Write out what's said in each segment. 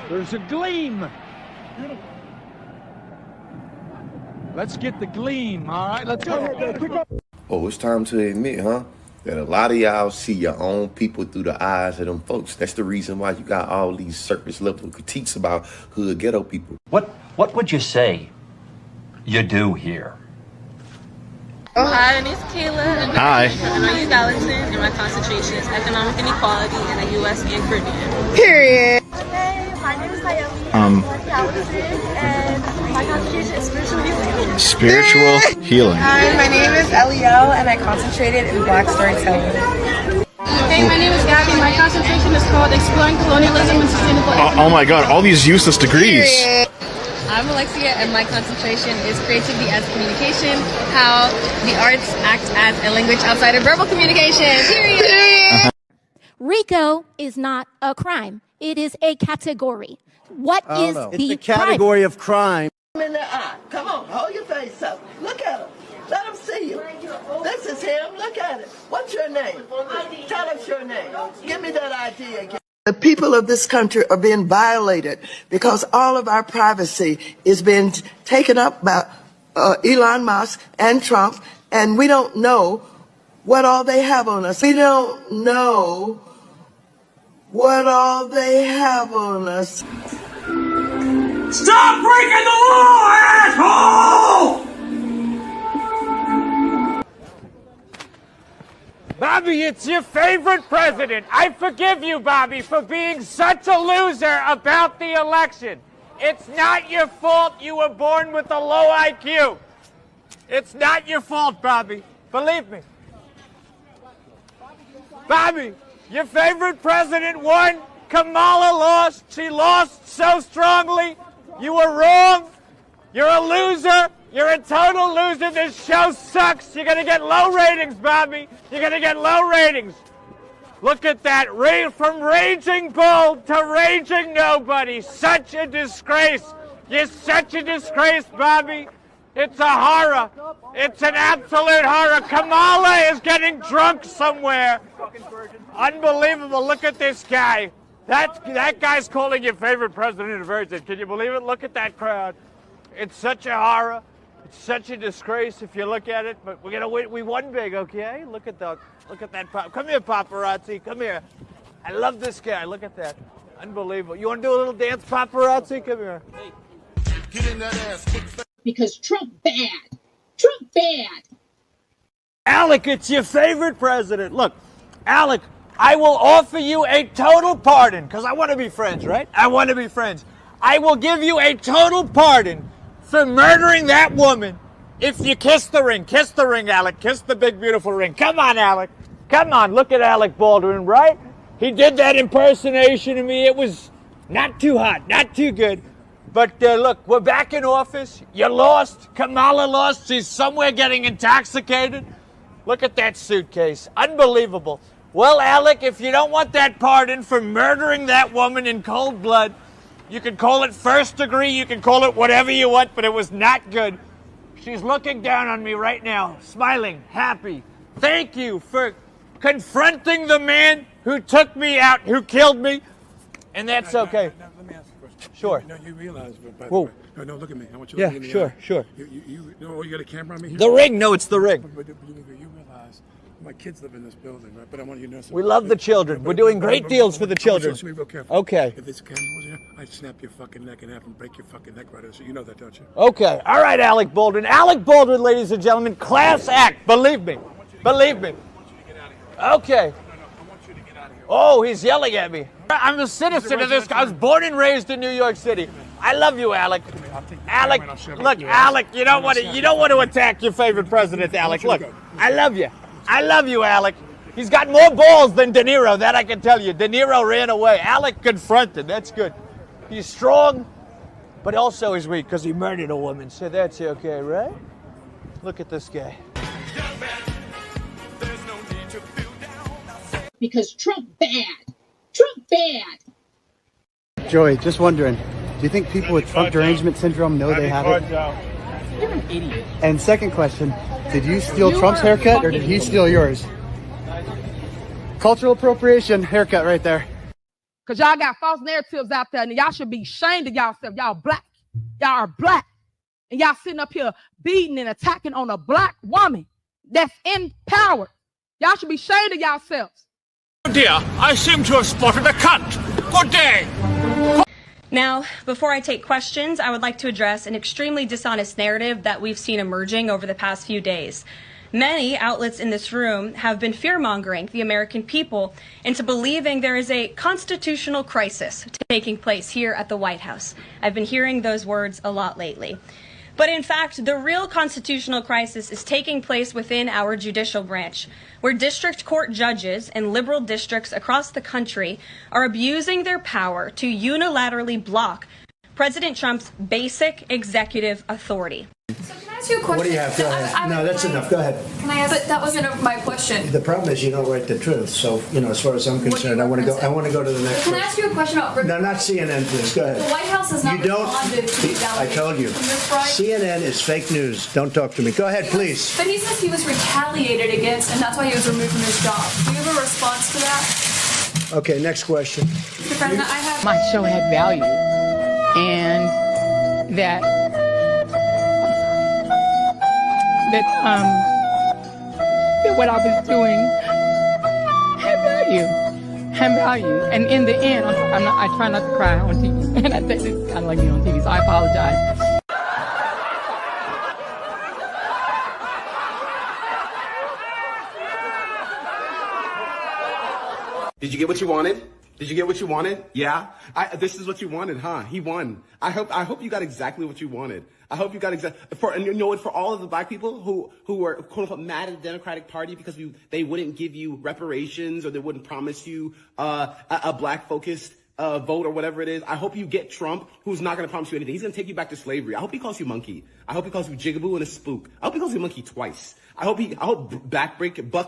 There's a gleam. Let's get the gleam, all right? Let's go. Oh, it's time to admit, huh? That a lot of y'all see your own people through the eyes of them folks. That's the reason why you got all these surface level critiques about hood ghetto people. What would you say you do here? Oh, hi, my name's Kayla. Hi. I use Allison, and my concentration is economic inequality in the U.S. and Caribbean. Period. Hey, my name is Naomi. I'm Allison, and my concentration is spiritual healing. Spiritual healing. Hi, my name is Eliel, and I concentrated in Black storytelling. Hey, my name is Gabby. My concentration is called Exploring Colonialism and Sustainable. Oh my God! All these useless degrees. I'm Alexia, and my concentration is creativity as communication, how the arts act as a language outside of verbal communication. Period. RICO is not a crime. It is a category. What is the It's a category of crime. In the eye. Come on, hold your face up. Look at him. Let him see you. This is him. Look at it. What's your name? Tell us your name. Give me that ID again. The people of this country are being violated because all of our privacy is being taken up by Elon Musk and Trump, and we don't know what all they have on us. We don't know what all they have on us. Stop breaking the law, asshole! Bobby, it's your favorite president. I forgive you, Bobby, for being such a loser about the election. It's not your fault you were born with a low IQ. It's not your fault, Bobby. Believe me. Bobby, your favorite president won. Kamala lost. She lost so strongly. You were wrong. You're a loser. You're a total loser. This show sucks. You're going to get low ratings, Bobby. You're going to get low ratings. Look at that. From raging bull to raging nobody. Such a disgrace. You're such a disgrace, Bobby. It's a horror. It's an absolute horror. Kamala is getting drunk somewhere. Unbelievable. Look at this guy. That guy's calling your favorite president a virgin. Can you believe it? Look at that crowd. It's such a horror. It's such a disgrace if you look at it. But we're gonna win. We won big, okay? Look at that. Look at that. Come here, paparazzi. Come here. I love this guy. Look at that. Unbelievable. You want to do a little dance, paparazzi? Come here. Hey. Get in that ass. Because Trump bad. Trump bad. Alec, it's your favorite president. Look, Alec, I will offer you a total pardon because I want to be friends, right? I want to be friends. I will give you a total pardon for murdering that woman if you kiss the ring. Kiss the ring, Alec. Kiss the big, beautiful ring. Come on, Alec. Come on. Look at Alec Baldwin, right? He did that impersonation of me. It was not too hot, not too good. But look, we're back in office. You lost. Kamala lost. She's somewhere getting intoxicated. Look at that suitcase. Unbelievable. Well, Alec, if you don't want that pardon for murdering that woman in cold blood, you can call it first degree, you can call it whatever you want, but it was not good. She's looking down on me right now, smiling, happy. Thank you for confronting the man who took me out, who killed me, and that's okay. Let me ask you a question. Sure. No, you realize, by Whoa. the way, no, look at me. I want you to look at me. Sure. You got a camera on me here? The ring, no, it's the ring. But you realize my kids live in this building, right? But I want you to know something. We love the children. We're doing great deals for the children. Be real careful. Okay. If this camera was here, I'd snap your fucking neck in half and break your fucking neck right out. So you know that, don't you? Okay. All right, Alec Baldwin. Alec Baldwin, ladies and gentlemen, class act. Believe me. Believe me. I want you to get out of here. Okay. No, I want you to get out of here. Oh, he's yelling at me. I'm a citizen of this. I was born and raised in New York City. I love you, Alec. Alec, look, Alec, you don't want to attack your favorite president, Alec. Look, I love you. I love you, Alec. He's got more balls than De Niro, that I can tell you. De Niro ran away. Alec confronted. That's good. He's strong, but also he's weak because he murdered a woman. So that's okay, right? Look at this guy. Because Trump bad. Trump bad. Joey, just wondering, do you think people with Trump derangement syndrome know they have it? You're an idiot. And second question, did you steal Trump's haircut or did he steal yours? Cultural appropriation haircut right there. Because y'all got false narratives out there, and y'all should be ashamed of yourself. Y'all black. Y'all are black. And y'all sitting up here beating and attacking on a black woman that's in power. Y'all should be ashamed of yourselves. Oh dear, I seem to have spotted a cunt. Good day. Now, before I take questions, I would like to address an extremely dishonest narrative that we've seen emerging over the past few days. Many outlets in this room have been fear-mongering the American people into believing there is a constitutional crisis taking place here at the White House. I've been hearing those words a lot lately. But in fact, the real constitutional crisis is taking place within our judicial branch, where district court judges in liberal districts across the country are abusing their power to unilaterally block President Trump's basic executive authority. You a question. What do you have? Go ahead. No, that's enough. Go ahead. Can I ask? But that wasn't my question. The problem is you don't write the truth. So, as far as I'm concerned, I want to go to the next Can I ask you a question about... No, not CNN, please. Go ahead. The White House has not responded to the I told you. CNN is fake news. Don't talk to me. Go ahead, please. But he says he was retaliated against, and that's why he was removed from his job. Do you have a response to that? Okay, next question. Mr. President, I have... My show had value, and that what I was doing had value. And in the end, I try not to cry on TV, and I think it's kind of like being on TV, so I apologize. Did you get what you wanted? Did you get what you wanted? Yeah? This is what you wanted, huh? He won. I hope you got exactly what you wanted. I hope you got for all of the black people who were quote unquote mad at the Democratic Party because they wouldn't give you reparations or they wouldn't promise you a black focused vote or whatever it is. I hope you get Trump, who's not going to promise you anything. He's going to take you back to slavery. I hope he calls you monkey. I hope he calls you jigaboo and a spook. I hope he calls you monkey twice. I hope buck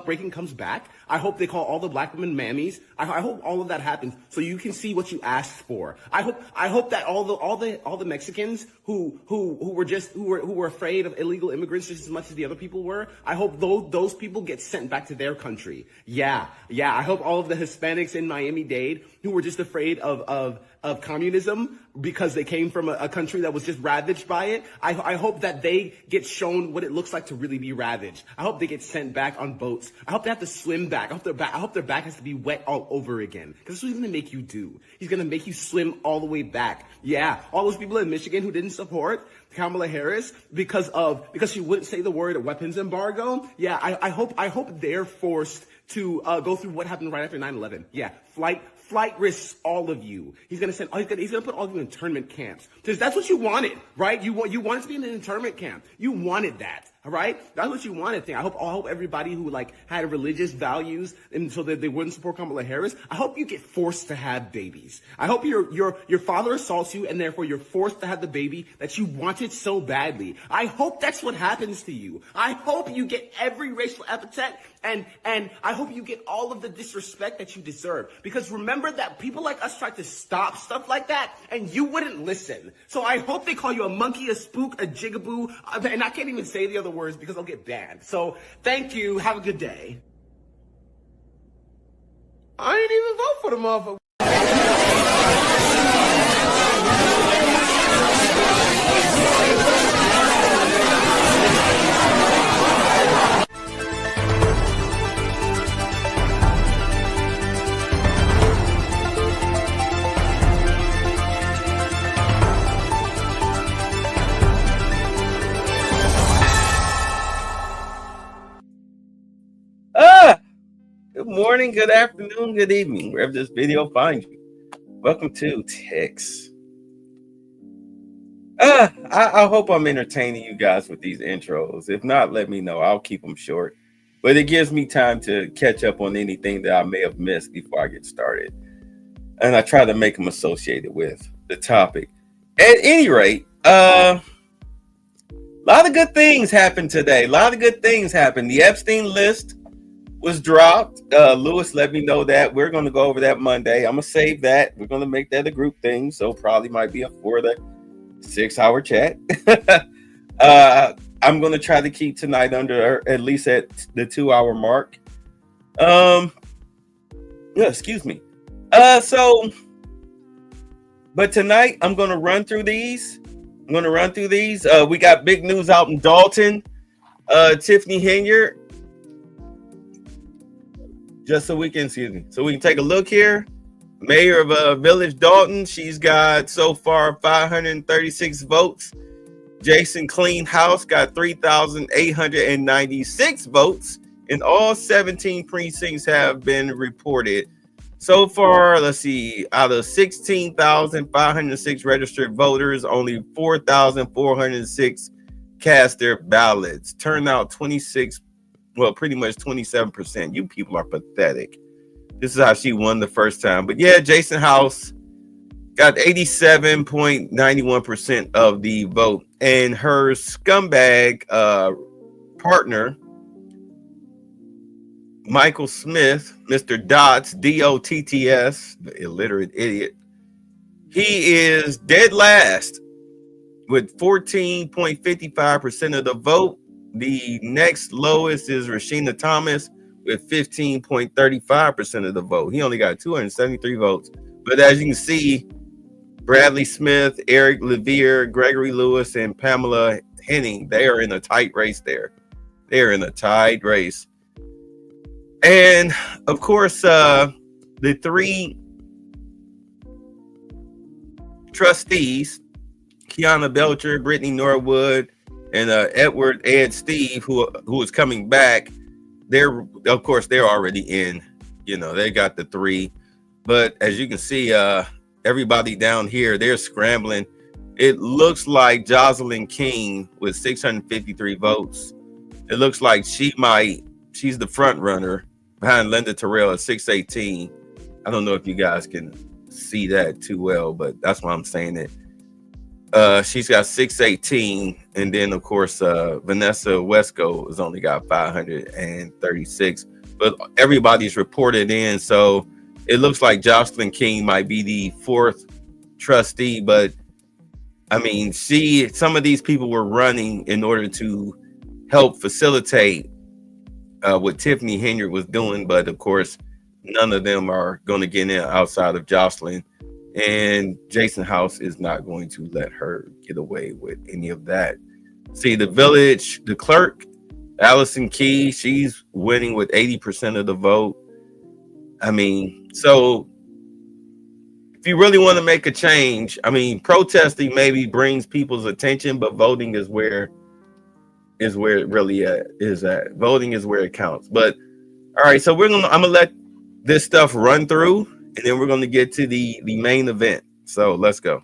breaking comes back. I hope they call all the black women mammies. I hope all of that happens so you can see what you asked for. I hope that all the Mexicans who were afraid of illegal immigrants just as much as the other people were, I hope those people get sent back to their country. Yeah. I hope all of the Hispanics in Miami-Dade who were just afraid of communism because they came from a country that was just ravaged by it. I hope that they get shown what it looks like to really be ravaged. I hope they get sent back on boats. I hope they have to swim back. I hope their back has to be wet all over again. Because that's what he's going to make you do. He's going to make you swim all the way back. Yeah, all those people in Michigan who didn't support Kamala Harris because she wouldn't say the word weapons embargo. Yeah, I hope they're forced to go through what happened right after 9/11. Yeah, flight risks all of you. He's gonna put all of you in internment camps. Because that's what you wanted, right? You wanted to be in an internment camp. You wanted that. All right? That's what you wanted. I hope everybody who had religious values and so that they wouldn't support Kamala Harris, I hope you get forced to have babies. I hope your father assaults you and therefore you're forced to have the baby that you wanted so badly. I hope that's what happens to you. I hope you get every racial epithet and I hope you get all of the disrespect that you deserve. Because remember that people like us tried to stop stuff like that and you wouldn't listen. So I hope they call you a monkey, a spook, a jigaboo, and I can't even say the other words because I'll get banned. So thank you. Have a good day. I ain't even vote for the motherfucker. Good morning, good afternoon, good evening, wherever this video finds you. Welcome to Tex. I hope I'm entertaining you guys with these intros. If not, let me know. I'll keep them short. But it gives me time to catch up on anything that I may have missed before I get started. And I try to make them associated with the topic. At any rate, a lot of good things happened today. A lot of good things happened. The Epstein list was dropped. Lewis let me know that. We're going to go over that Monday. I'm going to save that. We're going to make that a group thing. So probably might be a 4 to 6 hour chat. I'm going to try to keep tonight under at least at the 2 hour mark. Excuse me. So But tonight, I'm going to run through these. We got big news out in Dalton. Tiffany Henyard. Just so we can take a look here. Mayor of Village Dalton. She's got so far 536 votes. Jason Clean House got 3,896 votes. And all 17 precincts have been reported. So far, let's see, out of 16,506 registered voters, only 4,406 cast their ballots. Turnout 26, well, pretty much 27%. You people are pathetic. This is how she won the first time. But yeah, Jason House got 87.91% of the vote. And her scumbag partner, Michael Smith, Mr. Dots, D-O-T-T-S, the illiterate idiot, he is dead last with 14.55% of the vote. The next lowest is Rashina Thomas with 15.35% of the vote. He only got 273 votes. But as you can see, Bradley Smith, Eric Levier, Gregory Lewis, and Pamela Henning, they are in a tight race there. They're in a tight race. And of course, the three trustees, Kiana Belcher, Brittany Norwood, and Edward Ed Steve, who is coming back, they're already in. You know, they got the three. But as you can see, everybody down here, they're scrambling. It looks like Jocelyn King with 653 votes. It looks like she's the front runner behind Linda Terrell at 618. I don't know if you guys can see that too well, but that's why I'm saying it. She's got 618, and then of course Vanessa Wesco has only got 536. But everybody's reported in, so it looks like Jocelyn King might be the fourth trustee. But I mean, some of these people were running in order to help facilitate what Tiffany Henyard was doing, but of course, none of them are going to get in outside of Jocelyn, and Jason House is not going to let her get away with any of that. See, the village, the clerk, Allison Key, she's winning with 80% of the vote. I mean, so if you really want to make a change, I mean, protesting maybe brings people's attention, but voting is where it really is at. Voting is where it counts. But all right, so I'm gonna let this stuff run through, and then we're gonna get to the main event. So let's go.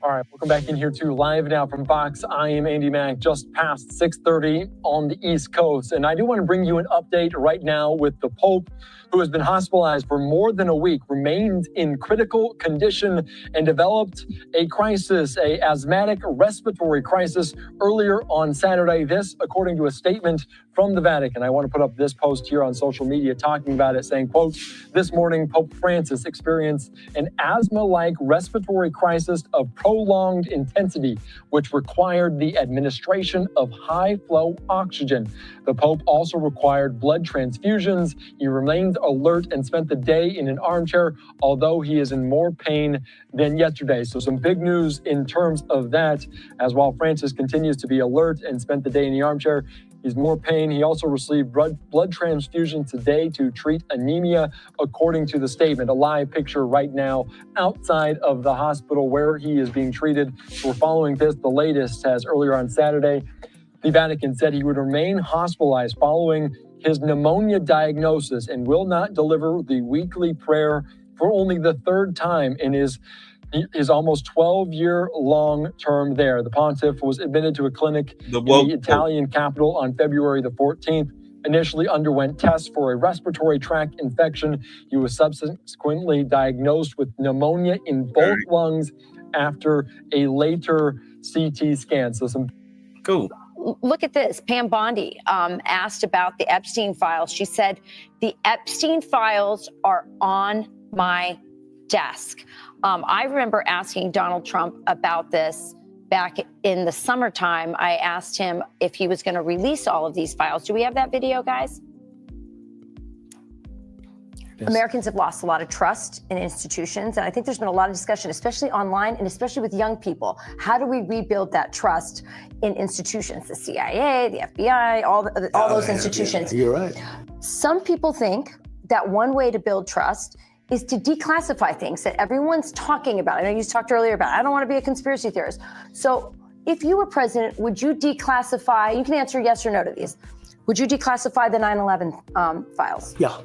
All right, welcome back in here to Live Now from Fox. I am Andy Mack, just past 6:30 on the East Coast. And I do want to bring you an update right now with the Pope, who has been hospitalized for more than a week, remained in critical condition, and developed a crisis, a asthmatic respiratory crisis earlier on Saturday. This, according to a statement from the Vatican. I want to put up this post here on social media talking about it, saying, quote, "This morning, Pope Francis experienced an asthma-like respiratory crisis of prolonged intensity, which required the administration of high-flow oxygen. The Pope also required blood transfusions. He remained alert and spent the day in an armchair, although he is in more pain than yesterday." So some big news in terms of that, as while Francis continues to be alert and spent the day in the armchair, he's more pain. He also received blood transfusion today to treat anemia, according to the statement. A live picture right now outside of the hospital where he is being treated. We're following this. The latest, as earlier on Saturday, the Vatican said he would remain hospitalized following his pneumonia diagnosis and will not deliver the weekly prayer for only the third time in his almost 12-year-long term there. The pontiff was admitted to a clinic in the Italian capital on February the 14th, initially underwent tests for a respiratory tract infection. He was subsequently diagnosed with pneumonia in both lungs after a later CT scan. So some cool. Look at this. Pam Bondi asked about the Epstein files. She said, "The Epstein files are on my desk." I remember asking Donald Trump about this back in the summertime. I asked him if he was going to release all of these files. Do we have that video, guys? Americans have lost a lot of trust in institutions, and I think there's been a lot of discussion, especially online and especially with young people. How do we rebuild that trust in institutions, the CIA, the FBI, all those institutions? You're right. Some people think that one way to build trust is to declassify things that everyone's talking about. I know you talked earlier about, I don't want to be a conspiracy theorist. So if you were president, would you declassify, you can answer yes or no to these. Would you declassify the 9/11 files? Yeah.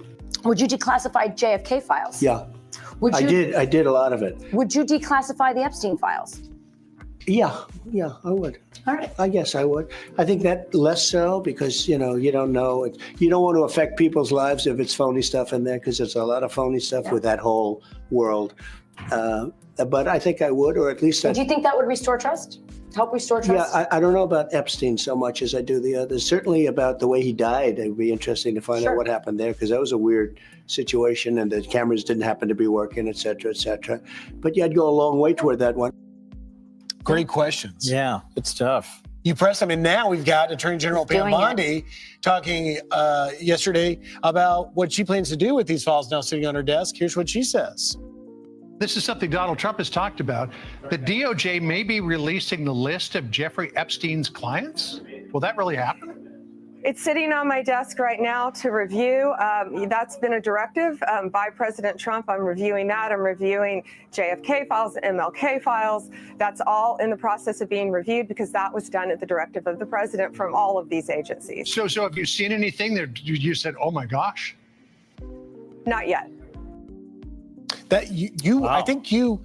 Would you declassify JFK files? Yeah. I did a lot of it. Would you declassify the Epstein files? Yeah, I would. All right. I guess I would. I think that less so because, you don't know. You don't want to affect people's lives if it's phony stuff in there because there's a lot of phony stuff with that whole world. But I think I would, or at least Do you think that would restore trust? Help restore trust? Yeah, I don't know about Epstein so much as I do the others. Certainly about the way he died. It would be interesting to find out what happened there because that was a weird situation and the cameras didn't happen to be working, et cetera, et cetera. But you had to go a long way toward that one. Great questions. Yeah, it's tough. You press them, and now we've got Attorney General Pam Bondi talking yesterday about what she plans to do with these files now sitting on her desk. Here's what she says. This is something Donald Trump has talked about. The DOJ may be releasing the list of Jeffrey Epstein's clients. Will that really happen? It's sitting on my desk right now to review. That's been a directive by President Trump. I'm reviewing that. I'm reviewing JFK files, MLK files. That's all in the process of being reviewed because that was done at the directive of the president from all of these agencies. So have you seen anything that you said, oh my gosh? Not yet. That I think you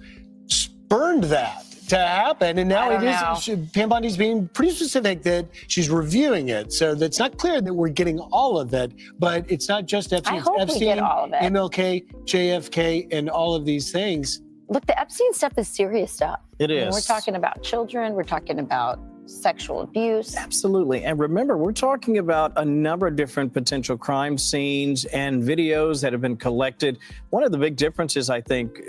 spurned that to happen, and now Pam Bondi's being pretty specific that she's reviewing it, so that's not clear that we're getting all of it. But it's not just Epstein; it's Epstein, MLK, JFK, and all of these things. Look, the Epstein stuff is serious stuff. It is. I mean, we're talking about children. We're talking about sexual abuse. Absolutely. And remember, we're talking about a number of different potential crime scenes and videos that have been collected. One of the big differences, I think,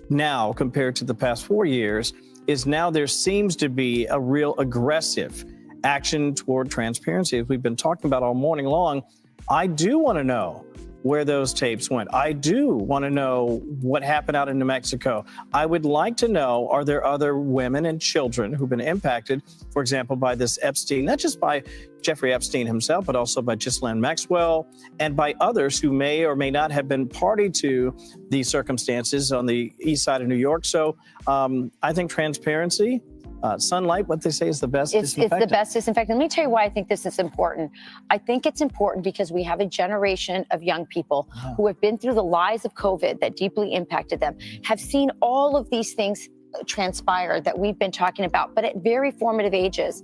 now compared to the past 4 years is now there seems to be a real aggressive action toward transparency, as we've been talking about all morning long. I do want to know where those tapes went. I do want to know what happened out in New Mexico. I would like to know, are there other women and children who've been impacted, for example, by this Epstein, not just by Jeffrey Epstein himself, but also by Ghislaine Maxwell and by others who may or may not have been party to these circumstances on the east side of New York. So I think transparency, sunlight, what they say is the best disinfectant. It's the best disinfectant. Let me tell you why I think this is important. I think it's important because we have a generation of young people who have been through the lies of COVID that deeply impacted them, have seen all of these things transpire that we've been talking about, but at very formative ages.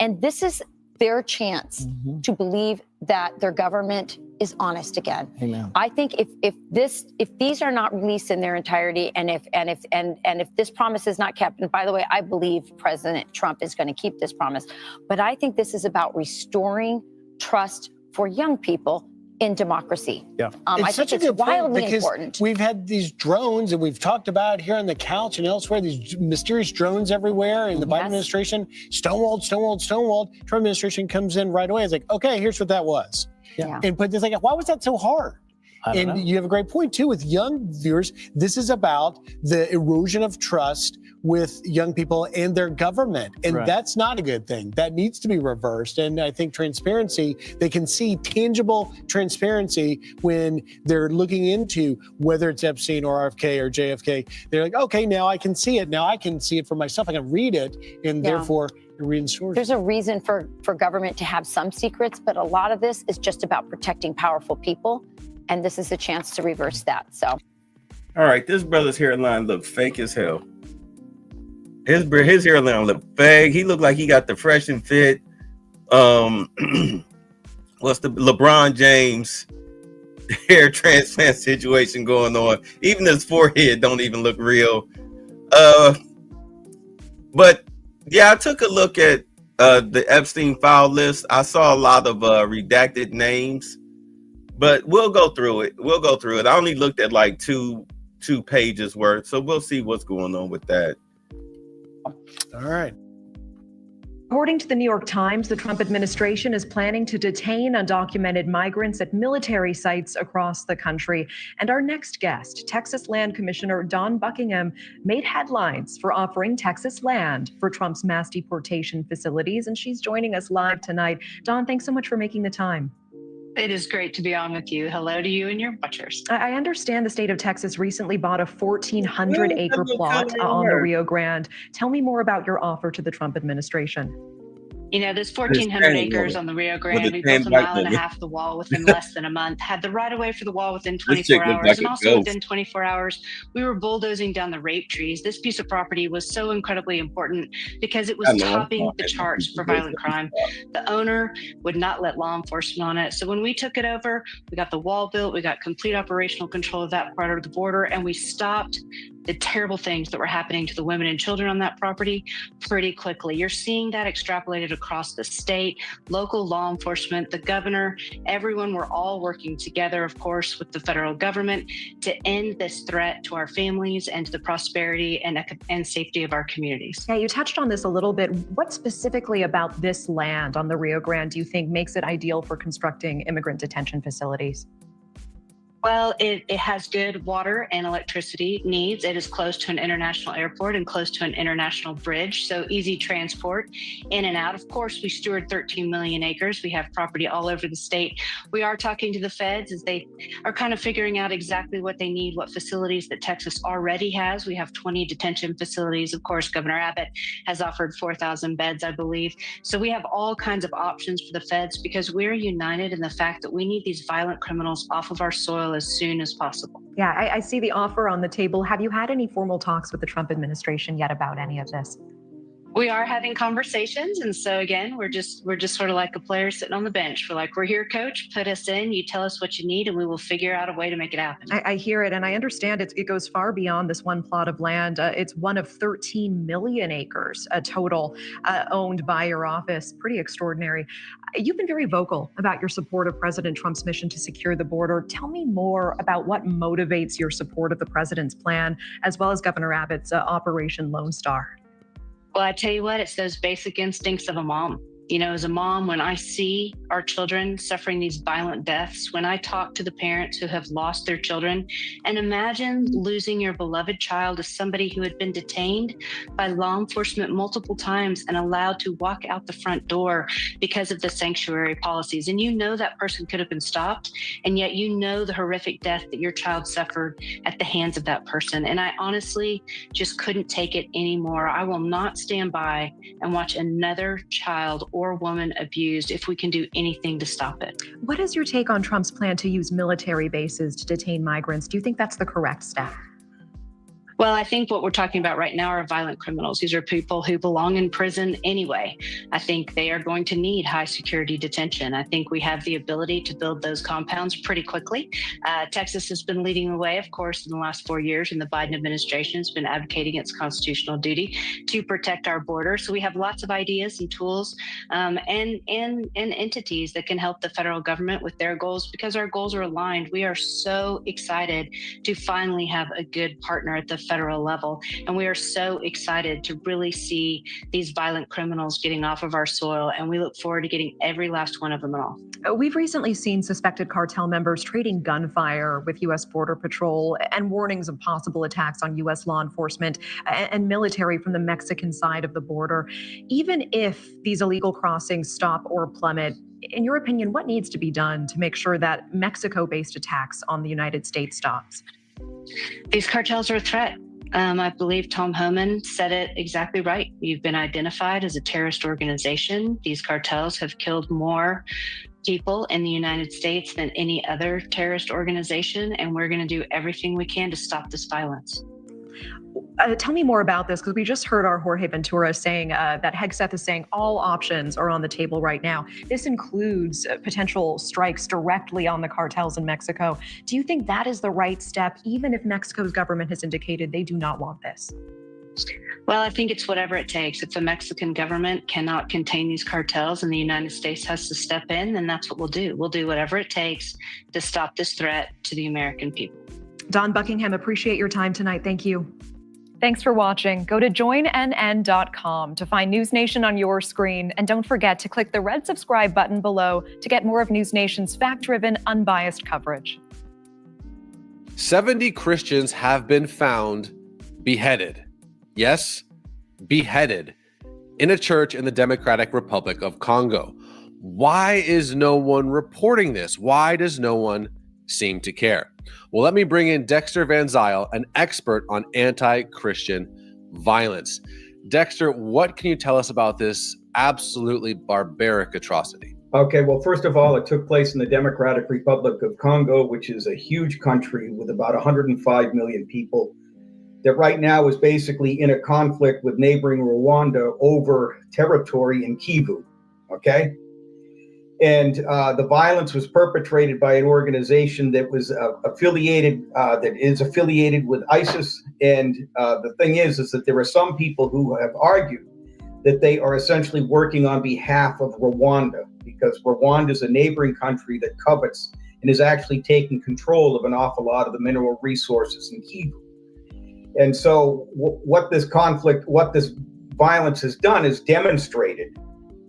And this is their chance to believe that their government is honest again. Amen. I think if these are not released in their entirety, and if this promise is not kept, and by the way, I believe President Trump is going to keep this promise, but I think this is about restoring trust for young people in democracy. Yeah, I think it's wildly important. We've had these drones, and we've talked about here on the couch and elsewhere, these mysterious drones everywhere in the Biden administration, stonewalled. Trump administration comes in right away. It's like, okay, here's what that was. Yeah. And but it's like, why was that so hard? And you have a great point too with young viewers. This is about the erosion of trust with young people and their government. And that's not a good thing. That needs to be reversed. And I think transparency, they can see tangible transparency when they're looking into whether it's Epstein or RFK or JFK. They're like, okay, now I can see it. Now I can see it for myself. I can read it. And therefore, there's a reason for government to have some secrets, but a lot of this is just about protecting powerful people. And this is a chance to reverse that. So, all right, this brother's hairline looked fake as hell. His hairline looked fake. He looked like he got the fresh and fit. What's the LeBron James hair transplant situation going on? Even his forehead don't even look real. But yeah, I took a look at the Epstein file list. I saw a lot of redacted names. But we'll go through it. I only looked at like two pages worth, so we'll see what's going on with that. All right. According to the New York Times, the Trump administration is planning to detain undocumented migrants at military sites across the country. And our next guest, Texas Land Commissioner Dawn Buckingham, made headlines for offering Texas land for Trump's mass deportation facilities. And she's joining us live tonight. Dawn, thanks so much for making the time. It is great to be on with you. Hello to you and your watchers. I understand the state of Texas recently bought a 1,400-acre plot on the Rio Grande. Tell me more about your offer to the Trump administration. You know, this 1,400 acres on the Rio Grande, we built a mile and a half of the wall within less than a month, had the right of way for the wall within 24 hours, and also within 24 hours, we were bulldozing down the rape trees. This piece of property was so incredibly important because it was topping the charts for violent crime. The owner would not let law enforcement on it. So when we took it over, we got the wall built, we got complete operational control of that part of the border, and we stopped the terrible things that were happening to the women and children on that property pretty quickly. You're seeing that extrapolated across the state, local law enforcement, the governor, everyone. We're all working together, of course, with the federal government to end this threat to our families and to the prosperity and safety of our communities. Yeah, you touched on this a little bit. What specifically about this land on the Rio Grande do you think makes it ideal for constructing immigrant detention facilities? Well, it has good water and electricity needs. It is close to an international airport and close to an international bridge, so easy transport in and out. Of course, we steward 13 million acres. We have property all over the state. We are talking to the feds as they are kind of figuring out exactly what they need, what facilities that Texas already has. We have 20 detention facilities. Of course, Governor Abbott has offered 4,000 beds, I believe. So we have all kinds of options for the feds because we're united in the fact that we need these violent criminals off of our soil as soon as possible. Yeah, I see the offer on the table. Have you had any formal talks with the Trump administration yet about any of this? We are having conversations, and so again, we're just sort of like a player sitting on the bench. We're like, we're here, coach. Put us in. You tell us what you need, and we will figure out a way to make it happen. I hear it, and I understand it goes far beyond this one plot of land. It's one of 13 million acres total owned by your office. Pretty extraordinary. You've been very vocal about your support of President Trump's mission to secure the border. Tell me more about what motivates your support of the president's plan, as well as Governor Abbott's Operation Lone Star. Well, I tell you what, it's those basic instincts of a mom. You know, as a mom, when I see our children suffering these violent deaths, when I talk to the parents who have lost their children, and imagine losing your beloved child as somebody who had been detained by law enforcement multiple times and allowed to walk out the front door because of the sanctuary policies. And you know that person could have been stopped, and yet you know the horrific death that your child suffered at the hands of that person. And I honestly just couldn't take it anymore. I will not stand by and watch another child or woman abused if we can do anything to stop it. What is your take on Trump's plan to use military bases to detain migrants? Do you think that's the correct step? Well, I think what we're talking about right now are violent criminals. These are people who belong in prison anyway. I think they are going to need high security detention. I think we have the ability to build those compounds pretty quickly. Texas has been leading the way, of course, in the last 4 years, and the Biden administration has been advocating its constitutional duty to protect our border. So we have lots of ideas and tools and entities that can help the federal government with their goals because our goals are aligned. We are so excited to finally have a good partner at the federal level. And we are so excited to really see these violent criminals getting off of our soil. And we look forward to getting every last one of them off. We've recently seen suspected cartel members trading gunfire with U.S. Border Patrol and warnings of possible attacks on U.S. law enforcement and military from the Mexican side of the border. Even if these illegal crossings stop or plummet, in your opinion, what needs to be done to make sure that Mexico-based attacks on the United States stops? These cartels are a threat. I believe Tom Homan said it exactly right. You've been identified as a terrorist organization. These cartels have killed more people in the United States than any other terrorist organization, and we're going to do everything we can to stop this violence. Tell me more about this, because we just heard our Jorge Ventura saying that Hegseth is saying all options are on the table right now. This includes potential strikes directly on the cartels in Mexico. Do you think that is the right step, even if Mexico's government has indicated they do not want this? Well, I think it's whatever it takes. If the Mexican government cannot contain these cartels and the United States has to step in, then that's what we'll do. We'll do whatever it takes to stop this threat to the American people. Dawn Buckingham, appreciate your time tonight. Thank you. Thanks for watching. Go to joinnn.com to find News Nation on your screen. And don't forget to click the red subscribe button below to get more of News Nation's fact-driven, unbiased coverage. 70 Christians have been found beheaded. Yes, beheaded in a church in the Democratic Republic of Congo. Why is no one reporting this? Why does no one seem to care? Well, let me bring in Dexter Van Zyl, an expert on anti-Christian violence. Dexter, what can you tell us about this absolutely barbaric atrocity? Okay, well, first of all, it took place in the Democratic Republic of Congo, which is a huge country with about 105 million people, that right now is basically in a conflict with neighboring Rwanda over territory in Kivu, okay? And the violence was perpetrated by an organization that was affiliated with ISIS. And the thing is that there are some people who have argued that they are essentially working on behalf of Rwanda, because Rwanda is a neighboring country that covets and is actually taking control of an awful lot of the mineral resources in Kivu. And so what this violence has done is demonstrated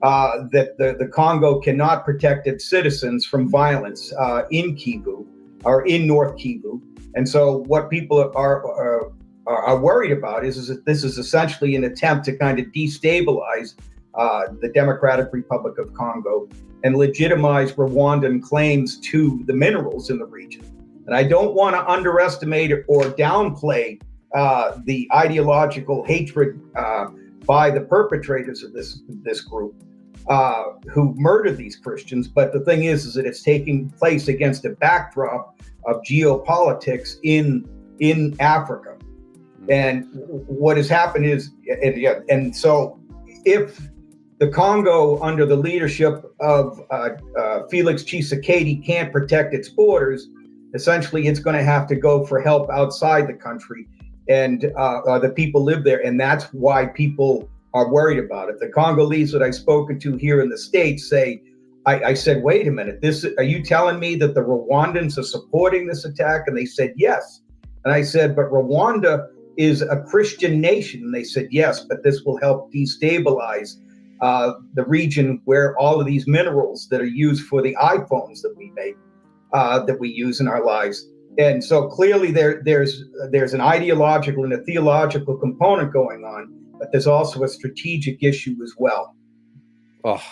that the Congo cannot protect its citizens from violence in Kivu or in North Kivu. And so what people are worried about is that this is essentially an attempt to kind of destabilize the Democratic Republic of Congo and legitimize Rwandan claims to the minerals in the region. And I don't want to underestimate or downplay the ideological hatred by the perpetrators of this group who murdered these Christians. But the thing is that it's taking place against a backdrop of geopolitics in Africa. And what has happened is, and so if the Congo, under the leadership of Felix Tshisekedi, can't protect its borders, essentially it's going to have to go for help outside the country. And the people live there, and that's why people are worried about it. The Congolese that I've spoken to here in the States say, I said, wait a minute, are you telling me that the Rwandans are supporting this attack? And they said, yes. And I said, but Rwanda is a Christian nation. And they said, yes, but this will help destabilize the region where all of these minerals that are used for the iPhones that we make, that we use in our lives. And so clearly there's an ideological and a theological component going on, but there's also a strategic issue as well. Oh,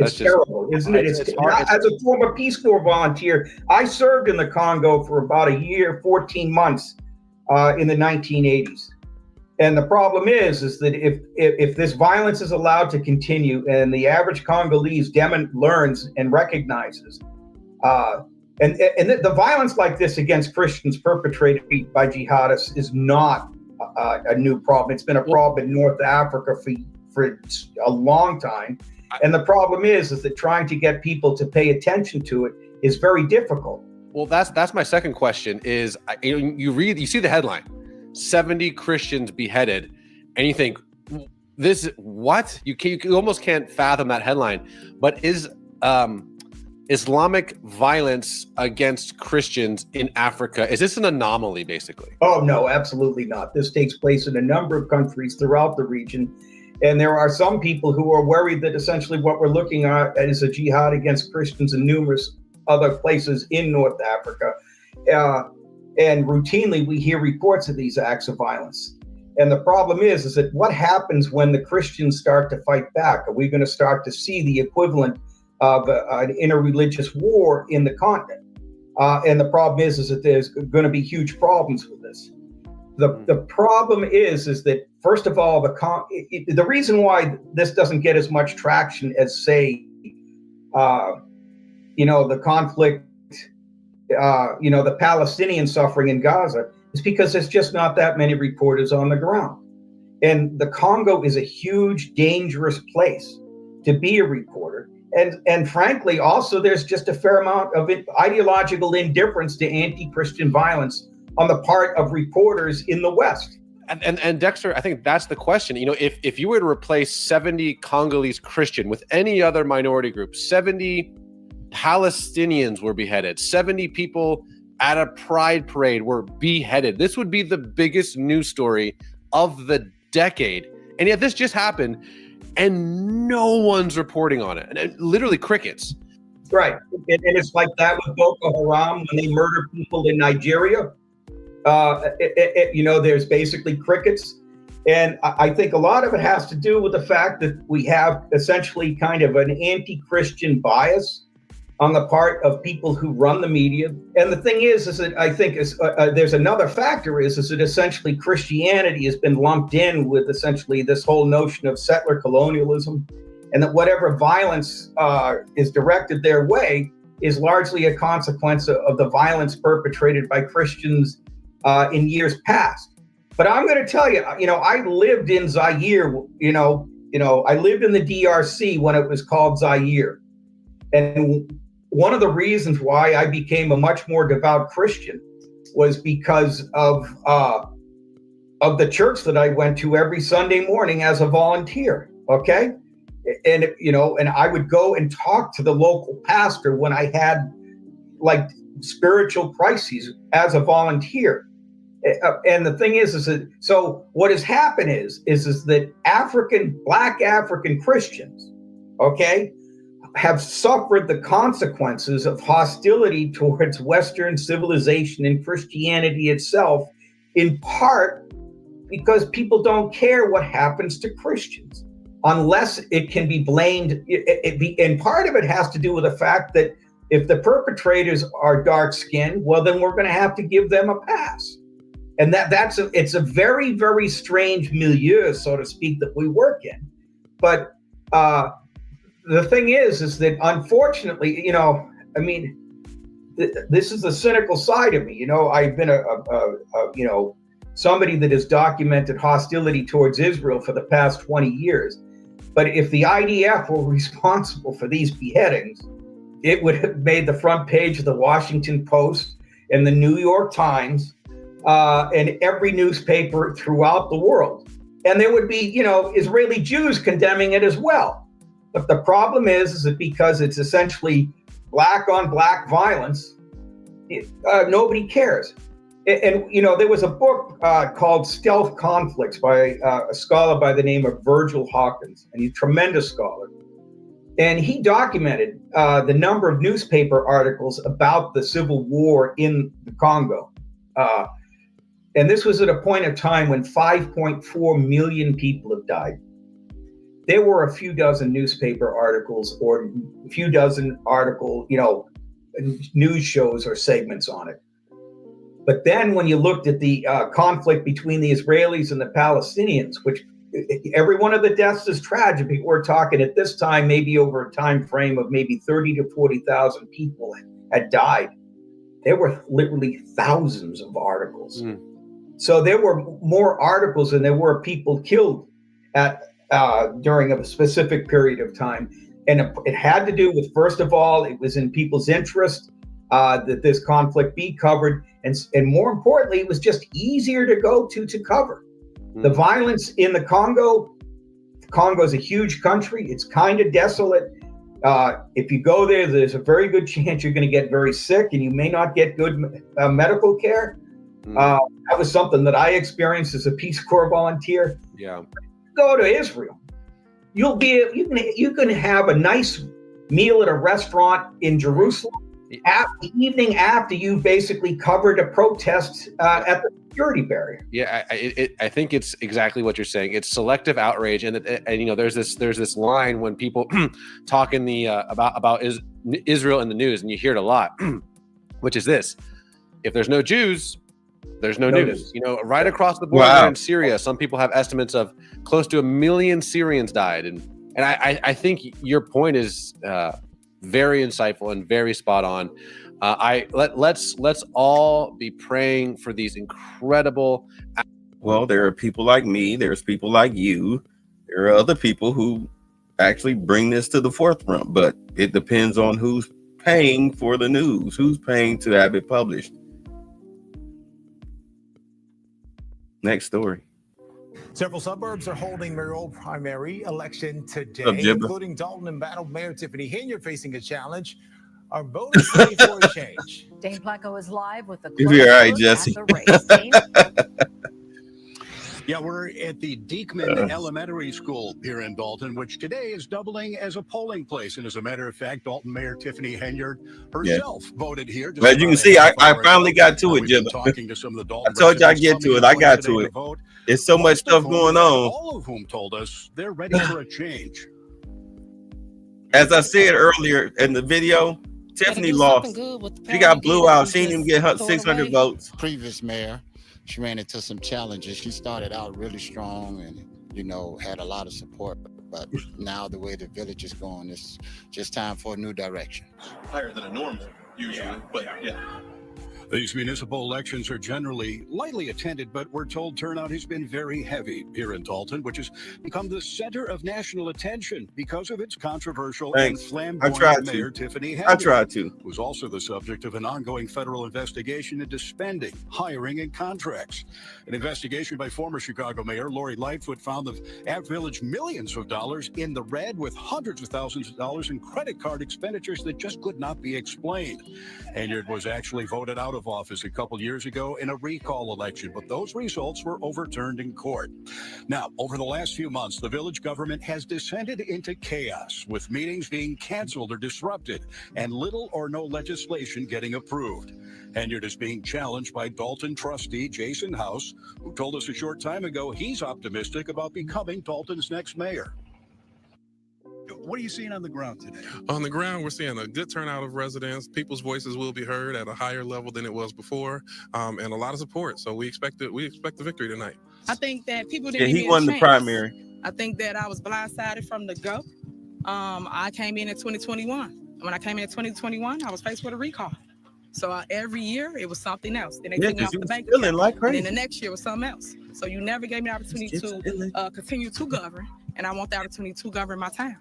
it's terrible, isn't it? It's as a former Peace Corps volunteer, I served in the Congo for about a year, 14 months in the 1980s. And the problem is that if this violence is allowed to continue and the average Congolese learns and recognizes, and the violence like this against Christians perpetrated by jihadists is not a new problem. It's been a problem in North Africa for a long time. And the problem is that trying to get people to pay attention to it is very difficult. Well, that's my second question is, you see the headline, 70 Christians beheaded, and you think, what? You almost can't fathom that headline. But is Islamic violence against Christians in Africa, is this an anomaly, basically? Oh, no, absolutely not. This takes place in a number of countries throughout the region. And there are some people who are worried that essentially what we're looking at is a jihad against Christians in numerous other places in North Africa. And routinely we hear reports of these acts of violence. And the problem is that what happens when the Christians start to fight back? Are we going to start to see the equivalent of an interreligious war in the continent? And the problem is that there's going to be huge problems with this. The problem is that, first of all, the reason why this doesn't get as much traction as, say, the conflict, the Palestinian suffering in Gaza, is because there's just not that many reporters on the ground. And the Congo is a huge, dangerous place to be a reporter. And frankly, also, there's just a fair amount of ideological indifference to anti-Christian violence on the part of reporters in the West. And Dexter, I think that's the question. If you were to replace 70 Congolese Christian with any other minority group, 70 Palestinians were beheaded, 70 people at a pride parade were beheaded. This would be the biggest news story of the decade. And yet this just happened and no one's reporting on it. And literally crickets. Right. And it's like that with Boko Haram when they murder people in Nigeria. There's basically crickets. And I think a lot of it has to do with the fact that we have essentially kind of an anti-Christian bias on the part of people who run the media. And the thing is that I think there's another factor is that essentially Christianity has been lumped in with essentially this whole notion of settler colonialism, and that whatever violence is directed their way is largely a consequence of the violence perpetrated by Christians in years past. But I'm going to tell you, I lived in Zaire, I lived in the DRC when it was called Zaire. And one of the reasons why I became a much more devout Christian was because of the church that I went to every Sunday morning as a volunteer. Okay. And, and I would go and talk to the local pastor when I had like spiritual crises as a volunteer. And the thing is that, so what has happened is that Black African Christians, okay, have suffered the consequences of hostility towards Western civilization and Christianity itself, in part because people don't care what happens to Christians unless it can be blamed. And part of it has to do with the fact that if the perpetrators are dark-skinned, well, then we're going to have to give them a pass. And it's a very, very strange milieu, so to speak, that we work in. But the thing is that unfortunately, this is the cynical side of me. I've been somebody that has documented hostility towards Israel for the past 20 years. But if the IDF were responsible for these beheadings, it would have made the front page of the Washington Post and the New York Times and every newspaper throughout the world. And there would be, Israeli Jews condemning it as well. But the problem is that because it's essentially black on black violence, nobody cares. And there was a book called Stealth Conflicts by a scholar by the name of Virgil Hawkins, and he's a tremendous scholar. And he documented the number of newspaper articles about the civil war in the Congo. And this was at a point of time when 5.4 million people have died. There were a few dozen newspaper articles or a few dozen news shows or segments on it. But then when you looked at the conflict between the Israelis and the Palestinians, which every one of the deaths is tragic, we're talking at this time maybe over a time frame of maybe 30 to 40,000 people had died. There were literally thousands of articles. So there were more articles than there were people killed during a specific period of time. And it had to do with, first of all, it was in people's interest that this conflict be covered. And more importantly, it was just easier to go to cover. The violence in the Congo is a huge country. It's kind of desolate. If you go there, there's a very good chance you're going to get very sick and you may not get good medical care. That was something that I experienced as a Peace Corps volunteer. Yeah. Go to Israel. You can have a nice meal at a restaurant in Jerusalem the evening after you basically covered a protest at the security barrier. Yeah, I think it's exactly what you're saying. It's selective outrage, and there's this line when people talk in the about Israel in the news, and you hear it a lot, which is this: if there's no Jews, there's no news. Right across the border in Syria, some people have estimates of close to 1 million Syrians died, and I think your point is very insightful and very spot on. Let's all be praying for these incredible. Well, there are people like me. There's people like you. There are other people who actually bring this to the forefront, but it depends on who's paying for the news, who's paying to have it published. Next story. Several suburbs are holding mayoral primary election today, including Dalton. Embattled Mayor Tiffany Henyard facing a challenge Are voters ready for a change? Dane Placco is live with the You'll be all right, Jesse. Yeah, we're at the Diekman Elementary School here in Dalton, which today is doubling as a polling place. And as a matter of fact, Dalton Mayor Tiffany Henyard herself voted here. Well, as you can see, I finally got to it, Jim. Talking to some of the Dalton I told you I'd get to it. I got to it. vote, There's so much stuff going on. all of whom told us they're ready for a change. As I said earlier in the video, Tiffany lost. She got blew out. She didn't even get her 600 votes. Previous mayor, she ran into some challenges. She started out really strong and, you know, had a lot of support. But now the way the village is going, it's just time for a new direction. Higher than a normal, usually, but yeah. These municipal elections are generally lightly attended, but we're told turnout has been very heavy here in Dalton, which has become the center of national attention because of its controversial and flamboyant mayor, Tiffany Henyard. I tried to. Was also the subject of an ongoing federal investigation into spending, hiring, and contracts. An investigation by former Chicago Mayor Lori Lightfoot found the App Village millions of dollars in the red, with hundreds of thousands of dollars in credit card expenditures that just could not be explained. Henyard was actually voted out of office a couple years ago in a recall election, but those results were overturned in court. Now, over the last few months, the village government has descended into chaos, with meetings being canceled or disrupted and little or no legislation getting approved. Henyard is being challenged by Dalton trustee Jason House, who told us a short time ago he's optimistic about becoming Dalton's next mayor. What are you seeing on the ground today? On the ground, we're seeing a good turnout of residents. People's voices will be heard at a higher level than it was before, and a lot of support. So we expect the victory tonight. I think that people didn't. Yeah, he won the primary. I think that I was blindsided from the go. I came in 2021. When I came in 2021, I was faced with a recall. So every year it was something else. Then they took me off the bank account. Like crazy. And then the next year was something else. So you never gave me the opportunity to continue to govern. And I want the opportunity to govern my town.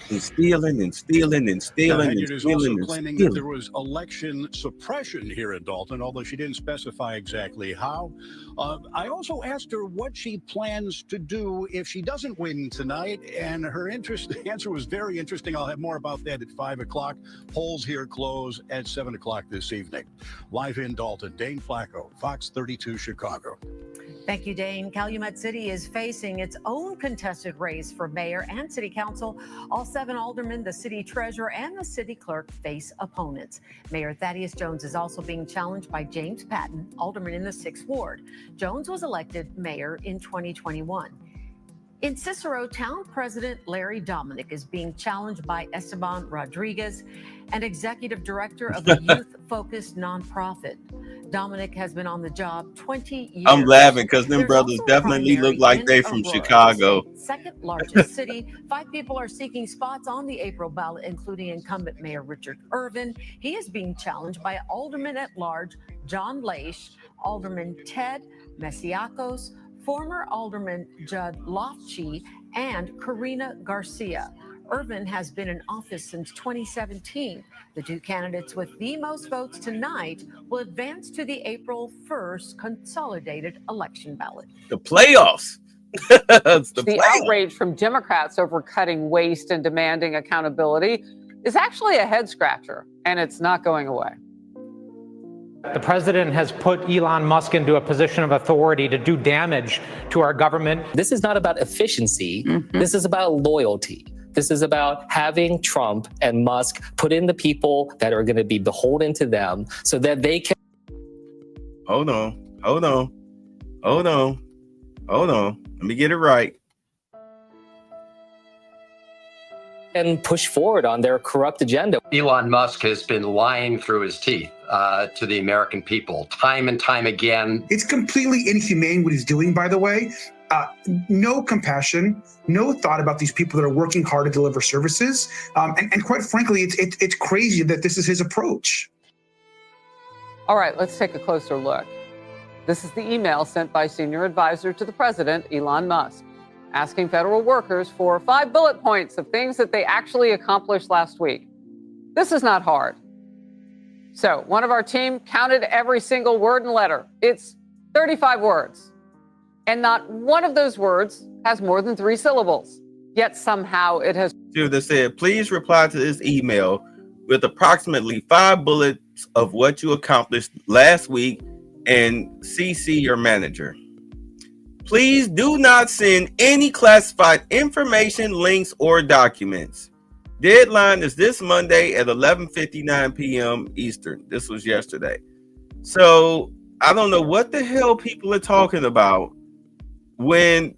And stealing and stealing and stealing and Henyard is stealing also and claiming stealing. that there was election suppression here in Dalton, although she didn't specify exactly how. I also asked her what she plans to do if she doesn't win tonight, and her answer was very interesting. I'll have more about that at 5 o'clock. Polls here close at 7 o'clock this evening. Live in Dalton, Dane Placco, Fox 32 Chicago. Thank you, Dane. Calumet City is facing its own contested race for mayor and city council. All 7 aldermen, the city treasurer, and the city clerk face opponents. Mayor Thaddeus Jones is also being challenged by James Patton, alderman in the 6th Ward. Jones was elected mayor in 2021. In Cicero, town president Larry Dominic is being challenged by Esteban Rodriguez, an executive director of a youth-focused nonprofit. Dominic has been on the job 20 years. I'm laughing because them brothers definitely look like they from Chicago. Second largest city. 5 people are seeking spots on the April ballot, including incumbent Mayor Richard Irvin. He is being challenged by Alderman at Large John Leish, Alderman Ted Mesiacos, former Alderman Judd Lofchi, and Karina Garcia. Irvin has been in office since 2017. The 2 candidates with the most votes tonight will advance to the April 1st consolidated election ballot. The playoffs. The outrage from Democrats over cutting waste and demanding accountability is actually a head scratcher, and it's not going away. The president has put Elon Musk into a position of authority to do damage to our government. This is not about efficiency. This is about loyalty. This is about having Trump and Musk put in the people that are going to be beholden to them so that they can. Hold on. Let me get it right. And push forward on their corrupt agenda. Elon Musk has been lying through his teeth to the American people time and time again. It's completely inhumane what he's doing, by the way. No compassion, no thought about these people that are working hard to deliver services. And quite frankly, it's crazy that this is his approach. All right, let's take a closer look. This is the email sent by senior advisor to the president, Elon Musk, asking federal workers for 5 bullet points of things that they actually accomplished last week. This is not hard. So one of our team counted every single word and letter. It's 35 words. And not one of those words has more than 3 syllables. Yet somehow it has. They said, please reply to this email with approximately 5 bullets of what you accomplished last week and CC your manager. Please do not send any classified information, links, or documents. Deadline is this Monday at 11:59 p.m. Eastern. This was yesterday. So I don't know what the hell people are talking about when,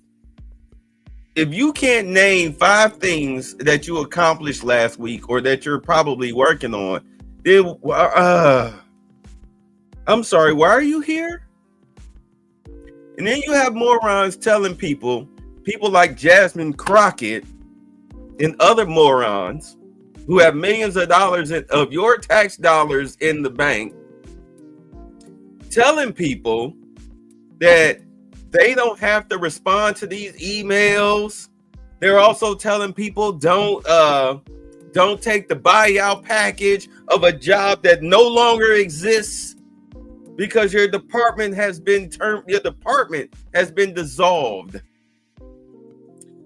if you can't name 5 things that you accomplished last week or that you're probably working on, then I'm sorry, why are you here? And then you have morons telling people like Jasmine Crockett and other morons who have millions of dollars of your tax dollars in the bank, telling people that they don't have to respond to these emails. They're also telling people don't take the buyout package of a job that no longer exists because your department has been dissolved.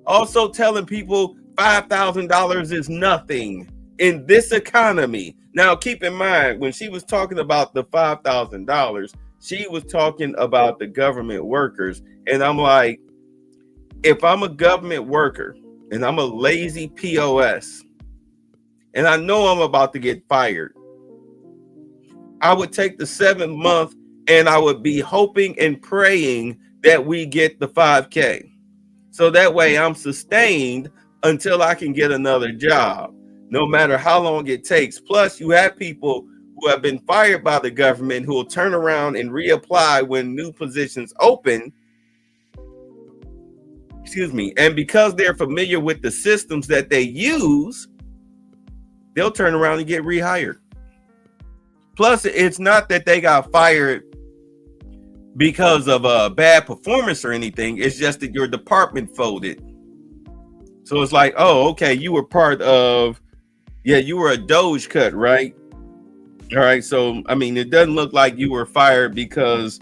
Also telling people $5,000 is nothing in this economy. Now, keep in mind, when she was talking about the $5,000, she was talking about the government workers. And I'm like, if I'm a government worker and I'm a lazy POS and I know I'm about to get fired, I would take the 7th month and I would be hoping and praying that we get the 5K. So that way I'm sustained until I can get another job, no matter how long it takes. Plus, you have people who have been fired by the government who will turn around and reapply when new positions open. Excuse me. And because they're familiar with the systems that they use, they'll turn around and get rehired. Plus, it's not that they got fired because of a bad performance or anything. It's just that your department folded. So it's like, oh, okay, you were part of, you were a Doge cut, right? All right. So, I mean, it doesn't look like you were fired because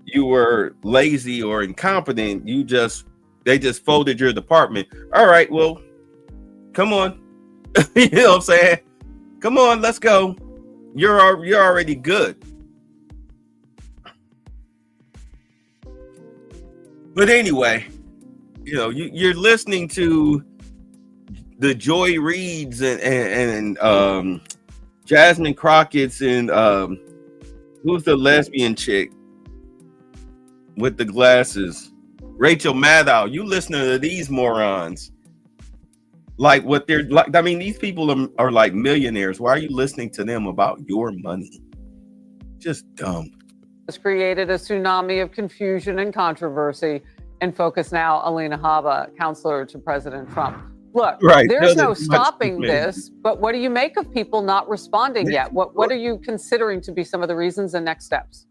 you were lazy or incompetent. They just folded your department. All right, well, come on. You know what I'm saying? Come on, let's go. You're already good. But anyway, you know, you're listening to the Joy Reids and Jasmine Crockett's and who's the lesbian chick with the glasses? Rachel Maddow. You listening to these morons. Like what they're like. I mean, these people are like millionaires. Why are you listening to them about your money? Just dumb. Has created a tsunami of confusion and controversy. In focus now, Alina Habba, counselor to President Trump. Look, there's no stopping this, but what do you make of people not responding yet? What are you considering to be some of the reasons and next steps?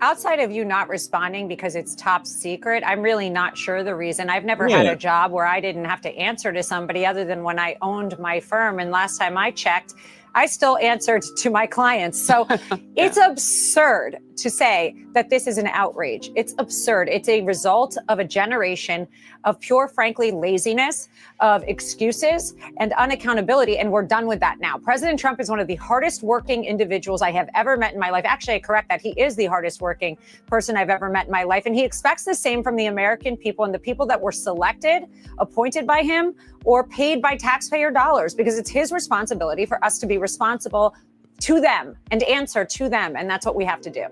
Outside of you not responding because it's top secret, I'm really not sure the reason. I've never had a job where I didn't have to answer to somebody other than when I owned my firm. And last time I checked, I still answered to my clients. So it's absurd to say that this is an outrage. It's absurd. It's a result of a generation of pure, frankly, laziness, of excuses and unaccountability. And we're done with that now. President Trump is one of the hardest working individuals I have ever met in my life. Actually, I correct that. He is the hardest working person I've ever met in my life. And he expects the same from the American people and the people that were selected, appointed by him, or paid by taxpayer dollars, because it's his responsibility for us to be responsible to them and answer to them. And that's what we have to do.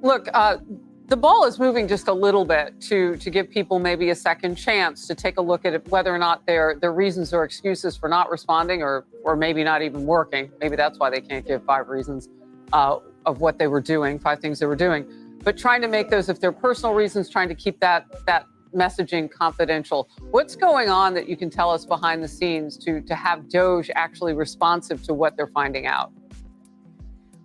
Look, the ball is moving just a little bit to give people maybe a second chance to take a look at it, whether or not their reasons or excuses for not responding or maybe not even working. Maybe that's why they can't give 5 reasons of what they were doing, 5 things they were doing. But trying to make those, if they're personal reasons, trying to keep that messaging confidential. What's going on that you can tell us behind the scenes to have Doge actually responsive to what they're finding out?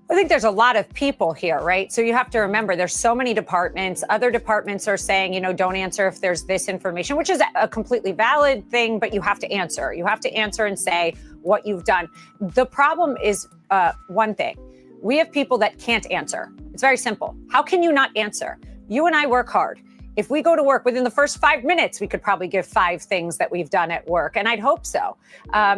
I think there's a lot of people here, right? So you have to remember there's so many departments. Other departments are saying, don't answer if there's this information, which is a completely valid thing, but you have to answer. You have to answer and say what you've done. The problem is one thing. We have people that can't answer. It's very simple. How can you not answer? You and I work hard. If we go to work within the first 5 minutes, we could probably give 5 things that we've done at work. And I'd hope so.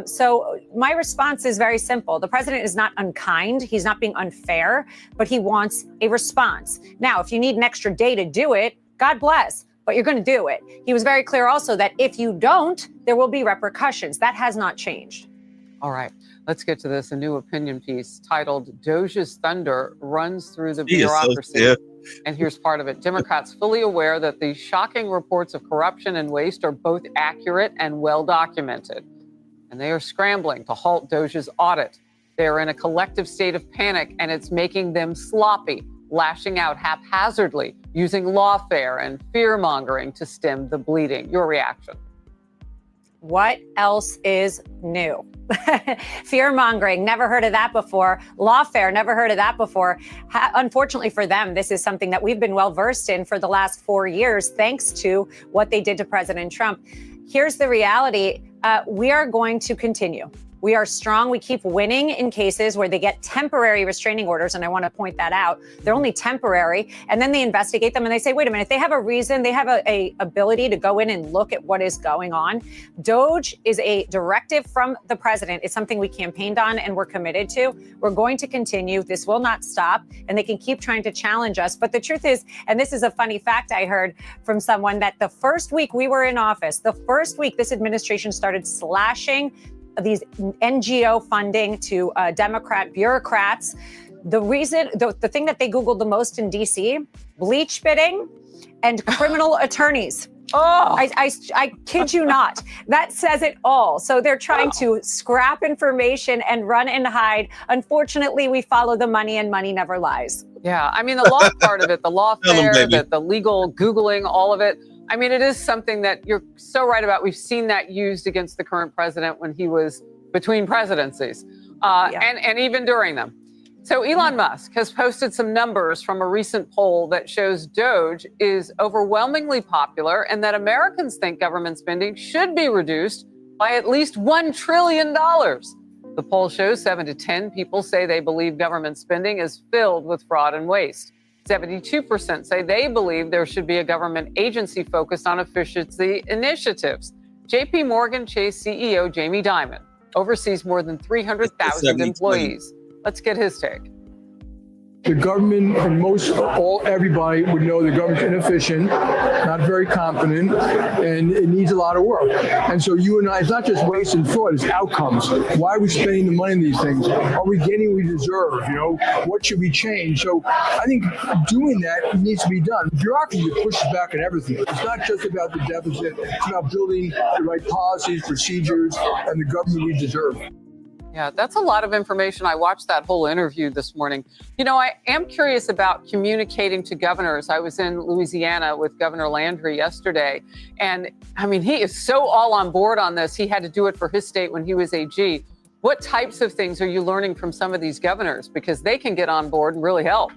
So my response is very simple. The president is not unkind. He's not being unfair, but he wants a response. Now, if you need an extra day to do it, God bless, but you're going to do it. He was very clear also that if you don't, there will be repercussions. That has not changed. All right, let's get to this. A new opinion piece titled "Doge's Thunder Runs Through the Bureaucracy." And here's part of it. Democrats fully aware that the shocking reports of corruption and waste are both accurate and well documented. And they are scrambling to halt Doge's audit. They are in a collective state of panic, and it's making them sloppy, lashing out haphazardly, using lawfare and fear-mongering to stem the bleeding. Your reaction? What else is new? Fear-mongering, never heard of that before. Lawfare, never heard of that before. Unfortunately for them, this is something that we've been well-versed in for the last 4 years, thanks to what they did to President Trump. Here's the reality. We are going to continue. We are strong. We keep winning in cases where they get temporary restraining orders. And I want to point that out. They're only temporary. And then they investigate them and they say, wait a minute, they have a reason. They have a ability to go in and look at what is going on. Doge is a directive from the president. It's something we campaigned on and we're committed to. We're going to continue. This will not stop. And they can keep trying to challenge us. But the truth is, and this is a funny fact I heard from someone, that the first week we were in office, the first week this administration started slashing these NGO funding to Democrat bureaucrats. The reason, the thing that they Googled the most in DC, bleach bidding and criminal attorneys. Oh, I kid you not. That says it all. So they're trying to scrap information and run and hide. Unfortunately, we follow the money and money never lies. Yeah, I mean, the law part of it, the lawfare, the legal Googling, all of it. I mean, it is something that you're so right about. We've seen that used against the current president when he was between presidencies and even during them. So Elon Musk has posted some numbers from a recent poll that shows Doge is overwhelmingly popular and that Americans think government spending should be reduced by at least $1 trillion. The poll shows 7 to 10 people say they believe government spending is filled with fraud and waste. 72% say they believe there should be a government agency focused on efficiency initiatives. JP Morgan Chase CEO Jamie Dimon oversees more than 300,000 employees. Let's get his take. The government and everybody would know the government's inefficient, not very competent, and it needs a lot of work. And so you and I, it's not just waste and fraud, it's outcomes. Why are we spending the money on these things? Are we getting what we deserve? What should we change? So I think doing that needs to be done. Bureaucracy pushes back on everything. It's not just about the deficit, it's about building the right policies, procedures, and the government we deserve. Yeah, that's a lot of information. I watched that whole interview this morning. I am curious about communicating to governors. I was in Louisiana with Governor Landry yesterday. And I mean, he is so all on board on this. He had to do it for his state when he was AG. What types of things are you learning from some of these governors? Because they can get on board and really help.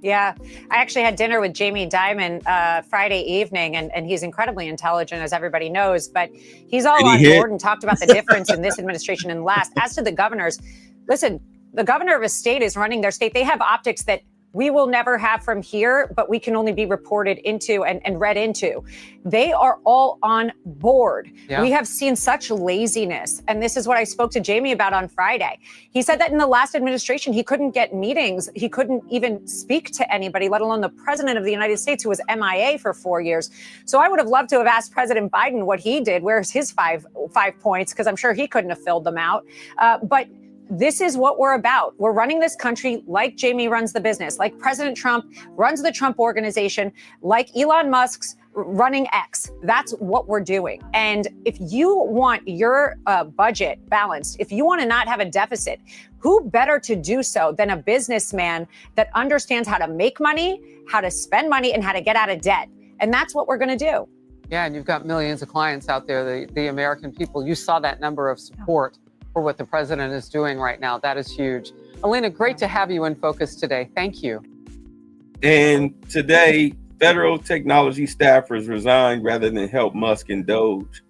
Yeah, I actually had dinner with Jamie Dimon Friday evening, and he's incredibly intelligent, as everybody knows, but he's all on board and talked about the difference in this administration and last. As to the governors, listen, the governor of a state is running their state. They have optics that we will never have from here, but we can only be reported into and read into. They are all on board. Yeah. We have seen such laziness. And this is what I spoke to Jamie about on Friday. He said that in the last administration, he couldn't get meetings. He couldn't even speak to anybody, let alone the president of the United States, who was MIA for 4 years. So I would have loved to have asked President Biden what he did. Where's his five points? Because I'm sure he couldn't have filled them out. But this is what we're about. We're running this country like Jamie runs the business, like President Trump runs the Trump organization, like Elon Musk's running X. That's what we're doing. And if you want your budget balanced, if you want to not have a deficit, who better to do so than a businessman that understands how to make money, how to spend money, and how to get out of debt? And that's what we're going to do. Yeah, and you've got millions of clients out there, the American people. You saw that number of support for what the president is doing right now. That is huge. Alina, great to have you in focus today. Thank you. And today, federal technology staffers resigned rather than help Musk and Doge.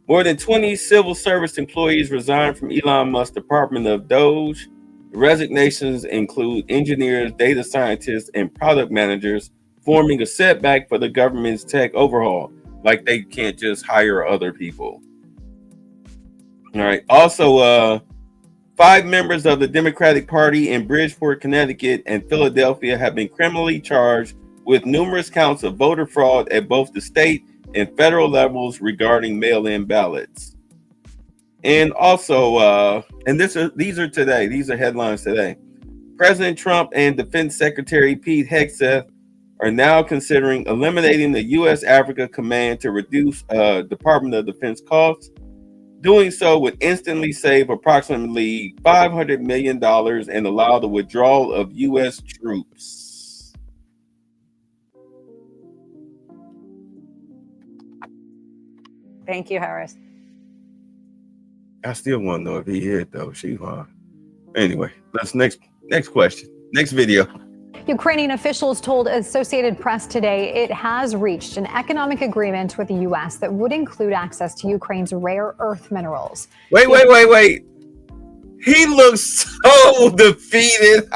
More than 20 civil service employees resigned from Elon Musk's Department of Doge. The resignations include engineers, data scientists, and product managers forming a setback for the government's tech overhaul. Like they can't just hire other people. All right. Also, 5 members of the Democratic Party in Bridgeport, Connecticut and Philadelphia have been criminally charged with numerous counts of voter fraud at both the state and federal levels regarding mail-in ballots. And also, these are today. These are headlines today. President Trump and Defense Secretary Pete Hegseth are now considering eliminating the U.S. Africa Command to reduce Department of Defense costs. Doing so would instantly save approximately $500 million and allow the withdrawal of U.S. troops. Thank you, Harris. I still want to know if he hit though. Anyway, let's next question. Next video. Ukrainian officials told Associated Press today it has reached an economic agreement with the U.S. that would include access to Ukraine's rare earth minerals. Wait. He looks so defeated.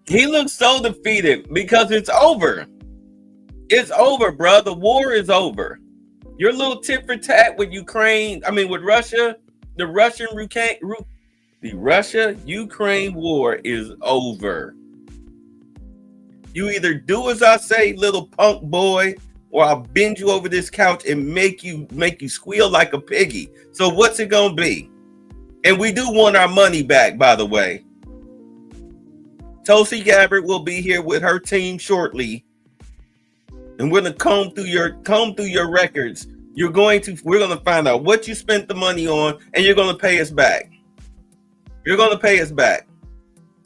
He looks so defeated because it's over. It's over, bro. The war is over. Your little tit for tat with with Russia, the Russia-Ukraine war is over. You either do as I say, little punk boy, or I'll bend you over this couch and make you squeal like a piggy. So what's it gonna be? And we do want our money back, by the way. Tulsi Gabbard will be here with her team shortly, and we're gonna comb through your records. We're gonna find out what you spent the money on, and you're gonna pay us back. You're gonna pay us back.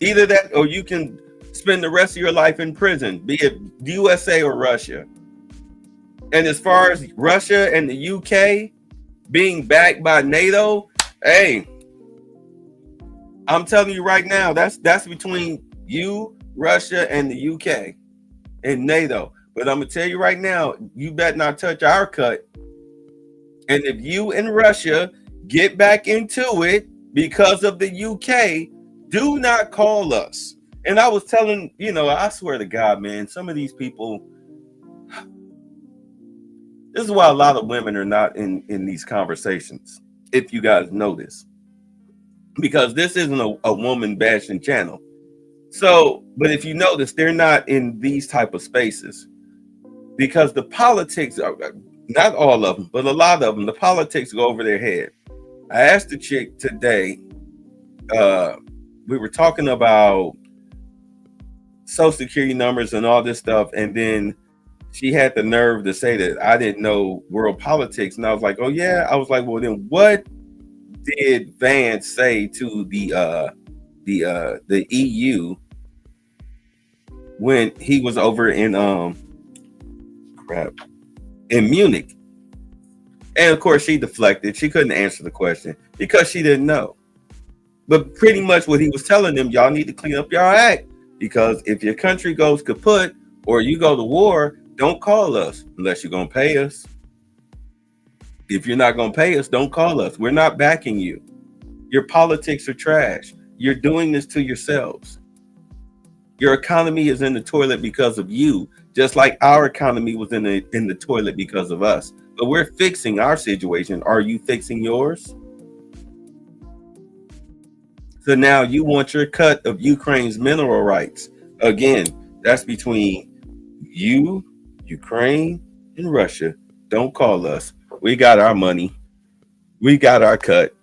Either that, or you can spend the rest of your life in prison, be it USA or Russia. And as far as Russia and the UK being backed by NATO, hey, I'm telling you right now, that's between you, Russia, and the UK and NATO. But I'm gonna tell you right now, you better not touch our cut. And if you and Russia get back into it because of the UK, do not call us. And I was telling, I swear to God, man, some of these people, this is why a lot of women are not in these conversations, if you guys know this. Because this isn't a woman bashing channel. So, but if you notice, they're not in these type of spaces. Because the politics are, not all of them, but a lot of them, the politics go over their head. I asked the chick today, we were talking about Social Security numbers and all this stuff, and then she had the nerve to say that I didn't know world politics, and I was like, oh yeah. I was like, well then what did Vance say to the EU when he was over in in Munich? And of course she deflected. She couldn't answer the question because she didn't know. But pretty much what he was telling them, y'all need to clean up your act, because if your country goes kaput or you go to war, don't call us unless you're gonna pay us. If you're not gonna pay us, don't call us. We're not backing you. Your politics are trash. You're doing this to yourselves. Your economy is in the toilet because of you, just like our economy was in the toilet because of us. But we're fixing our situation. Are you fixing yours? So now you want your cut of Ukraine's mineral rights. Again, that's between you, Ukraine, and Russia. Don't call us. We got our money. We got our cut.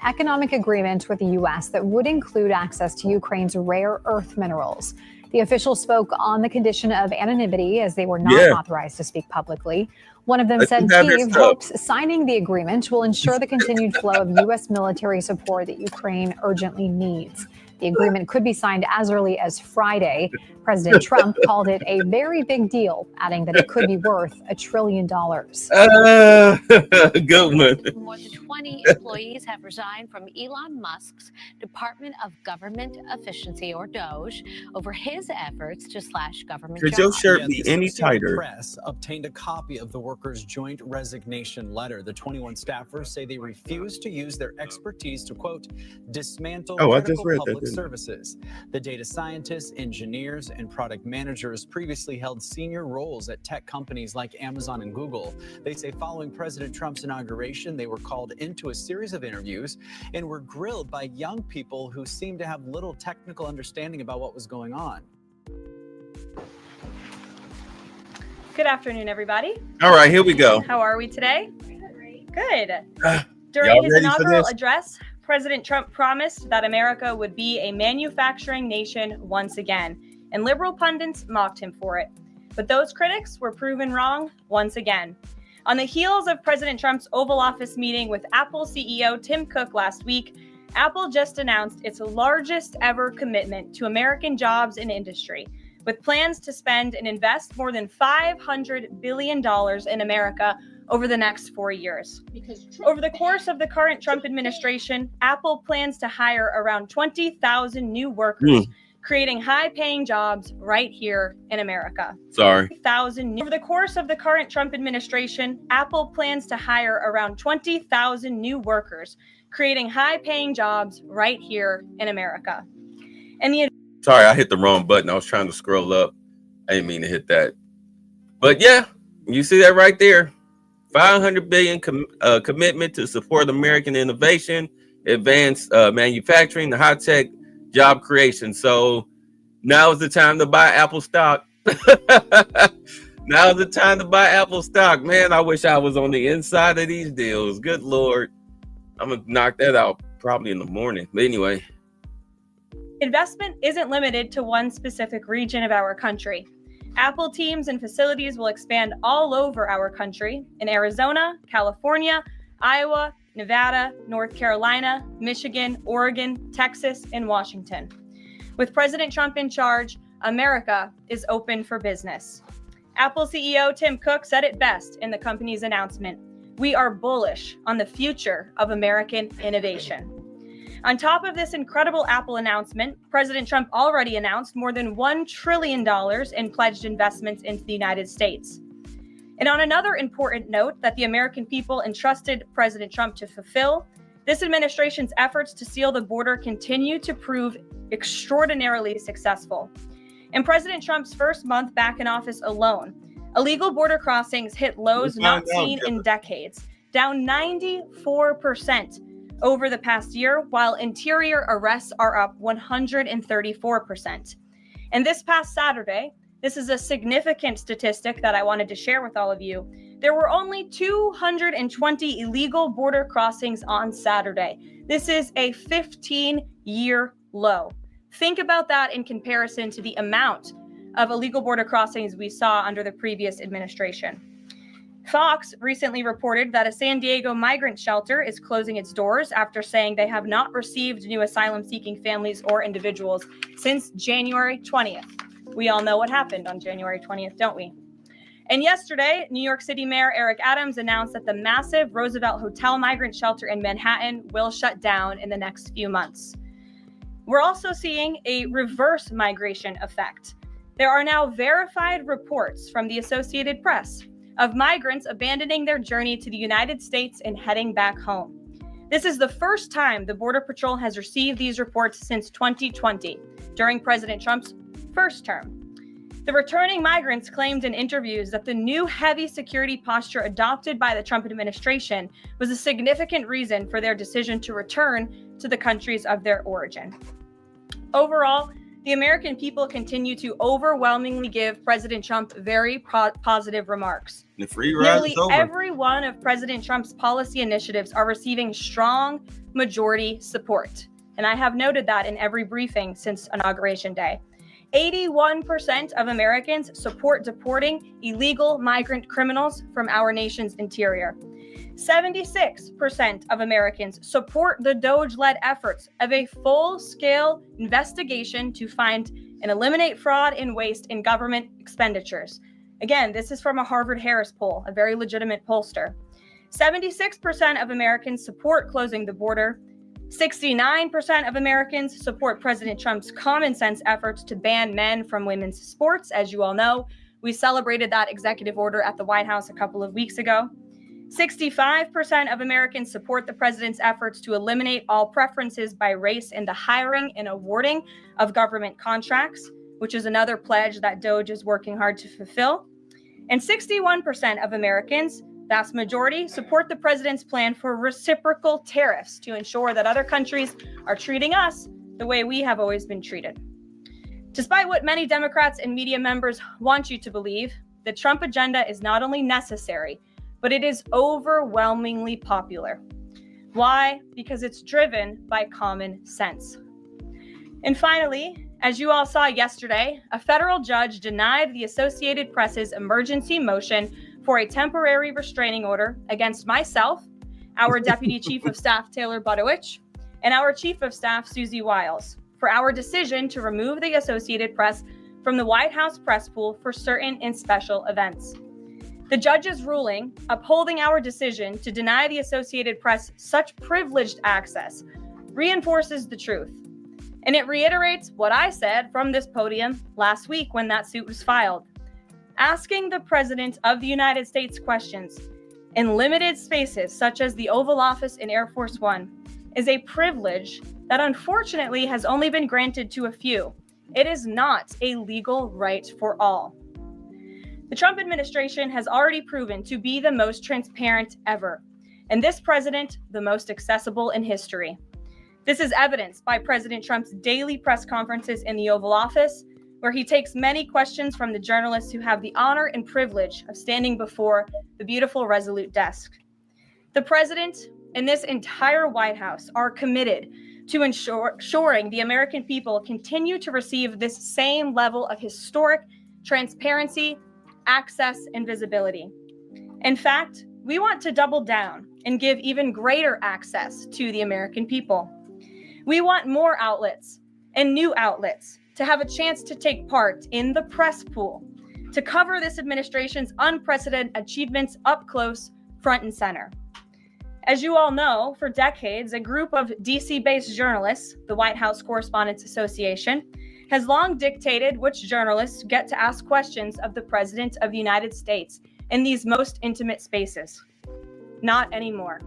Economic agreement with the U.S. that would include access to Ukraine's rare earth minerals. The officials spoke on the condition of anonymity, as they were not authorized to speak publicly. One of them said Kyiv hopes signing the agreement will ensure the continued flow of U.S. military support that Ukraine urgently needs. The agreement could be signed as early as Friday. President Trump called it a very big deal, adding that it could be worth $1 trillion. Good one. More than 20 employees have resigned from Elon Musk's Department of Government Efficiency, or DOGE, over his efforts to slash government jobs. Could your shirt be any tighter? Press obtained a copy of the workers' joint resignation letter. The 21 staffers say they refuse to use their expertise to, quote, dismantle critical public services. The data scientists, engineers, and product managers previously held senior roles at tech companies like Amazon and Google. They say following President Trump's inauguration, they were called into a series of interviews and were grilled by young people who seemed to have little technical understanding about what was going on. Good afternoon, everybody. All right, here we go. How are we today? Good. During his inaugural address, President Trump promised that America would be a manufacturing nation once again, and liberal pundits mocked him for it. But those critics were proven wrong once again. On the heels of President Trump's Oval Office meeting with Apple CEO Tim Cook last week, Apple just announced its largest ever commitment to American jobs and industry, with plans to spend and invest more than $500 billion in America over the next 4 years. Over the course of the current Trump administration, Apple plans to hire around 20,000 new workers, creating high-paying jobs right here in America. Sorry. Over the course of the current Trump administration, Apple plans to hire around 20,000 new workers, creating high-paying jobs right here in America. And the Sorry, I hit the wrong button. I was trying to scroll up. I didn't mean to hit that. But yeah, you see that right there. $500 billion commitment to support American innovation, advanced manufacturing, the high tech job creation. So now is the time to buy Apple stock. Now is the time to buy Apple stock. Man, I wish I was on the inside of these deals. Good Lord. I'm going to knock that out probably in the morning. But anyway. Investment isn't limited to one specific region of our country. Apple teams and facilities will expand all over our country in Arizona, California, Iowa, Nevada, North Carolina, Michigan, Oregon, Texas, and Washington. With President Trump in charge, America is open for business. Apple CEO Tim Cook said it best in the company's announcement. We are bullish on the future of American innovation. On top of this incredible Apple announcement, President Trump already announced more than $1 trillion in pledged investments into the United States. And on another important note that the American people entrusted President Trump to fulfill, this administration's efforts to seal the border continue to prove extraordinarily successful. In President Trump's first month back in office alone, illegal border crossings hit lows not seen in decades, down 94% over the past year, while interior arrests are up 134%. And this past Saturday, this is a significant statistic that I wanted to share with all of you. There were only 220 illegal border crossings on Saturday. This is a 15-year low. Think about that in comparison to the amount of illegal border crossings we saw under the previous administration. Fox recently reported that a San Diego migrant shelter is closing its doors after saying they have not received new asylum-seeking families or individuals since January 20th. We all know what happened on January 20th, don't we? And yesterday, New York City Mayor Eric Adams announced that the massive Roosevelt Hotel migrant shelter in Manhattan will shut down in the next few months. We're also seeing a reverse migration effect. There are now verified reports from the Associated Press of migrants abandoning their journey to the United States and heading back home. This is the first time the Border Patrol has received these reports since 2020, during President Trump's first term. The returning migrants claimed in interviews that the new heavy security posture adopted by the Trump administration was a significant reason for their decision to return to the countries of their origin. Overall, the American people continue to overwhelmingly give President Trump very positive remarks. The free ride is over. Nearly every one of President Trump's policy initiatives are receiving strong majority support. And I have noted that in every briefing since Inauguration Day. 81% of Americans support deporting illegal migrant criminals from our nation's interior. 76% of Americans support the DOGE-led efforts of a full-scale investigation to find and eliminate fraud and waste in government expenditures. Again, this is from a Harvard-Harris poll, a very legitimate pollster. 76% of Americans support closing the border. 69% of Americans support President Trump's common sense efforts to ban men from women's sports. As you all know, we celebrated that executive order at the White House a couple of weeks ago. 65% of Americans support the president's efforts to eliminate all preferences by race in the hiring and awarding of government contracts, which is another pledge that DOGE is working hard to fulfill. And 61% of Americans, vast majority, support the president's plan for reciprocal tariffs to ensure that other countries are treating us the way we have always been treated. Despite what many Democrats and media members want you to believe, the Trump agenda is not only necessary, but it is overwhelmingly popular. Why? Because it's driven by common sense. And finally, as you all saw yesterday, a federal judge denied the Associated Press's emergency motion for a temporary restraining order against myself, our Deputy Chief of Staff, Taylor Budowich, and our Chief of Staff, Susie Wiles, for our decision to remove the Associated Press from the White House press pool for certain and special events. The judge's ruling, upholding our decision to deny the Associated Press such privileged access, reinforces the truth. And it reiterates what I said from this podium last week when that suit was filed. Asking the President of the United States questions in limited spaces such as the Oval Office in Air Force One is a privilege that unfortunately has only been granted to a few. It is not a legal right for all. The Trump administration has already proven to be the most transparent ever, and this president, the most accessible in history. This is evidenced by President Trump's daily press conferences in the Oval Office, where he takes many questions from the journalists who have the honor and privilege of standing before the beautiful Resolute desk. The president and this entire White House are committed to ensuring the American people continue to receive this same level of historic transparency, access, and visibility. In fact, we want to double down and give even greater access to the American people. We want more outlets and new outlets to have a chance to take part in the press pool, to cover this administration's unprecedented achievements up close, front and center. As you all know, for decades, a group of DC-based journalists, the White House Correspondents Association, has long dictated which journalists get to ask questions of the President of the United States in these most intimate spaces. Not anymore.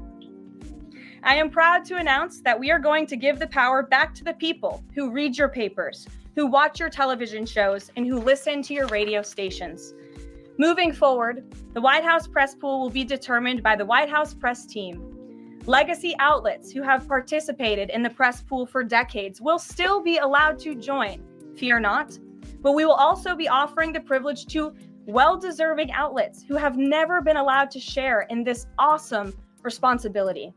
I am proud to announce that we are going to give the power back to the people who read your papers, who watch your television shows, and who listen to your radio stations. Moving forward, the White House press pool will be determined by the White House press team. Legacy outlets who have participated in the press pool for decades will still be allowed to join. Fear not, but we will also be offering the privilege to well-deserving outlets who have never been allowed to share in this awesome responsibility.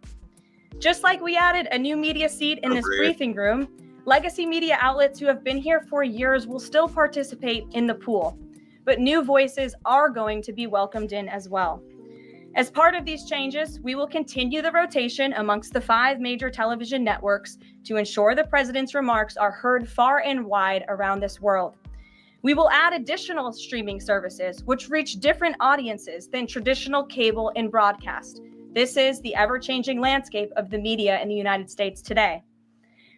Just like we added a new media seat in this briefing room, legacy media outlets who have been here for years will still participate in the pool, but new voices are going to be welcomed in as well. As part of these changes, we will continue the rotation amongst the 5 major television networks to ensure the president's remarks are heard far and wide around this world. We will add additional streaming services which reach different audiences than traditional cable and broadcast. This is the ever-changing landscape of the media in the United States today.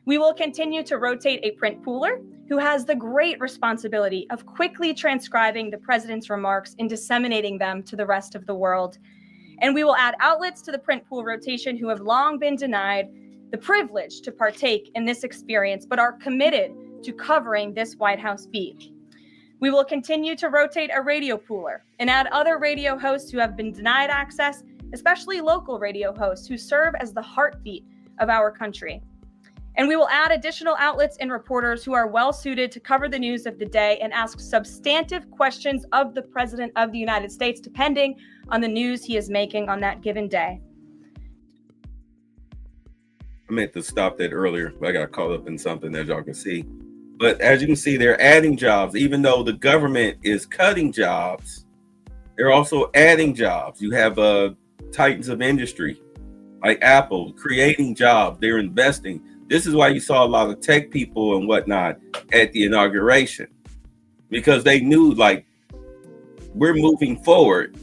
We will continue to rotate a print pooler who has the great responsibility of quickly transcribing the president's remarks and disseminating them to the rest of the world. And we will add outlets to the print pool rotation who have long been denied the privilege to partake in this experience, but are committed to covering this White House beat. We will continue to rotate a radio pooler and add other radio hosts who have been denied access, especially local radio hosts who serve as the heartbeat of our country. And we will add additional outlets and reporters who are well suited to cover the news of the day and ask substantive questions of the President of the United States, depending on the news he is making on that given day. I meant to stop that earlier, but I got caught up in something, as y'all can see. But as you can see, they're adding jobs. Even though the government is cutting jobs, they're also adding jobs. You have titans of industry, like Apple, creating jobs. They're investing. This is why you saw a lot of tech people and whatnot at the inauguration, because they knew, like, we're moving forward.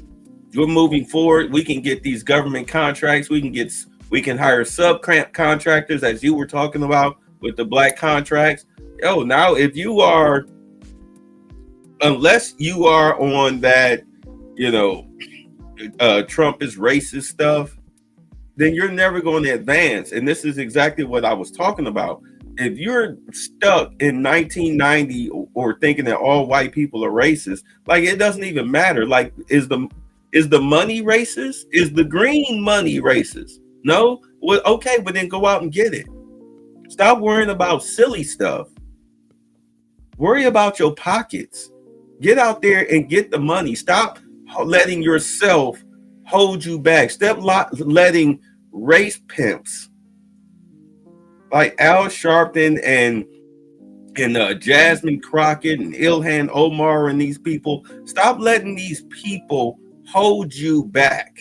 We're moving forward. We can get these government contracts. We can hire subcontractors, as you were talking about with the black contracts. Now if you are, unless you are on that, Trump is racist stuff, then you're never going to advance. And this is exactly what I was talking about. If you're stuck in 1990 or thinking that all white people are racist, like, it doesn't even matter. Like, is the money racist? Is the green money racist? No? Well, okay, but then go out and get it. Stop worrying about silly stuff. Worry about your pockets. Get out there and get the money. Stop letting yourself hold you back. Stop letting race pimps like Al Sharpton and Jasmine Crockett and Ilhan Omar and these people. Stop letting these people hold you back.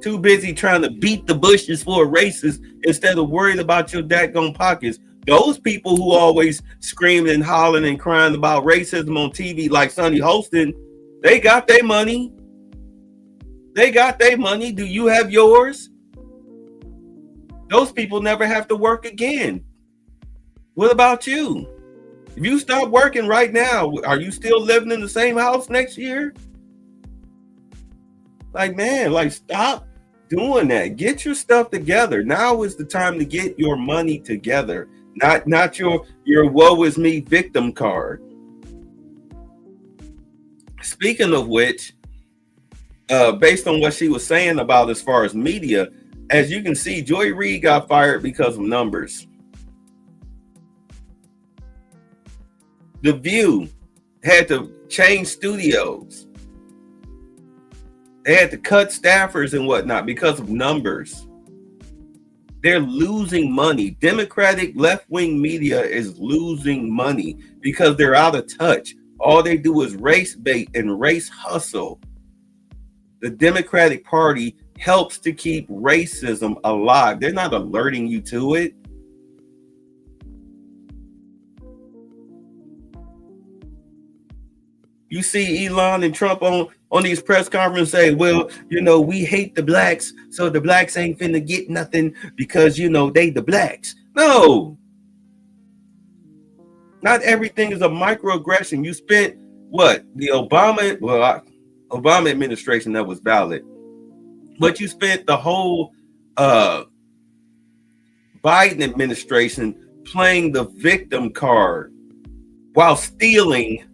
Too busy trying to beat the bushes for a racist instead of worried about your dadgone pockets. Those people who always screaming and hollering and crying about racism on TV, like Sonny Holston, they got their money. They got their money. Do you have yours? Those people never have to work again. What about you? If you stop working right now, are you still living in the same house next year? Like, man, like, stop doing that. Get your stuff together. Now is the time to get your money together. Not your woe is me victim card. Speaking of which, based on what she was saying about as far as media, as you can see, Joy Reid got fired because of numbers. The View had to change studios. They had to cut staffers and whatnot because of numbers. They're losing money. Democratic left-wing media is losing money because they're out of touch. All they do is race bait and race hustle. The Democratic Party helps to keep racism alive. They're not alerting you to it. You see Elon and Trump on these press conferences say, well, we hate the blacks, so the blacks ain't finna get nothing because, they the blacks. No. Not everything is a microaggression. You spent what? The Obama administration, that was valid. But you spent the whole Biden administration playing the victim card while stealing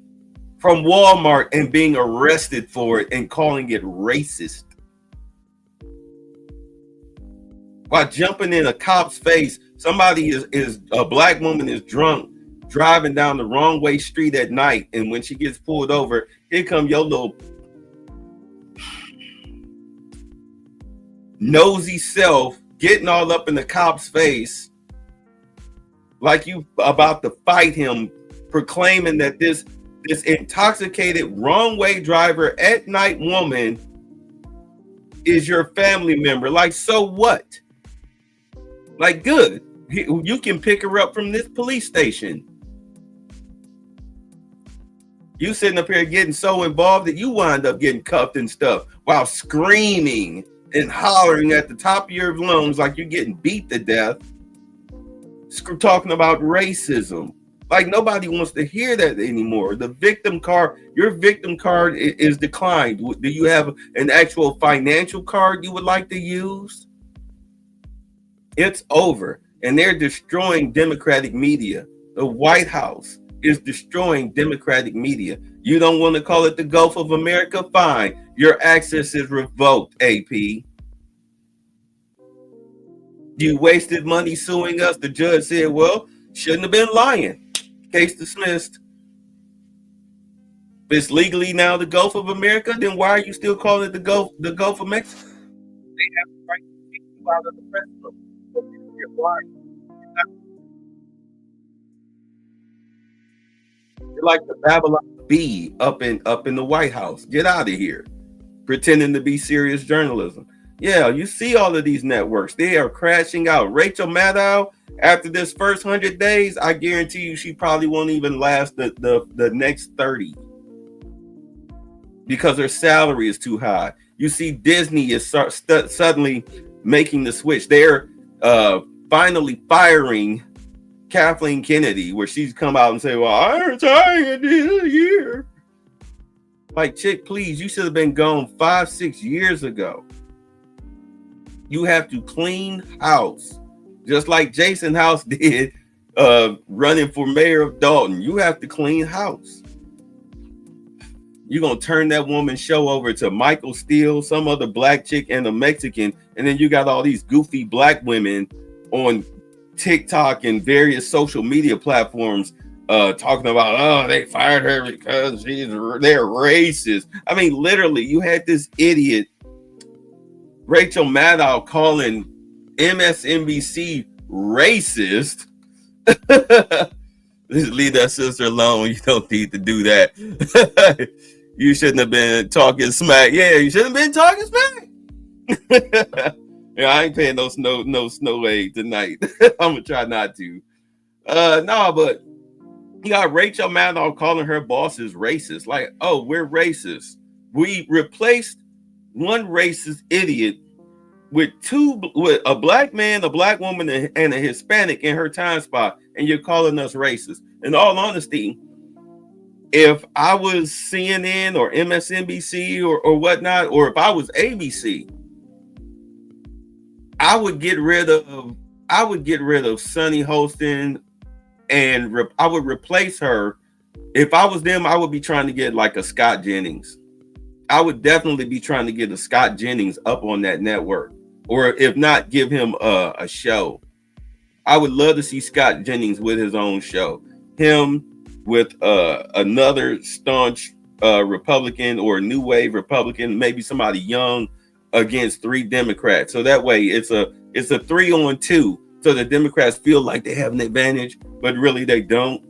from Walmart and being arrested for it and calling it racist. While jumping in a cop's face, somebody is a black woman is drunk, driving down the wrong way street at night, and when she gets pulled over, here come your little nosy self getting all up in the cop's face like you about to fight him, proclaiming that this intoxicated wrong way driver at night woman is your family member. Like, so what? Like, good. You can pick her up from this police station. You sitting up here getting so involved that you wind up getting cuffed and stuff while screaming and hollering at the top of your lungs like you're getting beat to death, talking about racism. Like, nobody wants to hear that anymore. The victim card, your victim card is declined. Do you have an actual financial card you would like to use? It's over. And they're destroying Democratic media. The White House is destroying Democratic media. You don't want to call it the Gulf of America? Fine. Your access is revoked, AP. You wasted money suing us. The judge said, well, shouldn't have been lying. Case dismissed. If it's legally now the Gulf of America, then why are you still calling it the Gulf of Mexico? They have the right to kick you out of the press room. You're lying. You're like the Babylon Bee up in the White House. Get out of here. pretending to be serious journalism. Yeah, you see all of these networks. They are crashing out. Rachel Maddow, after this first 100 days, I guarantee you she probably won't even last the next 30 because her salary is too high. You see Disney is suddenly making the switch. They're finally firing Kathleen Kennedy, where she's come out and say, well, I'm retiring at the end of the year. Like, chick, please, you should have been gone 5-6 years ago. You have to clean house, just like Jason House did running for mayor of Dalton. You have to clean house. You're going to turn that woman's show over to Michael Steele, some other black chick, and a Mexican. And then you got all these goofy black women on TikTok and various social media platforms talking about, oh, they fired her because they're racist. I mean, literally, you had this idiot, Rachel Maddow, calling MSNBC racist. Just leave that sister alone. You don't need to do that. You shouldn't have been talking smack. Yeah, you shouldn't have been talking smack. Yeah, I ain't paying no snow aid tonight. I'm gonna try not to. No, but you got Rachel Maddow calling her bosses racist. Like, oh, we're racist. We replaced one racist idiot with a black man, a black woman, and a Hispanic in her time spot, and you're calling us racist. In all honesty, if I was CNN or MSNBC or whatnot, or if I was ABC, I would get rid of Sunny Holston, and I would replace her. If I was them, I would be trying to get like a Scott Jennings. I would definitely be trying to get a Scott Jennings up on that network, or if not, give him a show. I would love to see Scott Jennings with his own show. Him with another staunch Republican or new wave Republican, maybe somebody young against 3 Democrats. So that way it's a 3-on-2. So the Democrats feel like they have an advantage, but really they don't.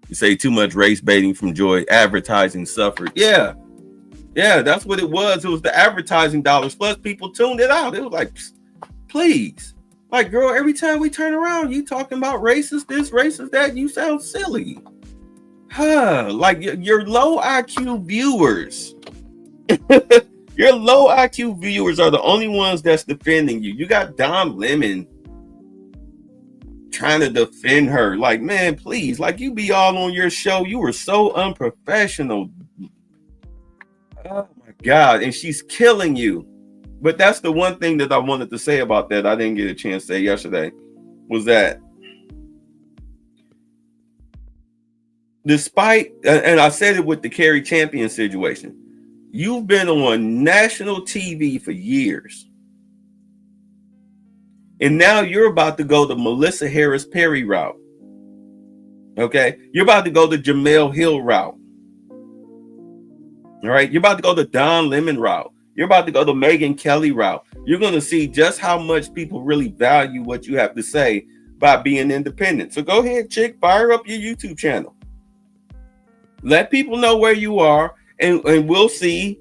You say too much race baiting from Joy. Advertising suffered. Yeah, that's what it was. It was the advertising dollars. Plus people tuned it out. It was like, please. Like, girl, every time we turn around, you talking about racist this, racist that, you sound silly. Like your low IQ viewers. Your low IQ viewers are the only ones that's defending you. You got Don Lemon trying to defend her. Like, man, please. Like, you be all on your show. You were so unprofessional. Oh my God. And she's killing you. But that's the one thing that I wanted to say about that I didn't get a chance to say yesterday, was that despite, and I said it with the Kerry Champion situation, you've been on national TV for years. And now you're about to go the Melissa Harris Perry route. Okay? You're about to go the Jamel Hill route. All right? You're about to go the Don Lemon route. You're about to go the Megyn Kelly route. You're going to see just how much people really value what you have to say by being independent. So go ahead, chick, fire up your YouTube channel. Let people know where you are, and we'll see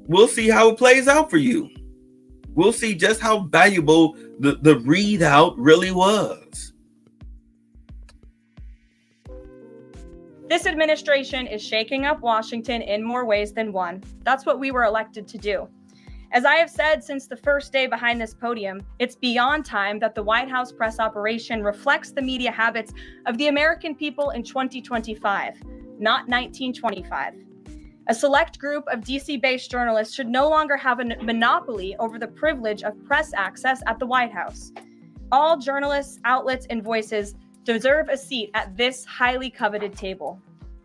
how it plays out for you. We'll see just how valuable the readout really was. This administration is shaking up Washington in more ways than one. That's what we were elected to do. As I have said since the first day behind this podium, it's beyond time that the White House press operation reflects the media habits of the American people in 2025, not 1925. A select group of DC-based journalists should no longer have a monopoly over the privilege of press access at the White House. All journalists, outlets, and voices deserve a seat at this highly coveted table.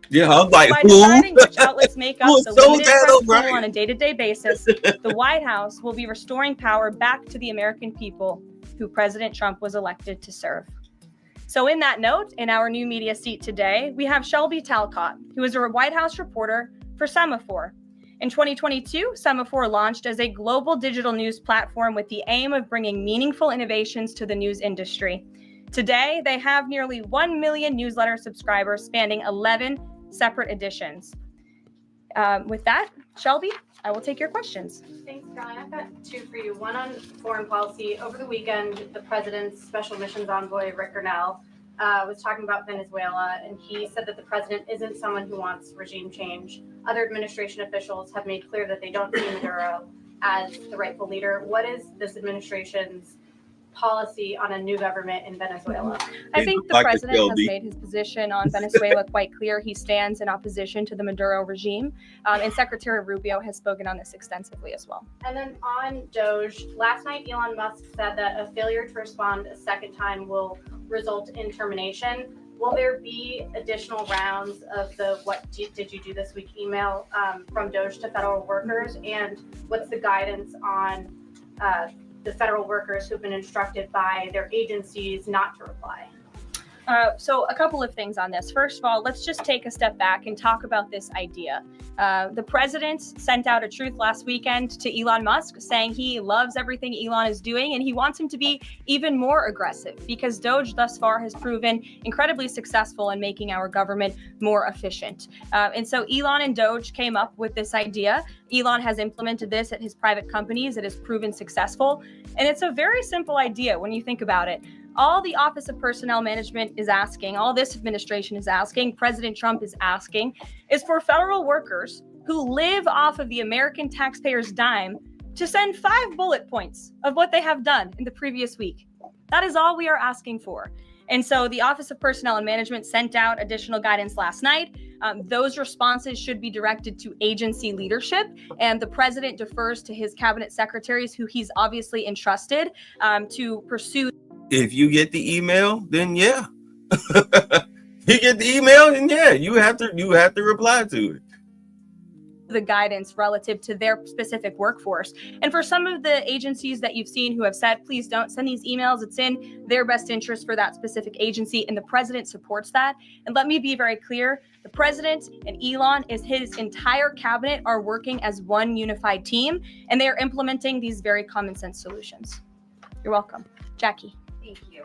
Yeah, I was like, by deciding which outlets make up the limited press pool on a day-to-day basis, the White House will be restoring power back to the American people who President Trump was elected to serve. So in that note, in our new media seat today, we have Shelby Talcott, who is a White House reporter for Semaphore. In 2022, Semaphore launched as a global digital news platform with the aim of bringing meaningful innovations to the news industry. Today, they have nearly 1 million newsletter subscribers spanning 11 separate editions. With that, Shelby, I will take your questions. Thanks, Caroline. I've got two for you. One on foreign policy. Over the weekend, the president's special missions envoy, Rick Grenell, was talking about Venezuela, and he said that the president isn't someone who wants regime change. Other administration officials have made clear that they don't see Maduro as the rightful leader. What is this administration's policy on a new government in Venezuela? I think the president has made his position on Venezuela quite clear. He stands in opposition to the Maduro regime, and Secretary Rubio has spoken on this extensively as well. And then on Doge, last night Elon Musk said that a failure to respond a second time will result in termination. Will there be additional rounds of the "what did you do this week" email from Doge to federal workers? And what's the guidance on the federal workers who've been instructed by their agencies not to reply? So a couple of things on this. First of all, let's just take a step back and talk about this idea. The president sent out a truth last weekend to Elon Musk saying he loves everything Elon is doing and he wants him to be even more aggressive because Doge thus far has proven incredibly successful in making our government more efficient. And so Elon and Doge came up with this idea. Elon has implemented this at his private companies. It has proven successful. And it's a very simple idea when you think about it. All the Office of Personnel Management is asking, all this administration is asking, President Trump is asking, is for federal workers who live off of the American taxpayers' dime to send 5 bullet points of what they have done in the previous week. That is all we are asking for. And so the Office of Personnel and Management sent out additional guidance last night. Those responses should be directed to agency leadership, and the president defers to his cabinet secretaries, who he's obviously entrusted to pursue. If you get the email, then yeah. You get the email, then yeah, you have to reply to it. The guidance relative to their specific workforce. And for some of the agencies that you've seen who have said, please don't send these emails, it's in their best interest for that specific agency, and the president supports that. And let me be very clear, the president and Elon is his entire cabinet are working as one unified team, and they are implementing these very common sense solutions. You're welcome. Jackie. Thank you.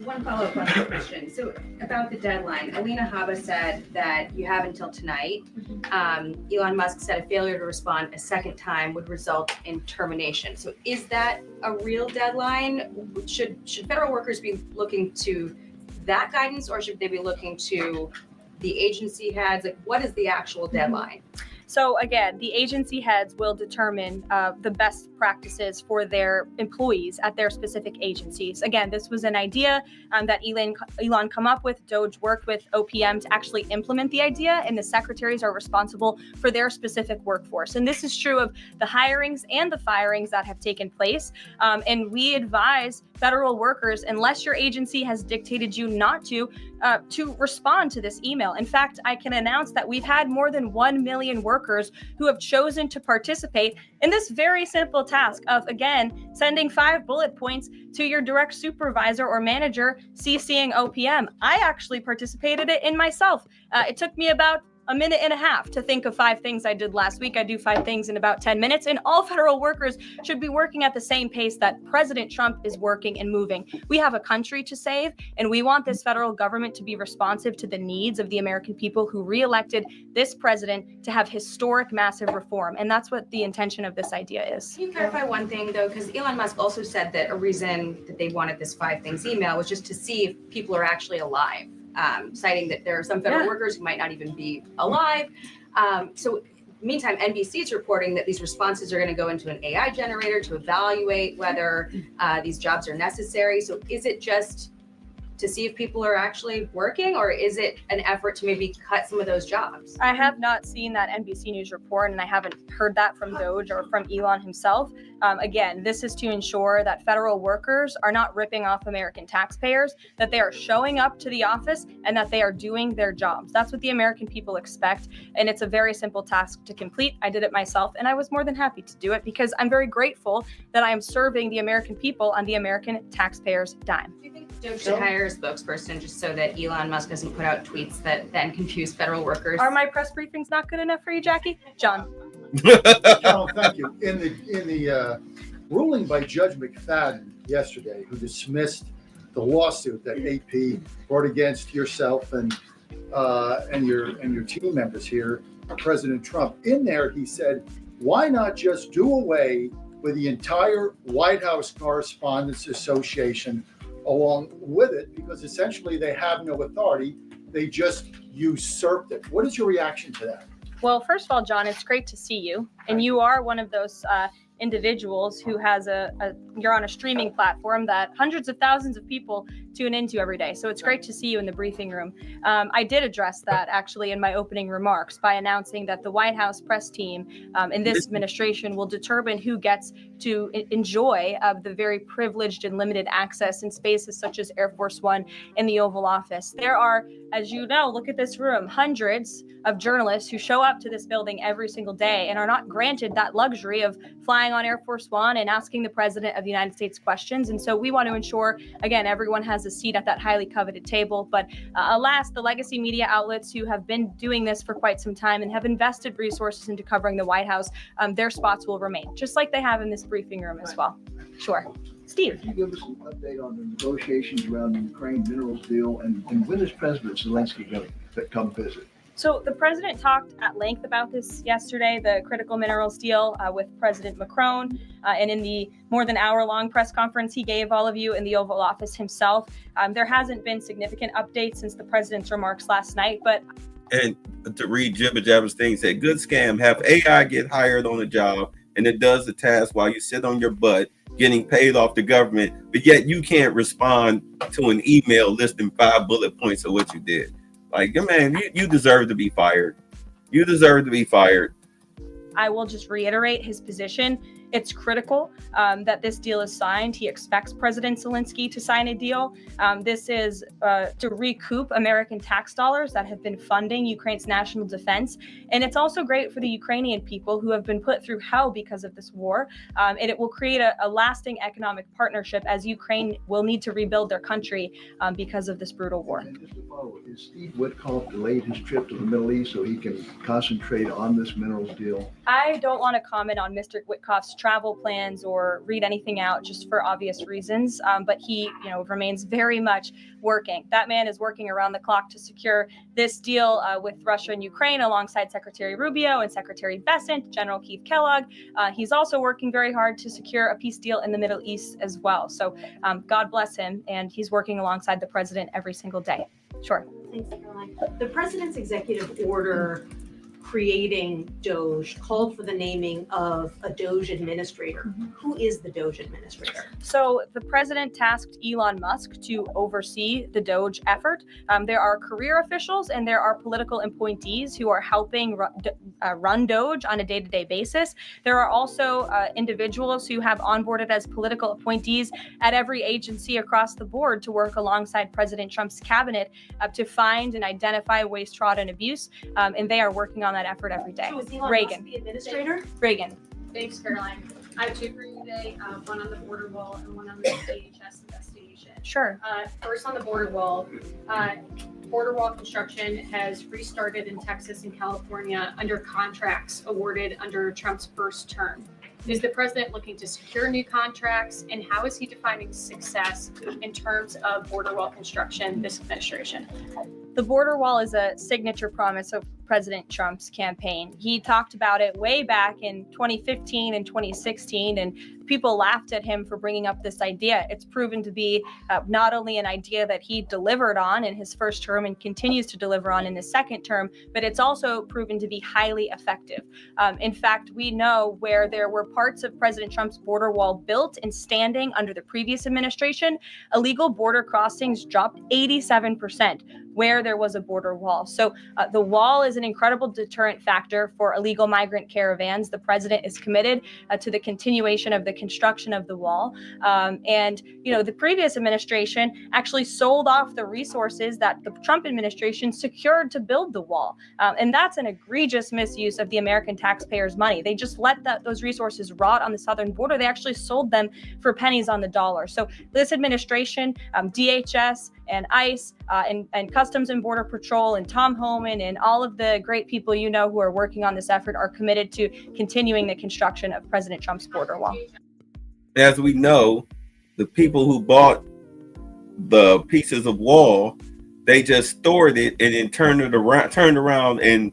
One follow-up on the question. So about the deadline, Alina Habba said that you have until tonight. Elon Musk said a failure to respond a second time would result in termination. So is that a real deadline? Should federal workers be looking to that guidance, or should they be looking to the agency heads? Like, what is the actual deadline? So again, the agency heads will determine the best practices for their employees at their specific agencies. Again, this was an idea that Elon come up with. Doge worked with OPM to actually implement the idea, and the secretaries are responsible for their specific workforce. And this is true of the hirings and the firings that have taken place. And we advise federal workers, unless your agency has dictated you not to respond to this email. In fact, I can announce that we've had more than 1 million workers who have chosen to participate in this very simple task of, again, sending 5 bullet points to your direct supervisor or manager, CCing OPM. I actually participated in myself. It took me about a minute and a half to think of 5 things I did last week. I do 5 things in about 10 minutes, and all federal workers should be working at the same pace that President Trump is working and moving. We have a country to save, and we want this federal government to be responsive to the needs of the American people who reelected this president to have historic, massive reform. And that's what the intention of this idea is. Can you clarify one thing, though? Because Elon Musk also said that a reason that they wanted this 5 things email was just to see if people are actually alive. Citing that there are some federal workers who might not even be alive. So meantime, NBC is reporting that these responses are going to go into an AI generator to evaluate whether these jobs are necessary. So is it just to see if people are actually working, or is it an effort to maybe cut some of those jobs? I have not seen that NBC News report, and I haven't heard that from Doge or from Elon himself. Again, this is to ensure that federal workers are not ripping off American taxpayers, that they are showing up to the office, and that they are doing their jobs. That's what the American people expect, and it's a very simple task to complete. I did it myself, and I was more than happy to do it because I'm very grateful that I am serving the American people on the American taxpayers' dime. Do you think Doge should hire a spokesperson just so that Elon Musk doesn't put out tweets that then confuse federal workers? Are my press briefings not good enough for you, Jackie? John. Carol, thank you. In the ruling by Judge McFadden yesterday, who dismissed the lawsuit that AP brought against yourself and and your team members here, President Trump. In there, he said, why not just do away with the entire White House Correspondents Association along with it, because essentially they have no authority. They just usurped it. What is your reaction to that? Well, first of all, John, it's great to see you. And you are one of those individuals who has you're on a streaming platform that hundreds of thousands of people tune into every day. So it's great to see you in the briefing room. I did address that actually in my opening remarks by announcing that the White House press team in this administration will determine who gets to enjoy the very privileged and limited access in spaces such as Air Force One and the Oval Office. There are, as you know, look at this room, hundreds of journalists who show up to this building every single day and are not granted that luxury of flying on Air Force One and asking the President of the United States questions. And so we want to ensure, again, everyone has a seat at that highly coveted table. But alas, the legacy media outlets who have been doing this for quite some time and have invested resources into covering the White House, their spots will remain, just like they have in this briefing room as well. Sure. Steve. Can you give us an update on the negotiations around the Ukraine minerals deal, and when is President Zelensky going to come visit? So the president talked at length about this yesterday, the critical minerals deal with President Macron. And in the more than hour-long press conference he gave all of you in the Oval Office himself, there hasn't been significant updates since the president's remarks last night. But and to read Jibber Jabber's thing, said, good scam, have AI get hired on a job, and it does the task while you sit on your butt getting paid off the government, but yet you can't respond to an email listing 5 bullet points of what you did. Like, man, you deserve to be fired. You deserve to be fired. I will just reiterate his position. It's critical that this deal is signed. He expects President Zelensky to sign a deal. This is to recoup American tax dollars that have been funding Ukraine's national defense. And it's also great for the Ukrainian people who have been put through hell because of this war. And it will create a lasting economic partnership as Ukraine will need to rebuild their country because of this brutal war. And just to follow, is Steve Witkoff delayed his trip to the Middle East so he can concentrate on this minerals deal? I don't want to comment on Mr. Witkoff's travel plans or read anything out just for obvious reasons. But he, remains very much working. That man is working around the clock to secure this deal with Russia and Ukraine alongside Secretary Rubio and Secretary Bessent, General Keith Kellogg. He's also working very hard to secure a peace deal in the Middle East as well. So God bless him. And he's working alongside the president every single day. Sure. Thanks, Caroline. The president's executive order creating DOGE called for the naming of a DOGE administrator. Mm-hmm. Who is the DOGE administrator? So the president tasked Elon Musk to oversee the DOGE effort. There are career officials and there are political appointees who are helping run DOGE on a day-to-day basis. There are also individuals who have onboarded as political appointees at every agency across the board to work alongside President Trump's cabinet to find and identify waste, fraud, and abuse. And they are working on that effort every day. So is Elon Reagan. Musk the administrator? Reagan. Thanks, Caroline. I have 2 for you today, one on the border wall and one on the DHS investigation. Sure. First on the border wall construction has restarted in Texas and California under contracts awarded under Trump's first term. Is the president looking to secure new contracts, and how is he defining success in terms of border wall construction this administration? The border wall is a signature promise of President Trump's campaign. He talked about it way back in 2015 and 2016, and people laughed at him for bringing up this idea. It's proven to be not only an idea that he delivered on in his first term and continues to deliver on in his second term, but it's also proven to be highly effective. In fact, we know where there were parts of President Trump's border wall built and standing under the previous administration, illegal border crossings dropped 87% where there was a border wall. So the wall is an incredible deterrent factor for illegal migrant caravans. The president is committed to the continuation of the construction of the wall. And the previous administration actually sold off the resources that the Trump administration secured to build the wall. And that's an egregious misuse of the American taxpayers' money. They just let those resources rot on the southern border. They actually sold them for pennies on the dollar. So this administration, DHS and ICE and Customs and Border Patrol and Tom Homan and all of the great people who are working on this effort are committed to continuing the construction of President Trump's border wall. As we know, the people who bought the pieces of wall They just stored it and then turned around and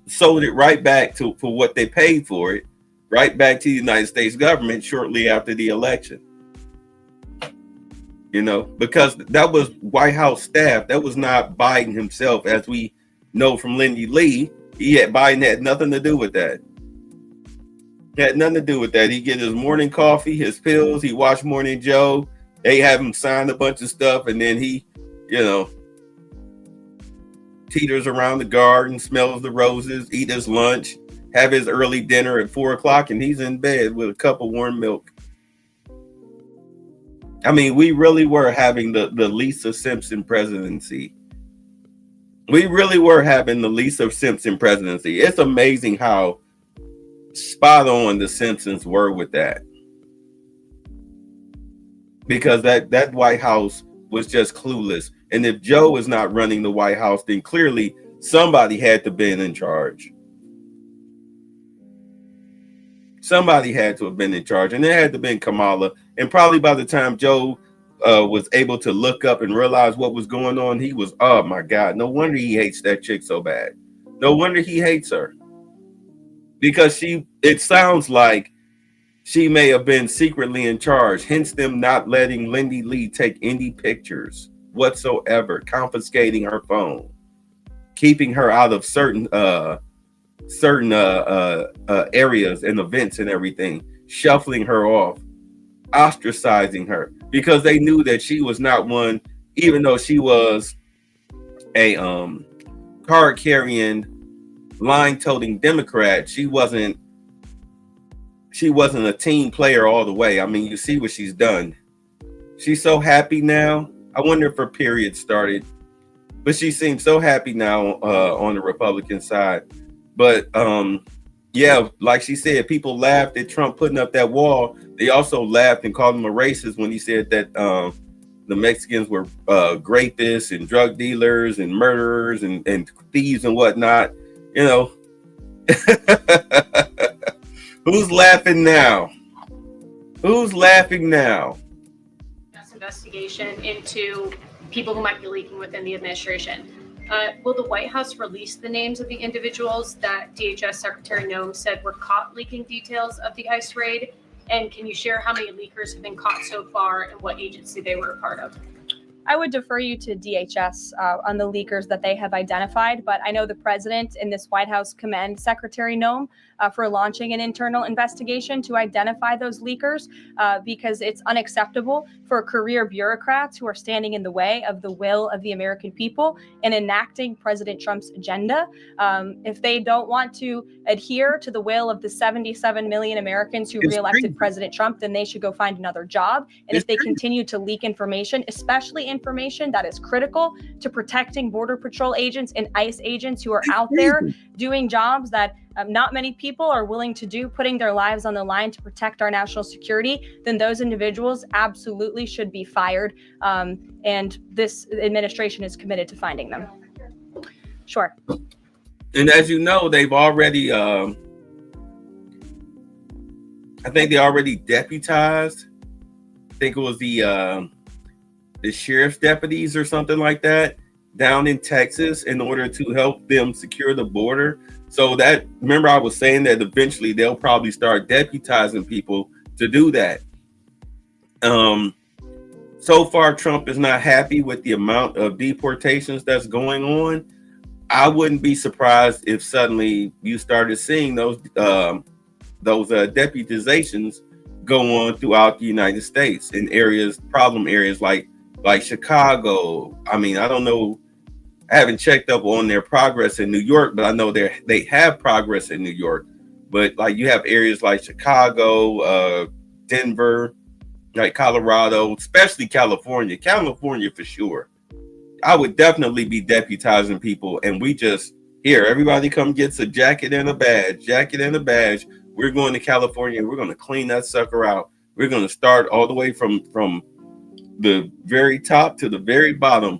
sold it right back for what they paid for it, right back to the United States government shortly after the election. You know, because that was White House staff. That was not Biden himself, as we know from Lindy Lee. Biden had nothing to do with that. He had nothing to do with that. He get his morning coffee, his pills. He watch Morning Joe. They have him sign a bunch of stuff, and then he, you know, teeters around the garden, smells the roses, eat his lunch, have his early dinner at 4 o'clock, and he's in bed with a cup of warm milk. I mean, we really were having the Lisa Simpson presidency. We really were having the Lisa Simpson presidency. It's amazing how spot on the Simpsons were with that. Because that White House was just clueless. And if Joe is not running the White House, then clearly somebody had to be in charge. Somebody had to have been in charge, and it had to have been Kamala. And probably by the time Joe was able to look up and realize what was going on, he was, oh my God, no wonder he hates that chick so bad. No wonder he hates her. Because it sounds like she may have been secretly in charge, hence them not letting Lindy Lee take any pictures whatsoever, confiscating her phone, keeping her out of certain areas and events and everything, shuffling her off, ostracizing her, because they knew that she was not one, even though she was a card-carrying, line-toting Democrat, she wasn't a team player all the way. I mean, you see what she's done. She's so happy now. I wonder if her period started, but she seems so happy now on the Republican side. But yeah, like she said, people laughed at Trump putting up that wall. They also laughed and called him a racist when he said that the Mexicans were rapists and drug dealers and murderers and thieves and whatnot. You know, who's laughing now? Who's laughing now? Investigation into people who might be leaking within the administration. Will the White House release the names of the individuals that DHS Secretary Noem said were caught leaking details of the ICE raid? And can you share how many leakers have been caught so far and what agency they were a part of? I would defer you to DHS on the leakers that they have identified, but I know the president in this White House commend Secretary Noem for launching an internal investigation to identify those leakers because it's unacceptable for career bureaucrats who are standing in the way of the will of the American people and enacting President Trump's agenda. If they don't want to adhere to the will of the 77 million Americans who reelected President Trump, then they should go find another job. And if they continue to leak information, especially information that is critical to protecting Border Patrol agents and ICE agents who are out there doing jobs that not many people are willing to do, putting their lives on the line to protect our national security, then those individuals absolutely should be fired. And this administration is committed to finding them. Sure. And as you know, they've already, I think they already deputized. I think it was the sheriff's deputies or something like that down in Texas in order to help them secure the border. So that, remember I was saying that eventually they'll probably start deputizing people to do that. So far, Trump is not happy with the amount of deportations that's going on. I wouldn't be surprised if suddenly you started seeing those deputizations go on throughout the United States in areas, problem areas like Chicago. I mean, I don't know. I haven't checked up on their progress in New York, but I know they have progress in New York. But like you have areas like Chicago, Denver, like Colorado, especially California for sure. I would definitely be deputizing people, and we just here, everybody come gets a jacket and a badge. We're going to California. We're going to clean that sucker out. We're going to start all the way from the very top to the very bottom.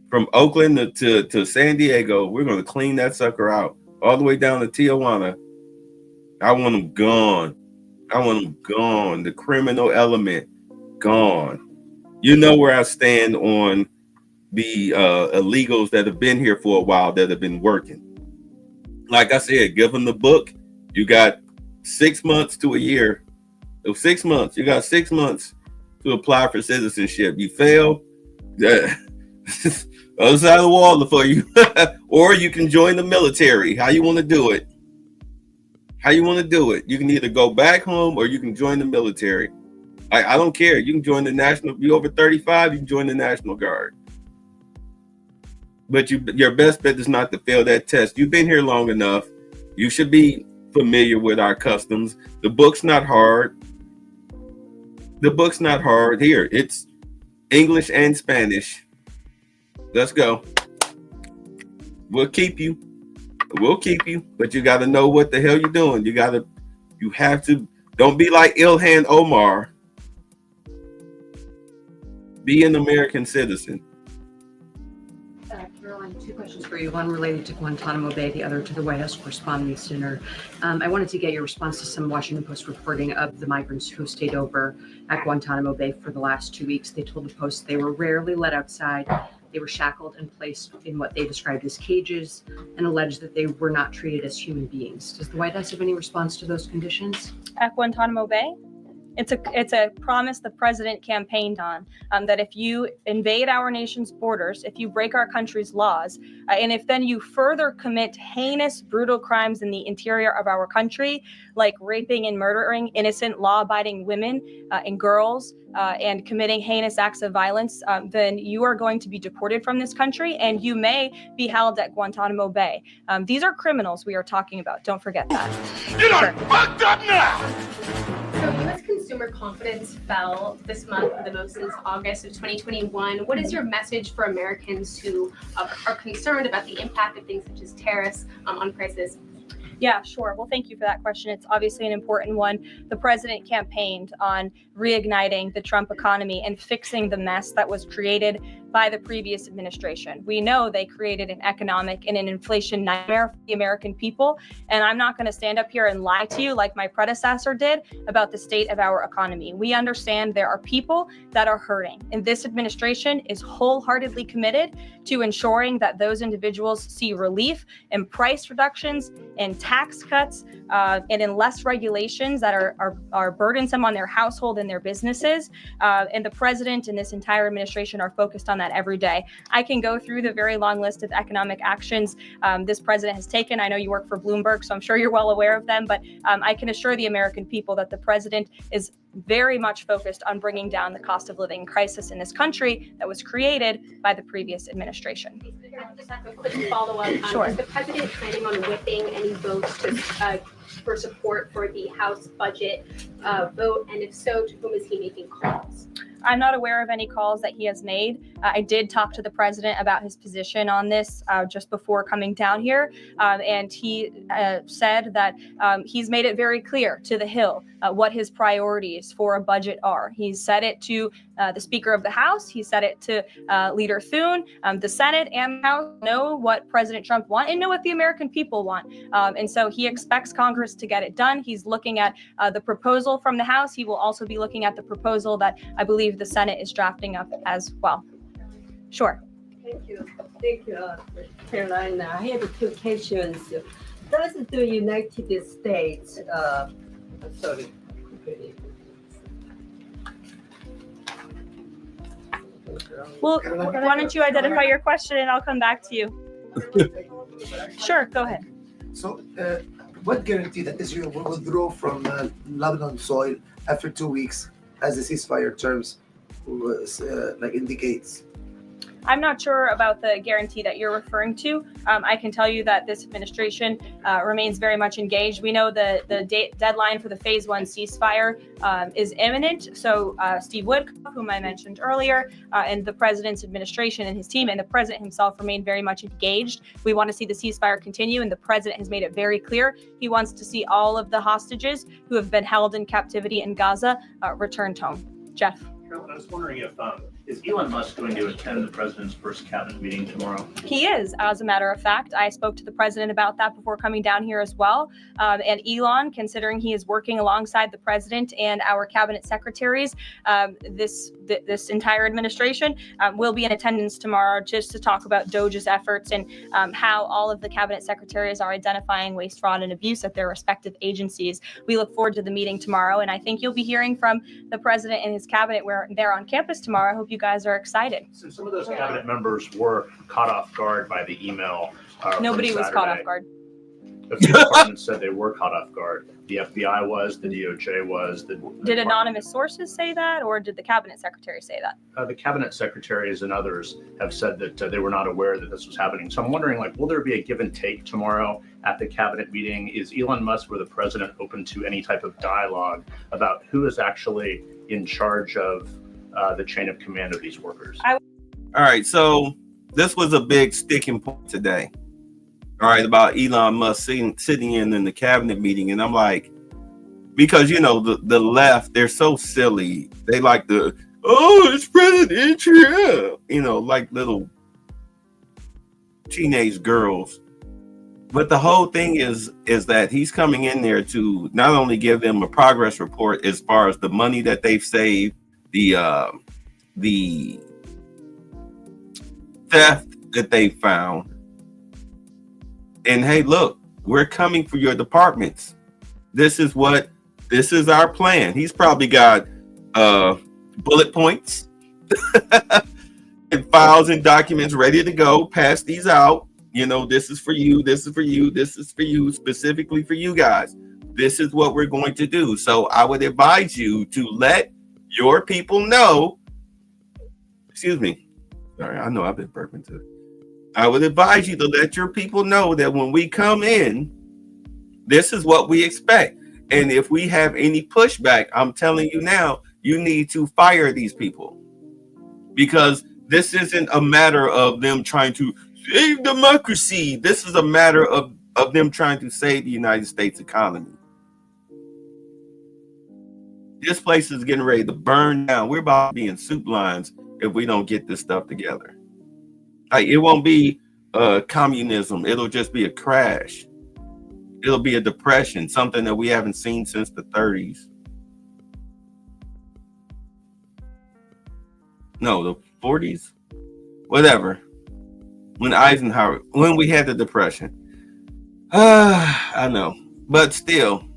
From Oakland to San Diego, we're going to clean that sucker out all the way down to Tijuana. I want them gone. The criminal element gone. You know where I stand on the illegals that have been here for a while that have been working. Like I said, give them the book. You got 6 months to a year. 6 months. You got 6 months to apply for citizenship. You fail, other side of the wall for you. Or you can join the military. How you want to do it? How you want to do it? You can either go back home or you can join the military. I don't care. You can join the National. If you're over 35, you can join the National Guard. But your best bet is not to fail that test. You've been here long enough. You should be familiar with our customs. The book's not hard. The book's not hard. Here, it's English and Spanish. Let's go. We'll keep you. We'll keep you. But you got to know what the hell you're doing. You have to. Don't be like Ilhan Omar. Be an American citizen. Karoline, 2 questions for you. One related to Guantanamo Bay, the other to the White House Correspondents' Dinner. I wanted to get your response to some Washington Post reporting of the migrants who stayed over at Guantanamo Bay for the last 2 weeks. They told the Post they were rarely let outside. They were shackled and placed in what they described as cages and alleged that they were not treated as human beings. Does the White House have any response to those conditions? At Guantanamo Bay? It's a promise the president campaigned on, that if you invade our nation's borders, if you break our country's laws, and if then you further commit heinous, brutal crimes in the interior of our country, like raping and murdering innocent, law-abiding women and girls, and committing heinous acts of violence, then you are going to be deported from this country, and you may be held at Guantanamo Bay. These are criminals we are talking about. Don't forget that. You done fucked up now! So U.S. consumer confidence fell this month the most since August of 2021. What is your message for Americans who are concerned about the impact of things such as tariffs on prices? Yeah, sure. Well, thank you for that question. It's obviously an important one. The president campaigned on reigniting the Trump economy and fixing the mess that was created by the previous administration. We know they created an economic and an inflation nightmare for the American people. And I'm not going to stand up here and lie to you like my predecessor did about the state of our economy. We understand there are people that are hurting. And this administration is wholeheartedly committed to ensuring that those individuals see relief and price reductions and tax cuts and in less regulations that are burdensome on their household and their businesses. And the president and this entire administration are focused on that every day. I can go through the very long list of economic actions this president has taken. I know you work for Bloomberg, so I'm sure you're well aware of them, but I can assure the American people that the president is very much focused on bringing down the cost of living crisis in this country that was created by the previous administration. Just have a quick follow-up. Sure. Is the president planning on whipping any votes for support for the House budget vote? And if so, to whom is he making calls? I'm not aware of any calls that he has made. I did talk to the president about his position on this just before coming down here. And he said that he's made it very clear to the Hill what his priorities for a budget are. He's said it to the Speaker of the House. He said it to Leader Thune. The Senate and the House know what President Trump wants and know what the American people want. And so he expects Congress to get it done. He's looking at the proposal from the House. He will also be looking at the proposal that I believe the Senate is drafting up as well. Sure. Thank you, Caroline. I have 2 questions. Does the United States, sorry. Well, why don't you identify your question and I'll come back to you. Sure, go ahead. So, what guarantee that Israel will withdraw from Lebanon soil after 2 weeks, as the ceasefire terms indicates? I'm not sure about the guarantee that you're referring to. I can tell you that this administration remains very much engaged. We know the deadline for the phase 1 ceasefire is imminent. So Steve Woodcock, whom I mentioned earlier, and the president's administration and his team and the president himself remain very much engaged. We want to see the ceasefire continue, and the president has made it very clear he wants to see all of the hostages who have been held in captivity in Gaza returned home. Jeff. Carolyn, I was wondering if Is Elon Musk going to attend the president's first cabinet meeting tomorrow? He is, as a matter of fact. I spoke to the president about that before coming down here as well. And Elon, considering he is working alongside the president and our cabinet secretaries, this entire administration will be in attendance tomorrow just to talk about DOJ's efforts and how all of the cabinet secretaries are identifying waste, fraud, and abuse at their respective agencies. We look forward to the meeting tomorrow, and I think you'll be hearing from the president and his cabinet where they're on campus tomorrow. I hope you guys are excited. Since some of those cabinet members were caught off guard by the email. Nobody was caught off guard. A few departments said they were caught off guard. The FBI was, the DOJ was. Did anonymous sources say that, or did the cabinet secretary say that? The cabinet secretaries and others have said that they were not aware that this was happening. So I'm wondering, will there be a give and take tomorrow at the cabinet meeting? Is Elon Musk or the president open to any type of dialogue about who is actually in charge of the chain of command of these workers? All right, so this was a big sticking point today. All right, about Elon Musk sitting in the cabinet meeting, and I'm like, because the left, they're so silly. They like it's presidential, like little teenage girls. But the whole thing is that he's coming in there to not only give them a progress report as far as the money that they've saved, the theft that they found. And hey, look, we're coming for your departments. This is our plan. He's probably got bullet points and files and documents ready to go. Pass these out. This is for you. This is for you. This is for you, specifically for you guys. This is what we're going to do. So I would advise you to let your people know. Excuse me. Sorry, I know I've been burping too. I would advise you to let your people know that when we come in, this is what we expect. And if we have any pushback, I'm telling you now, you need to fire these people. Because this isn't a matter of them trying to save democracy. This is a matter of them trying to save the United States economy. This place is getting ready to burn down. We're about to be in soup lines if we don't get this stuff together. It won't be communism. It'll just be a crash. It'll be a depression, something that we haven't seen since the 30s. No, the 40s? Whatever. When we had the depression. I know. But still,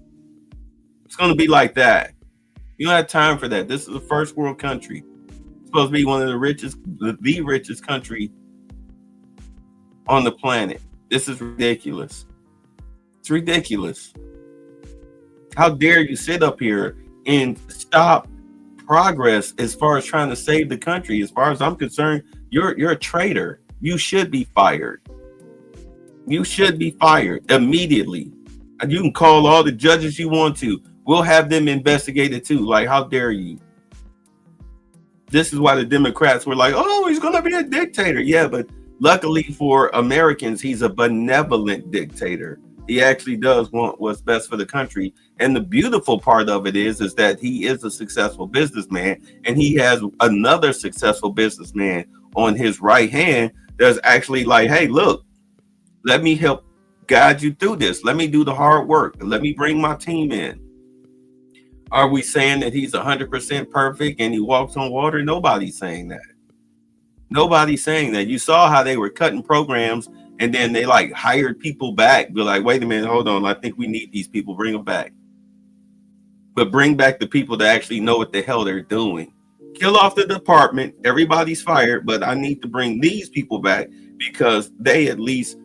it's going to be like that. You don't have time for that. This is a first world country. It's supposed to be one of the richest country on the planet. This is ridiculous. It's ridiculous. How dare you sit up here and stop progress as far as trying to save the country? As far as I'm concerned, you're a traitor. You should be fired. You should be fired immediately. And you can call all the judges you want to. We'll have them investigated too. How dare you? This is why the Democrats were like, oh, he's going to be a dictator. Yeah, but luckily for Americans, he's a benevolent dictator. He actually does want what's best for the country. And the beautiful part of it is that he is a successful businessman, and he has another successful businessman on his right hand that's actually like, hey, look, let me help guide you through this. Let me do the hard work. Let me bring my team in. Are we saying that he's 100% perfect and he walks on water? Nobody's saying that. Nobody's saying that. You saw how they were cutting programs, and then they hired people back. Be like, wait a minute, hold on. I think we need these people. Bring them back. But bring back the people that actually know what the hell they're doing. Kill off the department. Everybody's fired, but I need to bring these people back because they at least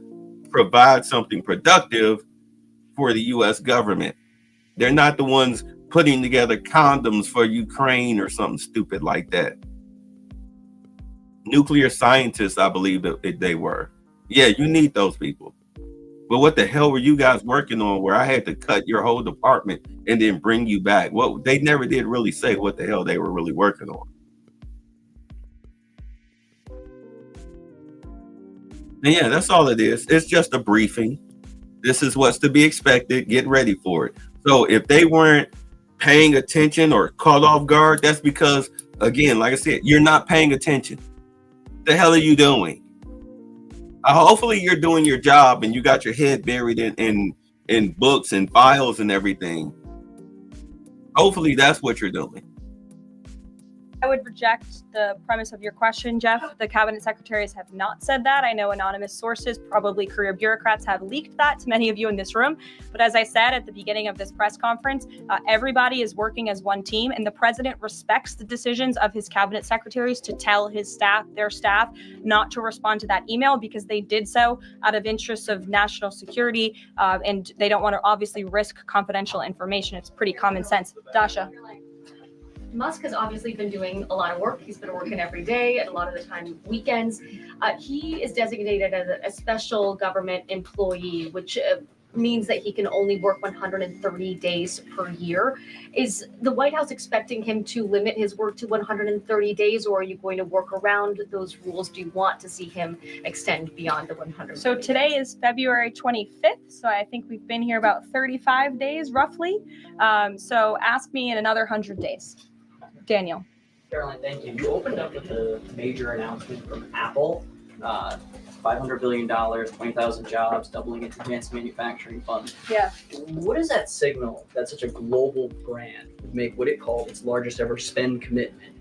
provide something productive for the U.S. government. They're not the ones putting together condoms for Ukraine or something stupid like that. Nuclear scientists, I believe that they were. Yeah, you need those people. But what the hell were you guys working on where I had to cut your whole department and then bring you back? Well, they never did really say what the hell they were really working on. And yeah, that's all it is. It's just a briefing. This is what's to be expected. Get ready for it. So if they weren't paying attention or caught off guard, that's because again, like I said, you're not paying attention. The hell are you doing? Hopefully you're doing your job and you got your head buried in books and files and everything. Hopefully that's what you're doing. I would reject the premise of your question, Jeff. The cabinet secretaries have not said that. I know anonymous sources, probably career bureaucrats, have leaked that to many of you in this room. But as I said at the beginning of this press conference, everybody is working as one team, and the president respects the decisions of his cabinet secretaries to tell his staff, their staff, not to respond to that email because they did so out of interests of national security, and they don't want to obviously risk confidential information. It's pretty common sense. Dasha. Musk has obviously been doing a lot of work. He's been working every day and a lot of the time weekends. He is designated as a special government employee, which means that he can only work 130 days per year. Is the White House expecting him to limit his work to 130 days, or are you going to work around those rules? Do you want to see him extend beyond the 100? So today is February 25th. So I think we've been here about 35 days roughly. So ask me in another 100 days. Daniel. Karoline, thank you. You opened up with a major announcement from Apple, $500 billion, 20,000 jobs, doubling its advanced manufacturing fund. Yeah. What does that signal that such a global brand would make what it called its largest ever spend commitment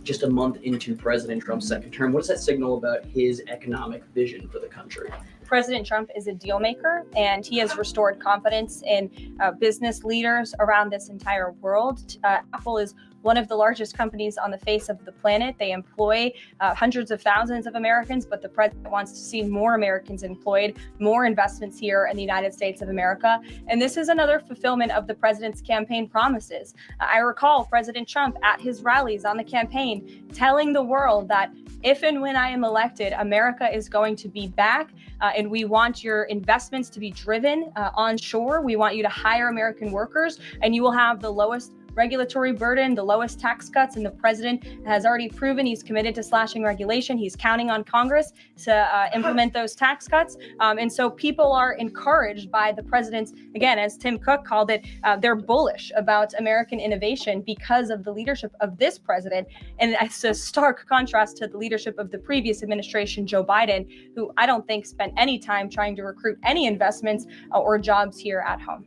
just a month into President Trump's second term? What does that signal about his economic vision for the country? President Trump is a deal maker, and he has restored confidence in business leaders around this entire world. Apple is one of the largest companies on the face of the planet. They employ hundreds of thousands of Americans, but the president wants to see more Americans employed, more investments here in the United States of America. And this is another fulfillment of the president's campaign promises. I recall President Trump at his rallies on the campaign telling the world that if and when I am elected, America is going to be back, and we want your investments to be driven onshore. We want you to hire American workers, and you will have the lowest regulatory burden, the lowest tax cuts, and the president has already proven he's committed to slashing regulation. He's counting on Congress to implement those tax cuts. And so people are encouraged by the president's, again, as Tim Cook called it, they're bullish about American innovation because of the leadership of this president. And it's a stark contrast to the leadership of the previous administration, Joe Biden, who I don't think spent any time trying to recruit any investments or jobs here at home.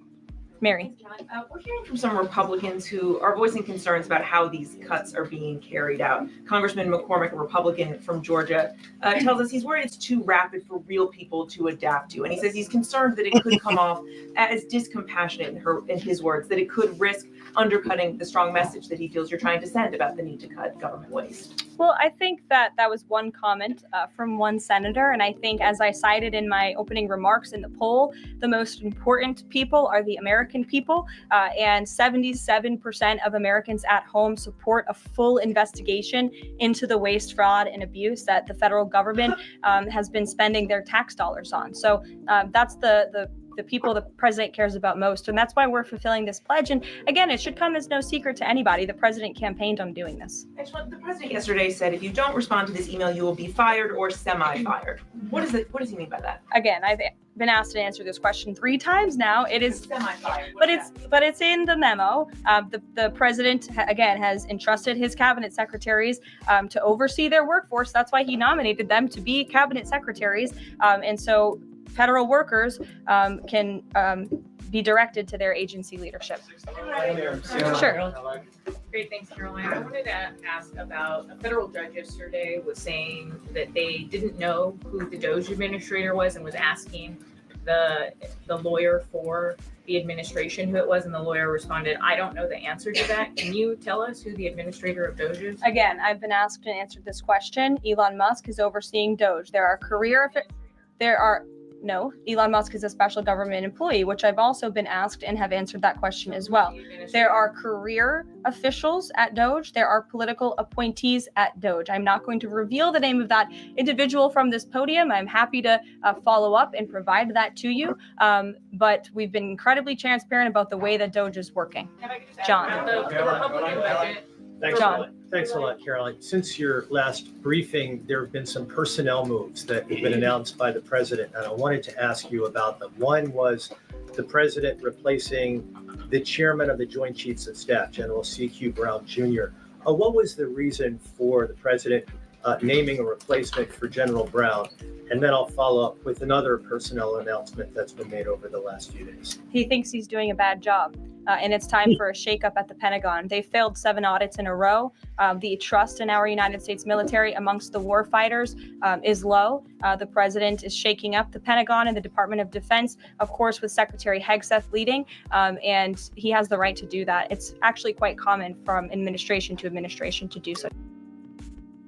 Mary. We're hearing from some Republicans who are voicing concerns about how these cuts are being carried out. Congressman McCormick, a Republican from Georgia, tells us he's worried it's too rapid for real people to adapt to. And he says he's concerned that it could come off as discompassionate, in his words, that it could risk undercutting the strong message that he feels you're trying to send about the need to cut government waste. Well, I think that was one comment from one senator. And I think, as I cited in my opening remarks in the poll, the most important people are the American people. And 77% of Americans at home support a full investigation into the waste, fraud, and abuse that the federal government has been spending their tax dollars on. So that's the people the president cares about most. And that's why we're fulfilling this pledge. And again, it should come as no secret to anybody. The president campaigned on doing this. The president yesterday said, if you don't respond to this email, you will be fired or semi-fired. What does he mean by that? Again, I've been asked to answer this question 3 times now. It is semi-fired, but it's in the memo. The president, again, has entrusted his cabinet secretaries to oversee their workforce. That's why he nominated them to be cabinet secretaries. And so federal workers can be directed to their agency leadership. Sure. Great, thanks, Caroline. I wanted to ask about a federal judge yesterday was saying that they didn't know who the DOJ administrator was and was asking the lawyer for the administration who it was, and the lawyer responded, I don't know the answer to that. Can you tell us who the administrator of DOJ is? Again, I've been asked and answered this question. Elon Musk is overseeing DOJ. No, Elon Musk is a special government employee, which I've also been asked and have answered that question as well. There are career officials at DOJ. There are political appointees at DOJ. I'm not going to reveal the name of that individual from this podium. I'm happy to follow up and provide that to you. But we've been incredibly transparent about the way that DOJ is working. John. The Republican budget. Thanks a lot, Caroline. Since your last briefing, there have been some personnel moves that have been announced by the president, and I wanted to ask you about them. One was the president replacing the chairman of the Joint Chiefs of Staff, General C.Q. Brown Jr. What was the reason for the president naming a replacement for General Brown? And then I'll follow up with another personnel announcement that's been made over the last few days. He thinks he's doing a bad job. And it's time for a shakeup at the Pentagon. They failed 7 audits in a row. The trust in our United States military amongst the war fighters is low. The president is shaking up the Pentagon and the Department of Defense, of course, with Secretary Hegseth leading, and he has the right to do that. It's actually quite common from administration to administration to do so.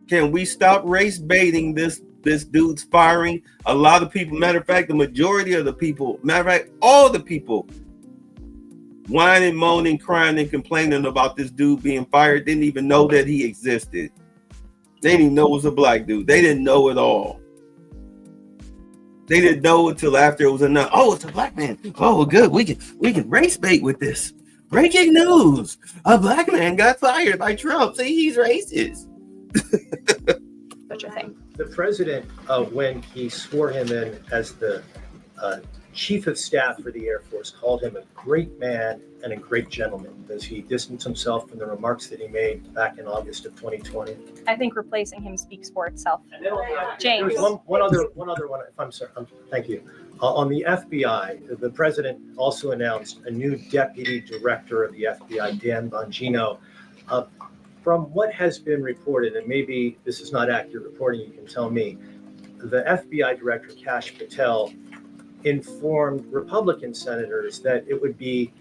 Can we stop race baiting this dude's firing? A lot of people, matter of fact, the majority of the people, matter of fact, all the people whining, moaning, crying, and complaining about this dude being fired didn't even know that he existed. They didn't even know it was a black dude. They didn't know at all. They didn't know until after it was enough. Oh, it's a black man. Oh, good. We can race bait with this. Breaking news: a black man got fired by Trump. See, he's racist. Such a thing. The president, when he swore him in as the chief of staff for the Air Force, called him a great man and a great gentleman. Does he distance himself from the remarks that he made back in August of 2020? I think replacing him speaks for itself. James. There's one other one, if I'm sorry. Thank you. On the FBI, the president also announced a new deputy director of the FBI, Dan Bongino. From what has been reported, and maybe this is not accurate reporting, you can tell me, the FBI director, Kash Patel, informed Republican senators that it would be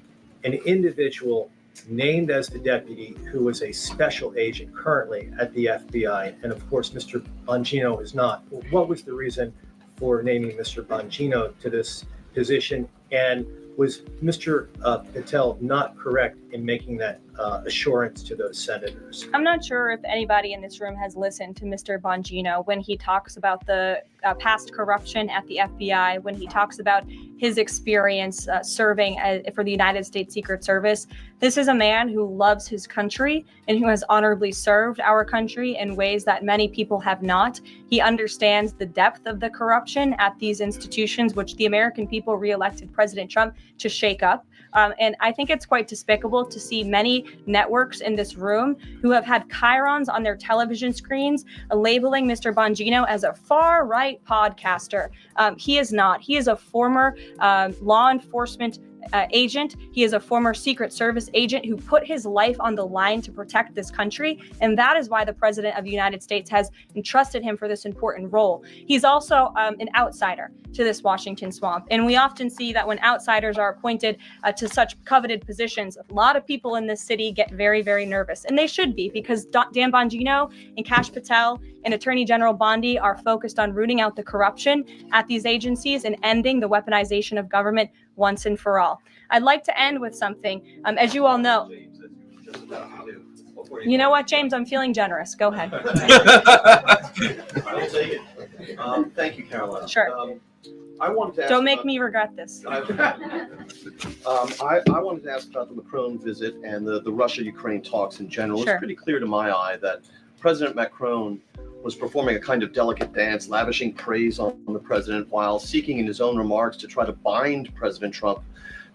an individual named as the deputy who was a special agent currently at the FBI. And of course, Mr. Bongino is not. What was the reason for naming Mr. Bongino to this position? And was Mr. Patel not correct in making that assurance to those senators? I'm not sure if anybody in this room has listened to Mr. Bongino when he talks about the past corruption at the FBI, when he talks about his experience serving for the United States Secret Service. This is a man who loves his country and who has honorably served our country in ways that many people have not. He understands the depth of the corruption at these institutions, which the American people reelected President Trump to shake up. And I think it's quite despicable to see many networks in this room who have had chyrons on their television screens labeling Mr. Bongino as a far-right podcaster. He is not. He is a former law enforcement agent. He is a former Secret Service agent who put his life on the line to protect this country. And that is why the President of the United States has entrusted him for this important role. He's also an outsider to this Washington swamp. And we often see that when outsiders are appointed to such coveted positions, a lot of people in this city get very, very nervous. And they should be, because Dan Bongino and Kash Patel and Attorney General Bondi are focused on rooting out the corruption at these agencies and ending the weaponization of government once and for all. I'd like to end with something. As you all know, you know what, James? I'm feeling generous. Go ahead. I will take it. Thank you, Caroline. Sure. I wanted to ask Don't make me regret this. I wanted to ask about the Macron visit and the Russia-Ukraine talks in general. Sure. It's pretty clear to my eye that President Macron was performing a kind of delicate dance, lavishing praise on the president while seeking in his own remarks to try to bind President Trump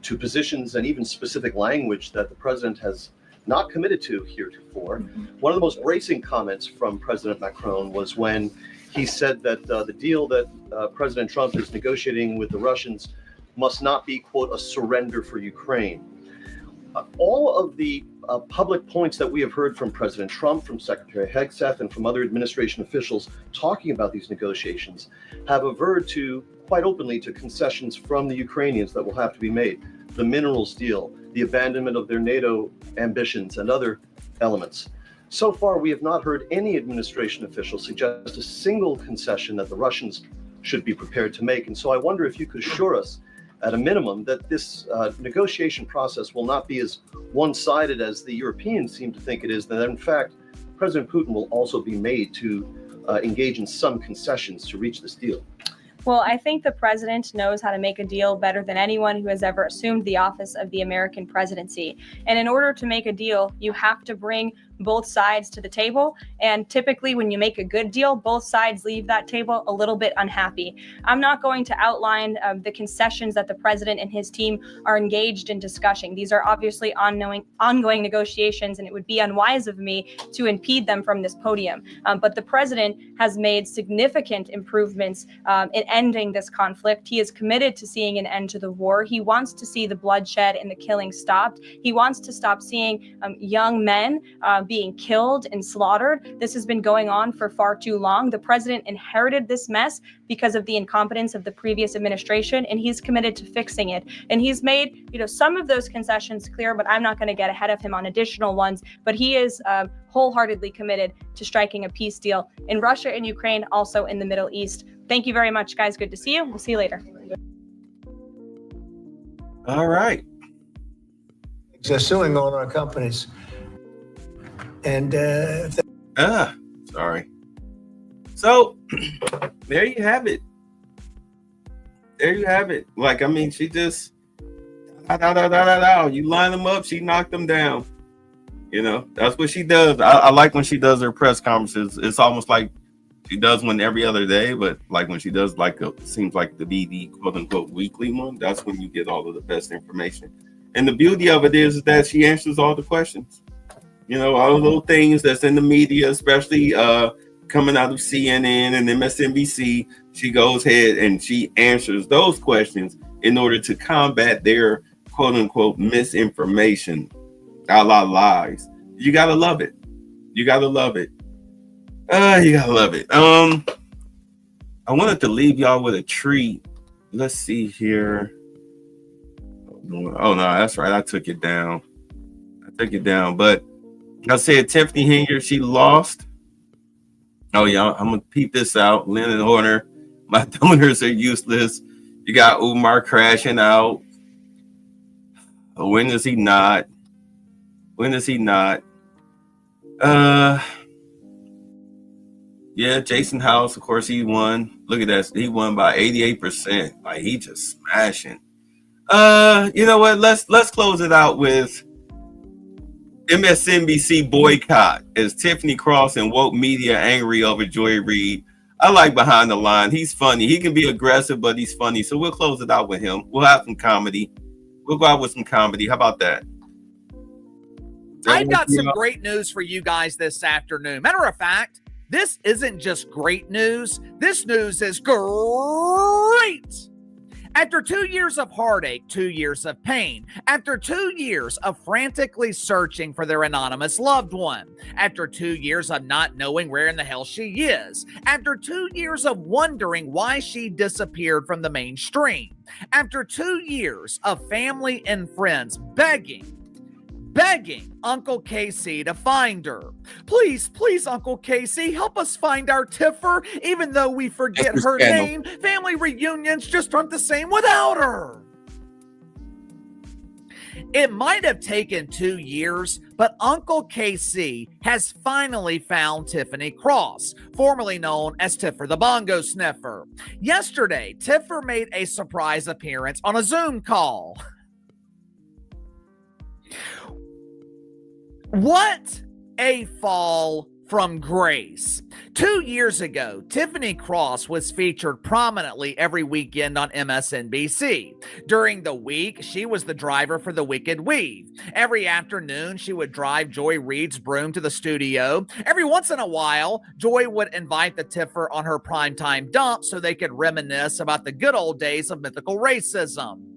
to positions and even specific language that the president has not committed to heretofore. One of the most bracing comments from President Macron was when he said that the deal that President Trump is negotiating with the Russians must not be, quote, a surrender for Ukraine. All of the public points that we have heard from President Trump, from Secretary Hegseth, and from other administration officials talking about these negotiations have averred to, quite openly, to concessions from the Ukrainians that will have to be made. The minerals deal, the abandonment of their NATO ambitions, and other elements. So far, we have not heard any administration official suggest a single concession that the Russians should be prepared to make. And so I wonder if you could assure us, at a minimum, that this negotiation process will not be as one-sided as the Europeans seem to think it is, that in fact, President Putin will also be made to engage in some concessions to reach this deal. Well, I think the president knows how to make a deal better than anyone who has ever assumed the office of the American presidency. And in order to make a deal, you have to bring both sides to the table. And typically when you make a good deal, both sides leave that table a little bit unhappy. I'm not going to outline the concessions that the president and his team are engaged in discussing. These are obviously ongoing negotiations, and it would be unwise of me to impede them from this podium. But the president has made significant improvements in ending this conflict. He is committed to seeing an end to the war. He wants to see the bloodshed and the killing stopped. He wants to stop seeing young men being killed and slaughtered. This has been going on for far too long. The president inherited this mess because of the incompetence of the previous administration, and he's committed to fixing it. And he's made, some of those concessions clear, but I'm not going to get ahead of him on additional ones. But he is wholeheartedly committed to striking a peace deal in Russia and Ukraine, also in the Middle East. Thank you very much, guys. Good to see you. We'll see you later. All right. They're suing all our companies. And sorry. So there you have it. There you have it. Like, I mean, she just you line them up, she knocked them down. That's what she does. I like when she does her press conferences. It's almost like she does one every other day, but like when she does seems like to be the quote unquote weekly one, that's when you get all of the best information. And the beauty of it is that she answers all the questions. All the little things that's in the media, especially coming out of CNN and MSNBC, she goes ahead and she answers those questions in order to combat their quote unquote misinformation, a la lies. You gotta love it. You gotta love it. You gotta love it. I wanted to leave y'all with a treat. Let's see here. Oh no, that's right. I took it down. But I said Tiffany Hinger, she lost. Oh yeah, I'm gonna peep this out. Lennon Horner, my donors are useless. You got Umar crashing out. When is he not? Yeah, Jason House, of course, he won. Look at that. He won by 88%. Like, he just smashing. You know what? Let's close it out with MSNBC boycott as Tiffany Cross and woke media angry over Joy Reid. I like Behind the Line. He's funny. He can be aggressive, but he's funny. So we'll close it out with him. We'll have some comedy. We'll go out with some comedy. How about that? I've got some great news for you guys this afternoon. Matter of fact, this isn't just great news. This news is great. After 2 years of heartache, 2 years of pain, after 2 years of frantically searching for their anonymous loved one, after 2 years of not knowing where in the hell she is, after 2 years of wondering why she disappeared from the mainstream, after 2 years of family and friends begging Uncle Casey to find her. Please, Uncle Casey, help us find our Tiffer. Even though we forget her name, family reunions just aren't the same without her. It might have taken 2 years, but Uncle Casey has finally found Tiffany Cross, formerly known as Tiffer the Bongo Sniffer. Yesterday, Tiffer made a surprise appearance on a Zoom call. What a fall from grace. 2 years ago, Tiffany Cross was featured prominently every weekend on MSNBC. During the week, she was the driver for The Wicked Weave. Every afternoon, she would drive Joy Reid's broom to the studio. Every once in a while, Joy would invite the Tiffer on her primetime dump so they could reminisce about the good old days of mythical racism.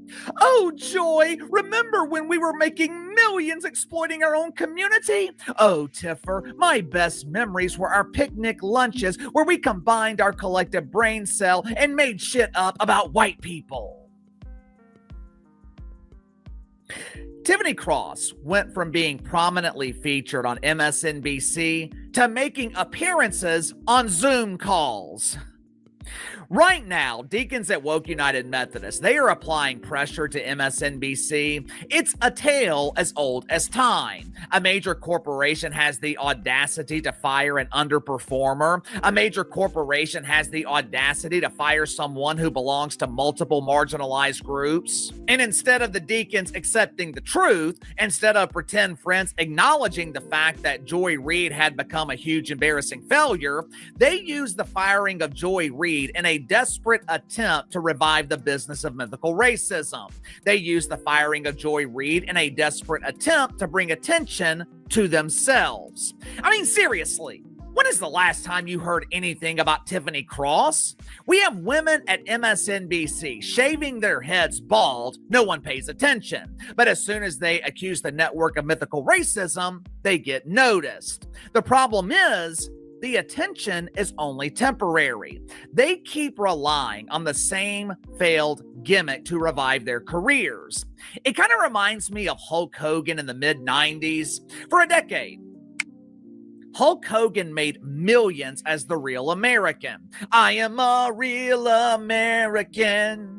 Oh, Joy, remember when we were making millions exploiting our own community? Oh, Tiffer, my best memories were our picnic lunches where we combined our collective brain cell and made shit up about white people. Tiffany Cross went from being prominently featured on MSNBC to making appearances on Zoom calls. Right now, deacons at Woke United Methodist, they are applying pressure to MSNBC. It's a tale as old as time. A major corporation has the audacity to fire an underperformer. A major corporation has the audacity to fire someone who belongs to multiple marginalized groups. And instead of the deacons accepting the truth, instead of pretend friends acknowledging the fact that Joy Reid had become a huge embarrassing failure, they used the firing of Joy Reid in a desperate attempt to revive the business of mythical racism. They used the firing of Joy Reid in a desperate attempt to bring attention to themselves. I mean, seriously, when is the last time you heard anything about Tiffany Cross? We have women at MSNBC shaving their heads bald. No one pays attention. But as soon as they accuse the network of mythical racism, they get noticed. The problem is, the attention is only temporary. They keep relying on the same failed gimmick to revive their careers. It kind of reminds me of Hulk Hogan in the mid-90s. For a decade, Hulk Hogan made millions as the real American. I am a real American.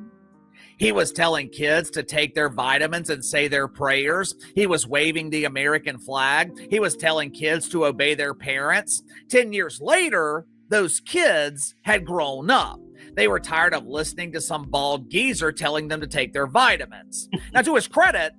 He was telling kids to take their vitamins and say their prayers. He was waving the American flag. He was telling kids to obey their parents. 10 years later, those kids had grown up. They were tired of listening to some bald geezer telling them to take their vitamins. Now, to his credit,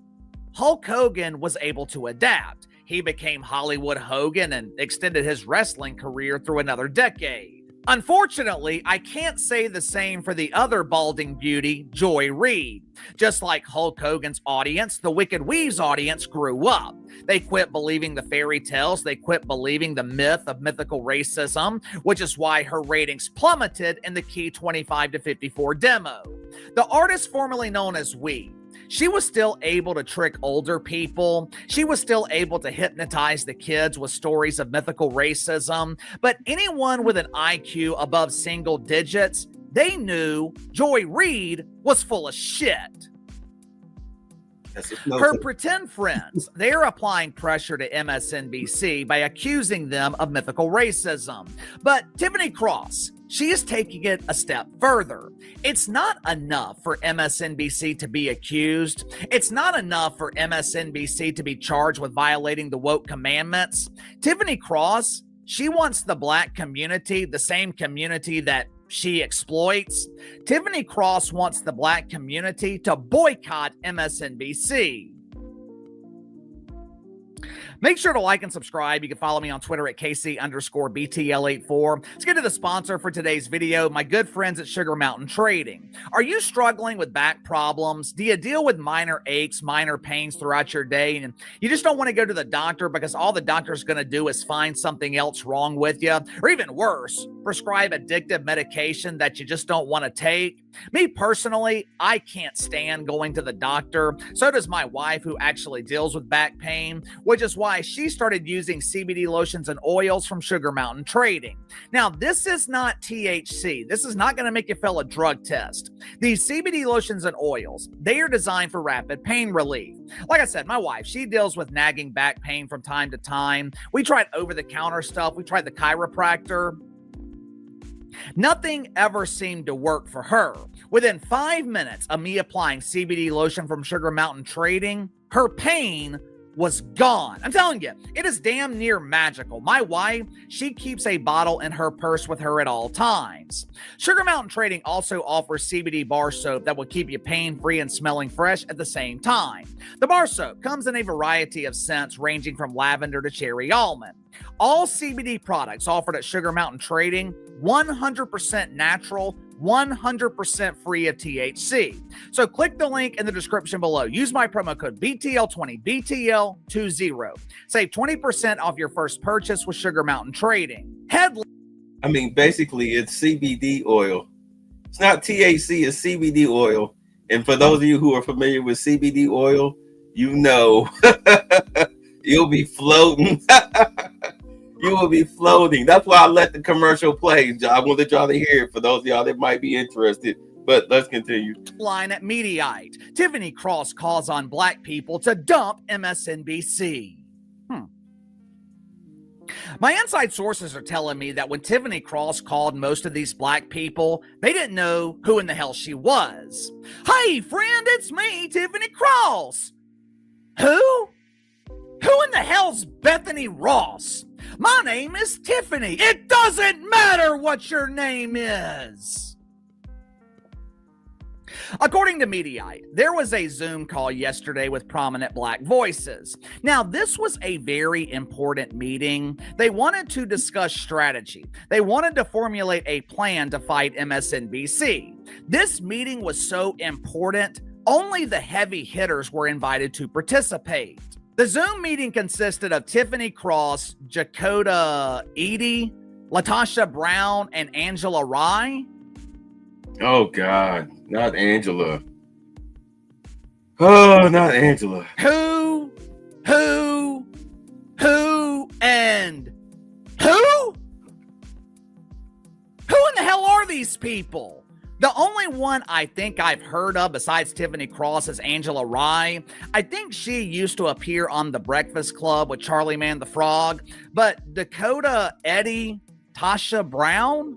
Hulk Hogan was able to adapt. He became Hollywood Hogan and extended his wrestling career through another decade. Unfortunately, I can't say the same for the other balding beauty, Joy Reid. Just like Hulk Hogan's audience, the Wicked Weave's audience grew up. They quit believing the fairy tales. They quit believing the myth of mythical racism, which is why her ratings plummeted in the key 25 to 54 demo. The artist formerly known as Weave, she was still able to trick older people. She was still able to hypnotize the kids with stories of mythical racism. But anyone with an IQ above single digits, they knew Joy Reid was full of shit. Her pretend friends, they're applying pressure to MSNBC by accusing them of mythical racism. But Tiffany Cross, she is taking it a step further. It's not enough for MSNBC to be accused. It's not enough for MSNBC to be charged with violating the woke commandments. Tiffany Cross, she wants the black community, the same community that she exploits. Tiffany Cross wants the black community to boycott MSNBC. Make sure to like and subscribe. You can follow me on Twitter at KC_BTL84. Let's get to the sponsor for today's video, my good friends at Sugar Mountain Trading. Are you struggling with back problems? Do you deal with minor aches, minor pains throughout your day, and you just don't want to go to the doctor because all the doctor's going to do is find something else wrong with you? Or even worse, prescribe addictive medication that you just don't want to take? Me personally, I can't stand going to the doctor. So does my wife, who actually deals with back pain, which is why she started using CBD lotions and oils from Sugar Mountain Trading. Now, this is not THC. This is not going to make you fail a drug test. These CBD lotions and oils, they are designed for rapid pain relief. Like I said, my wife, she deals with nagging back pain from time to time. We tried over-the-counter stuff. We tried the chiropractor. Nothing ever seemed to work for her. Within 5 minutes of me applying CBD lotion from Sugar Mountain Trading, her pain was gone. I'm telling you, it is damn near magical. My wife, she keeps a bottle in her purse with her at all times. Sugar Mountain Trading also offers CBD bar soap that will keep you pain-free and smelling fresh at the same time. The bar soap comes in a variety of scents ranging from lavender to cherry almond. All CBD products offered at Sugar Mountain Trading, 100% natural, 100% free of THC. So click the link in the description below. Use my promo code BTL20, BTL20. Save 20% off your first purchase with Sugar Mountain Trading. I mean, basically, it's CBD oil. It's not THC, it's CBD oil. And for those of you who are familiar with CBD oil, you know you'll be floating. You will be floating. That's why I let the commercial play. I wanted y'all to hear it for those of y'all that might be interested. But let's continue. Line at Mediaite. Tiffany Cross calls on black people to dump MSNBC. My inside sources are telling me that when Tiffany Cross called most of these black people, they didn't know who in the hell she was. Hey, friend, it's me, Tiffany Cross. Who? Who in the hell's Bethany Ross? My name is Tiffany. It doesn't matter what your name is. According to Mediaite, there was a Zoom call yesterday with prominent black voices. Now, this was a very important meeting. They wanted to discuss strategy. They wanted to formulate a plan to fight MSNBC. This meeting was so important, only the heavy hitters were invited to participate. The Zoom meeting consisted of Tiffany Cross, Jakota Edie, Latasha Brown, and Angela Rye. Oh, God. Not Angela. Oh, not Angela. Who, and who? Who in the hell are these people? The only one I think I've heard of besides Tiffany Cross is Angela Rye. I think she used to appear on The Breakfast Club with Charlie Man the Frog. But Dakota Edie, Tasha Brown?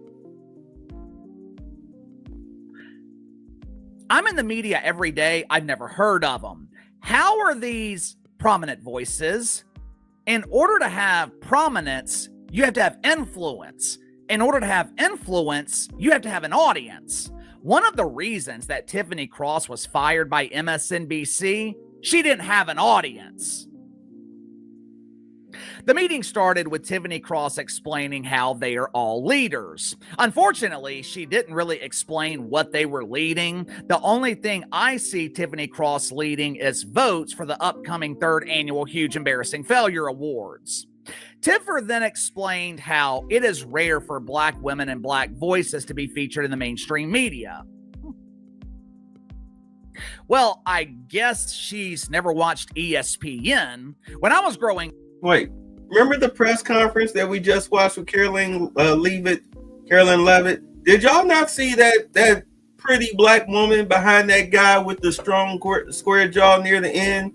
I'm in the media every day. I've never heard of them. How are these prominent voices? In order to have prominence, you have to have influence. In order to have influence, you have to have an audience. One of the reasons that Tiffany Cross was fired by MSNBC, she didn't have an audience. The meeting started with Tiffany Cross explaining how they are all leaders. Unfortunately, she didn't really explain what they were leading. The only thing I see Tiffany Cross leading is votes for the upcoming 3rd annual Huge Embarrassing Failure Awards. Tiffer then explained how it is rare for black women and black voices to be featured in the mainstream media. Well, I guess she's never watched ESPN. When I was growing... Wait, remember the press conference that we just watched with Karoline Leavitt? Did y'all not see that pretty black woman behind that guy with the strong square jaw near the end?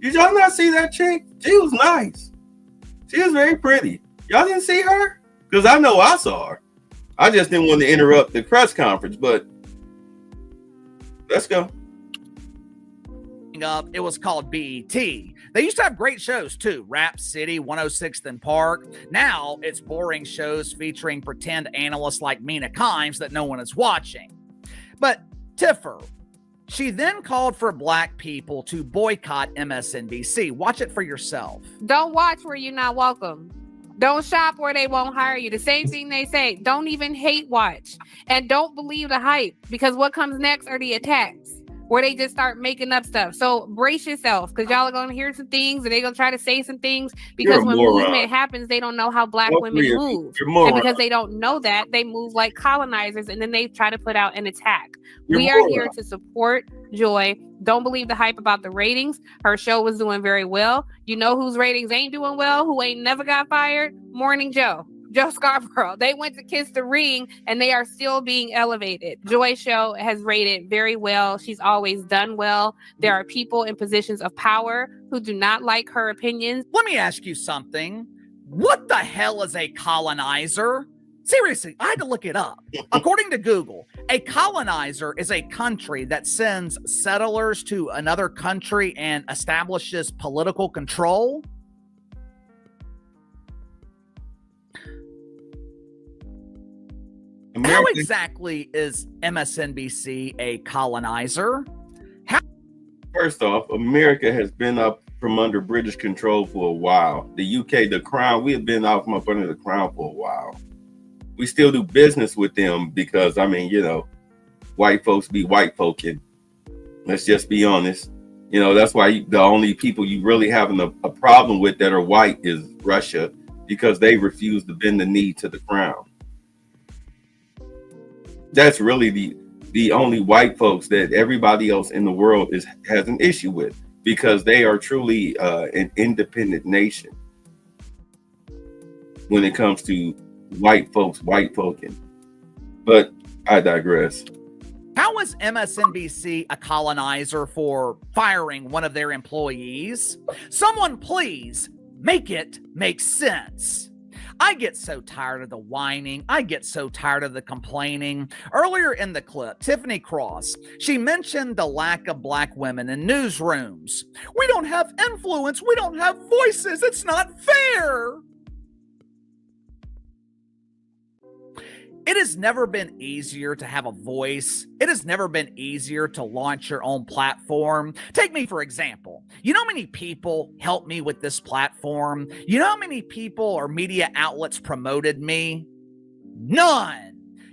Did y'all not see that chick? She was nice. She was very pretty. Y'all didn't see her? Because I know I saw her. I just didn't want to interrupt the press conference, but let's go. Up, it was called BET. They used to have great shows too. Rap City, 106th and Park. Now it's boring shows featuring pretend analysts like Mina Kimes that no one is watching. But Tiffer, she then called for black people to boycott MSNBC. Watch it for yourself. Don't watch where you're not welcome. Don't shop where they won't hire you. The same thing they say. Don't even hate watch. And don't believe the hype, because what comes next are the attacks, where they just start making up stuff. So brace yourself, because y'all are going to hear some things and they're going to try to say some things, because when movement happens, they don't know how black women move. And because they don't know that, they move like colonizers, and then they try to put out an attack. We are here to support Joy. Don't believe the hype about the ratings. Her show was doing very well. You know whose ratings ain't doing well, who ain't never got fired? Morning Joe Scarborough. They went to Kiss the Ring and they are still being elevated. Joy's show has rated very well. She's always done well. There are people in positions of power who do not like her opinions. Let me ask you something. What the hell is a colonizer? Seriously, I had to look it up. According to Google, a colonizer is a country that sends settlers to another country and establishes political control. How exactly is MSNBC a colonizer? First off, America has been up from under British control for a while. The UK, the Crown, we have been out from up under the Crown for a while. We still do business with them because, I mean, you know, white folks be white folking. Let's just be honest. You know, that's why the only people you really having a problem with that are white is Russia, because they refuse to bend the knee to the Crown. That's really the only white folks that everybody else in the world has an issue with, because they are truly an independent nation when it comes to white folking. But I digress. How is MSNBC a colonizer for firing one of their employees? Someone please make it make sense. I get so tired of the whining. I get so tired of the complaining. Earlier in the clip, Tiffany Cross, she mentioned the lack of black women in newsrooms. We don't have influence. We don't have voices. It's not fair. It has never been easier to have a voice. It has never been easier to launch your own platform. Take me, for example. You know how many people helped me with this platform? You know how many people or media outlets promoted me? None.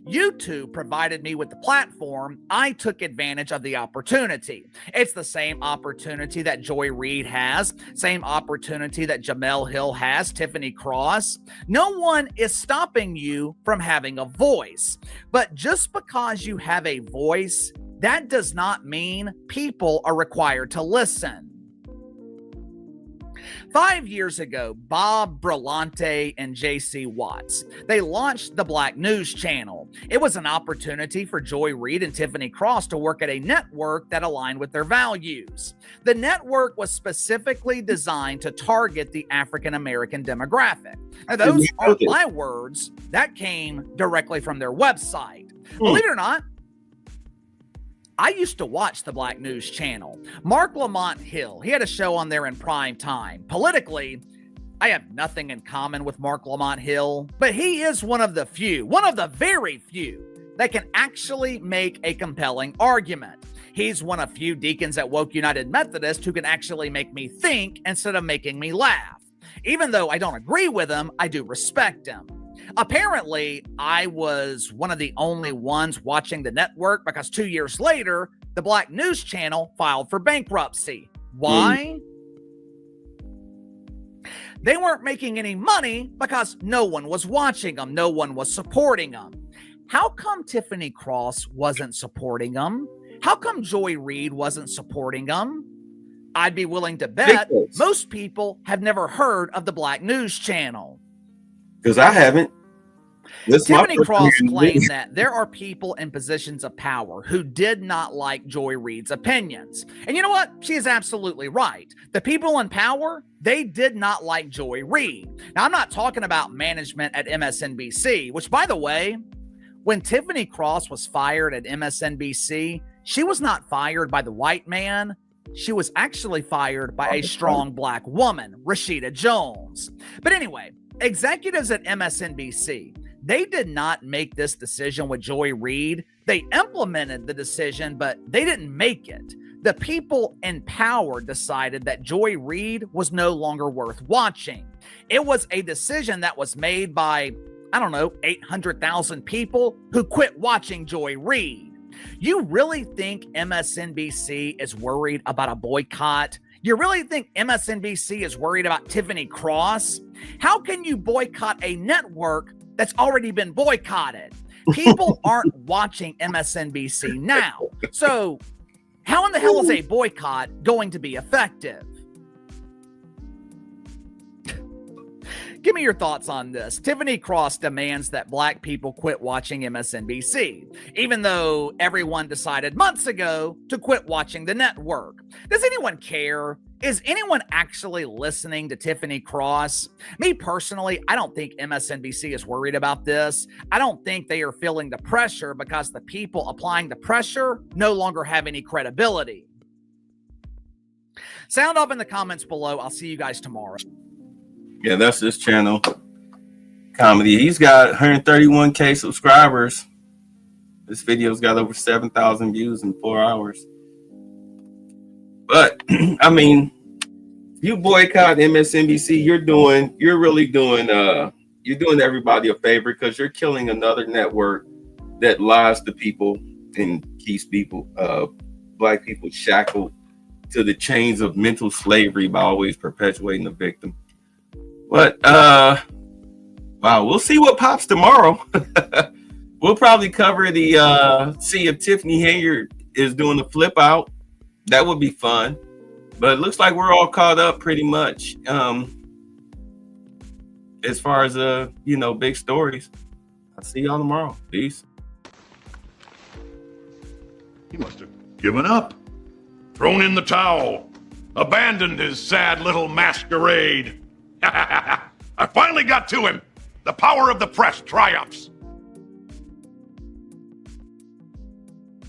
YouTube provided me with the platform. I took advantage of the opportunity. It's the same opportunity that Joy Reid has, same opportunity that Jamel Hill has, Tiffany Cross. No one is stopping you from having a voice. But just because you have a voice, that does not mean people are required to listen. 5 years ago, Bob Brillante and J.C. Watts, they launched the Black News Channel. It was an opportunity for Joy Reid and Tiffany Cross to work at a network that aligned with their values. The network was specifically designed to target the African American demographic. Now, those aren't my words. That came directly from their website. Believe it or not, I used to watch the Black News Channel. Mark Lamont Hill, he had a show on there in prime time. Politically, I have nothing in common with Mark Lamont Hill, but he is one of the very few, that can actually make a compelling argument. He's one of few deacons at Woke United Methodist who can actually make me think instead of making me laugh. Even though I don't agree with him, I do respect him. Apparently, I was one of the only ones watching the network because 2 years later, the Black News Channel filed for bankruptcy. Why? They weren't making any money because no one was watching them. No one was supporting them. How come Tiffany Cross wasn't supporting them? How come Joy Reid wasn't supporting them? I'd be willing to bet most people have never heard of the Black News Channel. Because I haven't. Tiffany Cross claimed that there are people in positions of power who did not like Joy Reid's opinions. And you know what? She is absolutely right. The people in power, they did not like Joy Reid. Now, I'm not talking about management at MSNBC, which, by the way, when Tiffany Cross was fired at MSNBC, she was not fired by the white man. She was actually fired by a strong black woman, Rashida Jones. But anyway, executives at MSNBC, they did not make this decision with Joy Reid. They implemented the decision, but they didn't make it. The people in power decided that Joy Reid was no longer worth watching. It was a decision that was made by, 800,000 people who quit watching Joy Reid. You really think MSNBC is worried about a boycott? You really think MSNBC is worried about Tiffany Cross? How can you boycott a network that's already been boycotted? People aren't watching MSNBC now. So how in the hell is a boycott going to be effective? Give me your thoughts on this. Tiffany Cross demands that black people quit watching MSNBC, even though everyone decided months ago to quit watching the network. Does anyone care? Is anyone actually listening to Tiffany Cross? Me personally, I don't think MSNBC is worried about this. I don't think they are feeling the pressure because the people applying the pressure no longer have any credibility. Sound off in the comments below. I'll see you guys tomorrow. Yeah, that's this channel. Comedy. He's got 131K subscribers. This video's got over 7,000 views in 4 hours. But I mean, you boycott MSNBC, you're really doing everybody a favor, because you're killing another network that lies to people and keeps people, black people, shackled to the chains of mental slavery by always perpetuating the victim. But wow, we'll see what pops tomorrow. We'll probably cover the see if Tiffany Hayard is doing the flip out. That would be fun. But it looks like we're all caught up pretty much as far as big stories. I'll see y'all tomorrow. Peace. He must have given up, thrown in the towel, abandoned his sad little masquerade. I finally got to him. The power of the press triumphs.